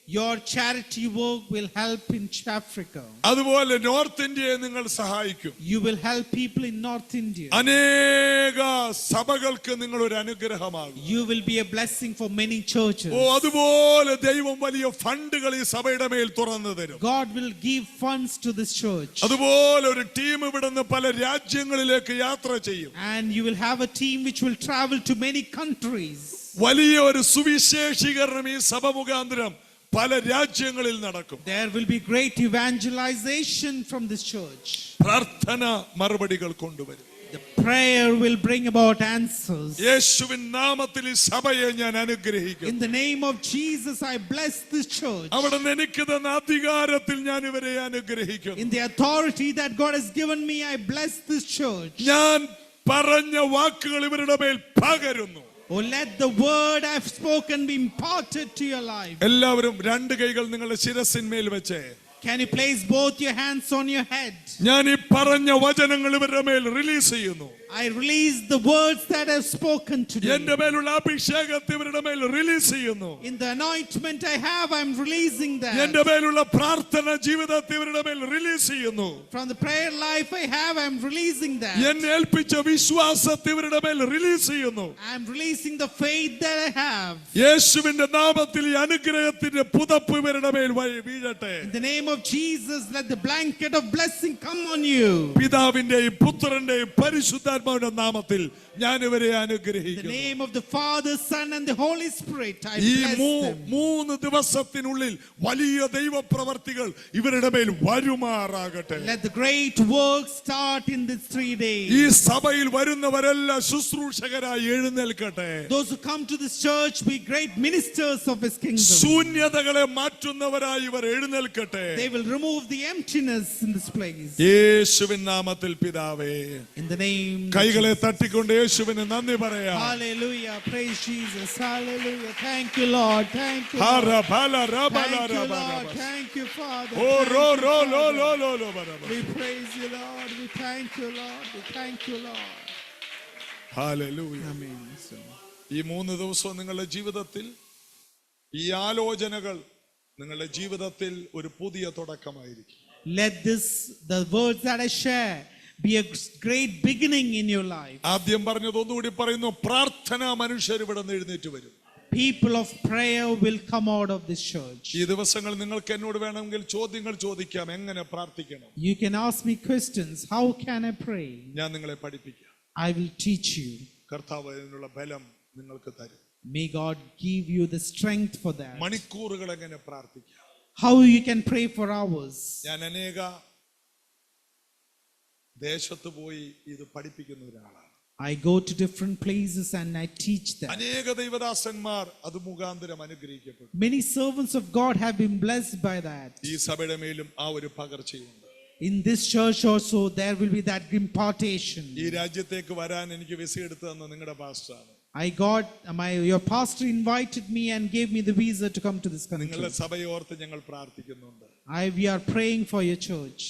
Your charity work will help in Africa. അതുപോലെ നോർത്ത് ഇന്ത്യയെ നിങ്ങൾ സഹായിക്കും. You will help people in North India. അനേക സഭകൾക്ക് നിങ്ങൾ ഒരു അനുഗ്രഹമാകും. You will be a blessing for many churches. ഓ അതുപോലെ ദൈവം വലിയ ഫണ്ടുകൾ ഈ സഭയുടെ മേൽ തുറന്നു തരും. God will give funds to this church. അതുപോലെ ഒരു ടീം ഇവിടുന്ന് പല രാജ്യങ്ങളിലേക്ക് യാത്ര ചെയ്യും. And you will have a team which will travel to many countries. വലിയ ഒരു സുവിശേഷീകരണം ഈ സഭ മുഖാന്തരം പല രാജ്യങ്ങളിൽ നടക്കും. There will be great evangelization from this church. പ്രാർത്ഥന മറുപടികൾ കൊണ്ടുവരും. The prayer will bring about answers. യേശുവിൻ നാമത്തിൽ ഈ സഭയെ ഞാൻ അനുഗ്രഹിക്കും. In the name of Jesus, I bless this church. അവിടുന്ന് എനിക്ക് തന്ന അധികാരത്തിൽ ഞാൻ ഇവരെ അനുഗ്രഹിക്കുന്നു. In the authority that God has given me, I bless this church. ഞാൻ പറഞ്ഞ വാക്കുകൾ ഇവരുടെ മേൽ പകരുന്നു. Oh, let the word I've spoken be imparted to your life. എല്ലാവരും രണ്ട് കൈകൾ നിങ്ങളുടെ ശിരസിന്മേൽ വെച്ച് Can you place both your hands on your head? ഞാൻ ഈ പറഞ്ഞ വചനങ്ങൾ ഇവരുടെ മേൽ റിലീസ് ചെയ്യുന്നു. I release the words that I've spoken today. എന്റെ മേലുള്ള അഭിഷേകത്തെ ഇവരുടെ മേൽ റിലീസ് ചെയ്യുന്നു. In the anointment I have, I'm releasing that. എന്റെ മേലുള്ള പ്രാർത്ഥന ജീവിതത്തെ ഇവരുടെ മേൽ റിലീസ് ചെയ്യുന്നു. From the prayer life I have, I'm releasing that. എന്നെ ഏൽപ്പിച്ച വിശ്വാസത്തെ ഇവരുടെ മേൽ റിലീസ് ചെയ്യുന്നു. I'm releasing the faith that I have. യേശുവിന്റെ നാമത്തിൽ ഈ അനുഗ്രഹത്തിന്റെ പുതപ്പ് ഇവരുടെ മേൽ വീഴട്ടെ. In the name of Jesus, let the blanket of blessing come on you. പിതാവിന്റെയും പുത്രന്റെയും പരിശുദ്ധാത്മാവിന്റെ നാമത്തിൽ ഞാൻ ഇവരെ In the അനുഗ്രഹിക്കുന്നു. name of the Father, Son, and the Holy Spirit, I ഈ bless them. 3 ദിവസത്തിനുള്ളിൽ വലിയ ദൈവപ്രവർത്തികൾ ഇവരുടെ മേൽ വരുമാറാകട്ടെ. Let the great work start in these 3 days. ഈ സഭയിൽ വരുന്നവരെല്ലാം ശുശ്രൂഷകരായി എഴുന്നേൽക്കട്ടെ. Those who come to this church be great ministers of His kingdom. ശൂന്യതകളെ മാറ്റുന്നവരായി ഇവർ എഴുന്നേൽക്കട്ടെ. They will remove the emptiness in this place. യേശുവിൻ നാമത്തിൽ പിതാവേ. In the name of കൈകളെ തട്ടിക്കൊണ്ട് യേശുവിന് നന്ദി പറയാം. Hallelujah. Praise Jesus. Hallelujah. Thank you, Lord. Thank you. ഹാ Lord. റബല റബല Thank you, റബല. Lord. Thank you, Father. Oh Thank റോ you, റോ ലോ Father. ലോ ലോ ലോ ബരബ. We praise you, Lord. We thank you, Lord. We thank you, Lord. Hallelujah. Amen. ഈ 3 ദിവസവും നിങ്ങളുടെ ജീവിതത്തിൽ ഈ ആലോചനകൾ നിങ്ങളുടെ ജീവിതത്തിൽ ഒരു പുതിയ തുടക്കമായിരിക്കും. Let the words that I share be a great beginning in your life. ആദ്യം പറഞ്ഞത് ഒന്നുകൂടി പറയുന്നു, പ്രാർത്ഥനാ മനുഷ്യർ ഇവിടെ നിന്ന് എഴുന്നേറ്റ് വരും. People of prayer will come out of this church. ഈ ദിവസങ്ങൾ നിങ്ങൾക്ക് എന്നോട് വേണമെങ്കിൽ ചോദ്യങ്ങൾ ചോദിക്കാം. എങ്ങനെ പ്രാർത്ഥിക്കണം? You can ask me questions. How can I pray? ഞാൻ നിങ്ങളെ പഠിപ്പിക്കാം. I will teach you. കർത്താവ് അതിനുള്ള ബലം നിങ്ങൾക്ക് തരും. May God give you the strength for that. മണിക്കൂറുകൾ എങ്ങനെ പ്രാർത്ഥിക്കാം? How you can pray for hours. ഞാൻ അനേക ദേശത്ത് പോയി ഇത് പഠിപ്പിക്കുന്ന ഒരാളാണ്. I go to different places and I teach them. അനേക ദൈവദാസന്മാർ അത് മുഖാന്തരം അനുഗ്രഹിക്കപ്പെട്ടു. Many servants of God have been blessed by that. ഈ സഭയുടെ മേലും ആ ഒരു പകർച്ചയുണ്ട്. In this church also there will be that impartation. ഈ രാജ്യത്തേക്ക് വരാൻ എനിക്ക് വിസ എടുത്തു തന്ന നിങ്ങളുടെ പാസ്റ്ററാണ്. Your pastor invited me and gave me the visa to come to this country. നിങ്ങളുടെ സഭയെ ഓർത്ത് ഞങ്ങൾ പ്രാർത്ഥിക്കുന്നുണ്ട്. We are praying for your church.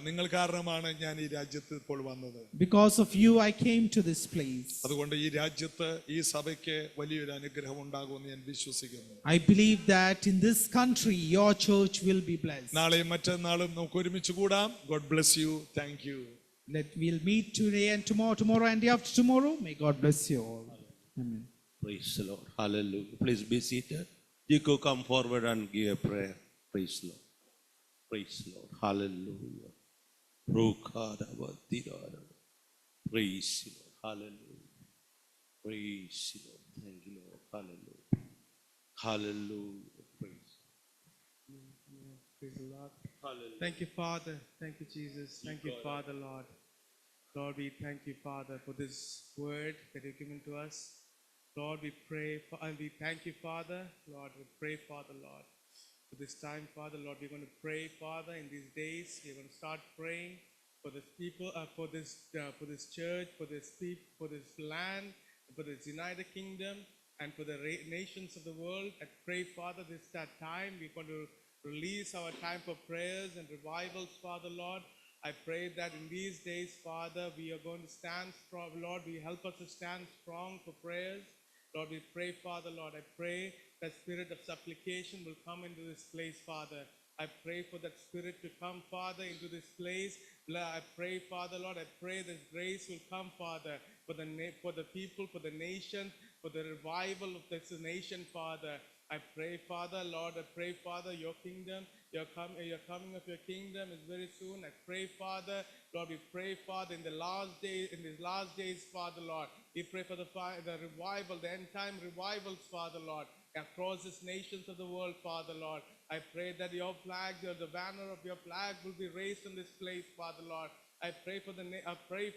നിങ്ങൾ കാരണമാണ് ഞാൻ ഈ രാജ്യത്ത് ഇപ്പോൾ വന്നത്. Because of you I came to this place. അതുകൊണ്ട് ഈ രാജ്യത്ത് ഈ സഭയ്ക്ക് വലിയൊരു അനുഗ്രഹം ഉണ്ടാകുമെന്ന് ഞാൻ വിശ്വസിക്കുന്നു. I believe that in this country your church will be blessed. നാളെയും മറ്റന്നാളും നമുക്ക് ഒരുമിച്ച് കൂടാം. God bless you. Thank you. We'll meet today and tomorrow and the after tomorrow. May God bless you all. Amen. Praise the Lord. Hallelujah. Please be seated. You could come forward and give a prayer. Praise the Lord. Praise the Lord. Hallelujah. Praise the Lord. Hallelujah. Praise the Lord. Thank you, Lord. Hallelujah. Hallelujah. Praise Praise the Lord. Hallelujah. Thank you, Father. Thank you, Jesus. Thank you, Father, Lord. Lord, we thank you, Father, for this word that you've given to us. Lord, we pray and we thank you, Father. Lord, we pray, Father, Lord, for this time, Father, Lord, we're going to pray, Father, in these days. We're going to start praying for this people, for this church, for this people, for this land, for this United Kingdom, and for the nations of the world. I pray, Father, this that time we're going to release our time for prayers and revivals, Father, Lord. I pray that in these days, Father, we are going to stand strong. Lord, we help us to stand strong for prayers. Lord, we pray, Father, Lord, I pray that spirit of supplication will come into this place, Father. I pray for that spirit to come, Father, into this place. I pray, Father, Lord, I pray that grace will come, Father, for the people, for the nation, for the revival of this nation, Father. I pray, Father, Lord, I pray, Father, your kingdom, your coming of your kingdom is very soon. I pray, Father, Lord, we pray, Father, in these last days, Father, Lord, we pray for the revival, the end time revivals, Father, Lord, across these nations of the world, Father, Lord. I pray that your flag, the banner of your flag will be raised in this place, Father, Lord. I pray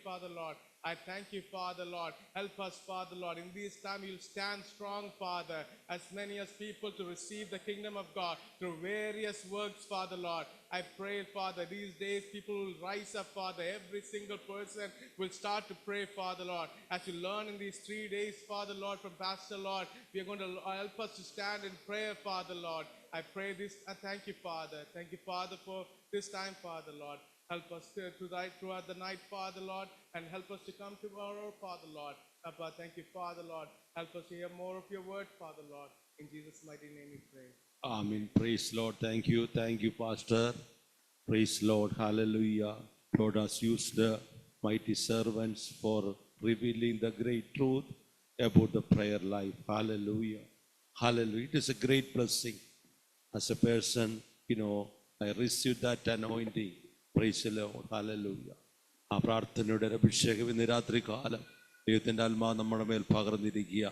Father, Lord. I thank you, Father, Lord. Help us, Father, Lord. In this time, you'll stand strong, Father, as many as people to receive the kingdom of God through various works, Father, Lord. I pray, Father, these days people will rise up, Father. Every single person will start to pray, Father, Lord. As you learn in these 3 days, Father, Lord, from Pastor, Lord, we are going to help us to stand in prayer, Father, Lord. I pray this. I thank you, Father. Thank you, Father, for this time, Father, Lord. Help us throughout the night, Father, Lord, and help us to come tomorrow, Father, Lord. Thank you, Father, Lord. Help us to hear more of your word, Father, Lord. In Jesus' mighty name we pray. Amen. Praise Lord. Thank you, Pastor. Praise Lord. Hallelujah. Lord has used the mighty servants for revealing the great truth about the prayer life. Hallelujah. Hallelujah. It is a great blessing. As a person, I received that anointing. Praise the Lord. Hallelujah. ആ പ്രാർത്ഥനയുടെ ഒരു അഭിഷേകം ഇന്ന് രാത്രി കാലം ദൈവത്തിൻ്റെ ആത്മാവ് നമ്മുടെ മേൽ പകർന്നിരിക്കുക.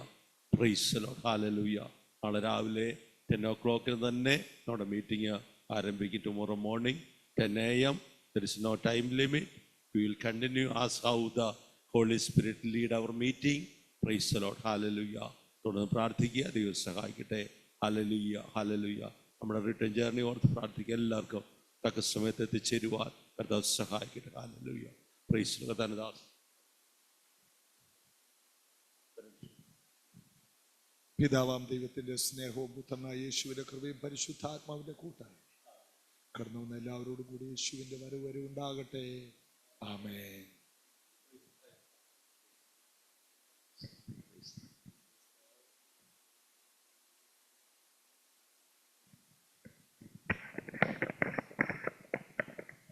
Praise the Lord. ഹല്ലേലൂയ. നാളെ രാവിലെ 10 o'clock തന്നെ നമ്മുടെ മീറ്റിംഗ് ആരംഭിക്കും. Tomorrow morning 10 AM. There is no time limit. We will continue as how the Holy Spirit lead our meeting. Praise the Lord. Hallelujah. തുടർന്ന് പ്രാർത്ഥിക്കുക. ദൈവം സഹായിക്കട്ടെ. ഹല്ലേലൂയ. ഹല്ലേലൂയ. നമ്മുടെ റിട്ടേൺ ജേർണി ഓർത്ത് പ്രാർത്ഥിക്കുക. എല്ലാവർക്കും തക്ക സമയത്ത് എത്തിച്ചേരുവാൻ കർത്താവ് സഹായിക്കട്ടെ. ഹല്ലേലൂയ. Price the Lord. പിതാവാം ദൈവത്തിന്റെ സ്നേഹവും പുത്രനായ യേശുവിന്റെ കൃപയും പരിശുദ്ധാത്മാവിന്റെ കൂട്ടായി കടന്നു വന്ന എല്ലാവരോടും കൂടി യേശുവിന്റെ വരവ് ഉണ്ടാകട്ടെ. ആമേൻ.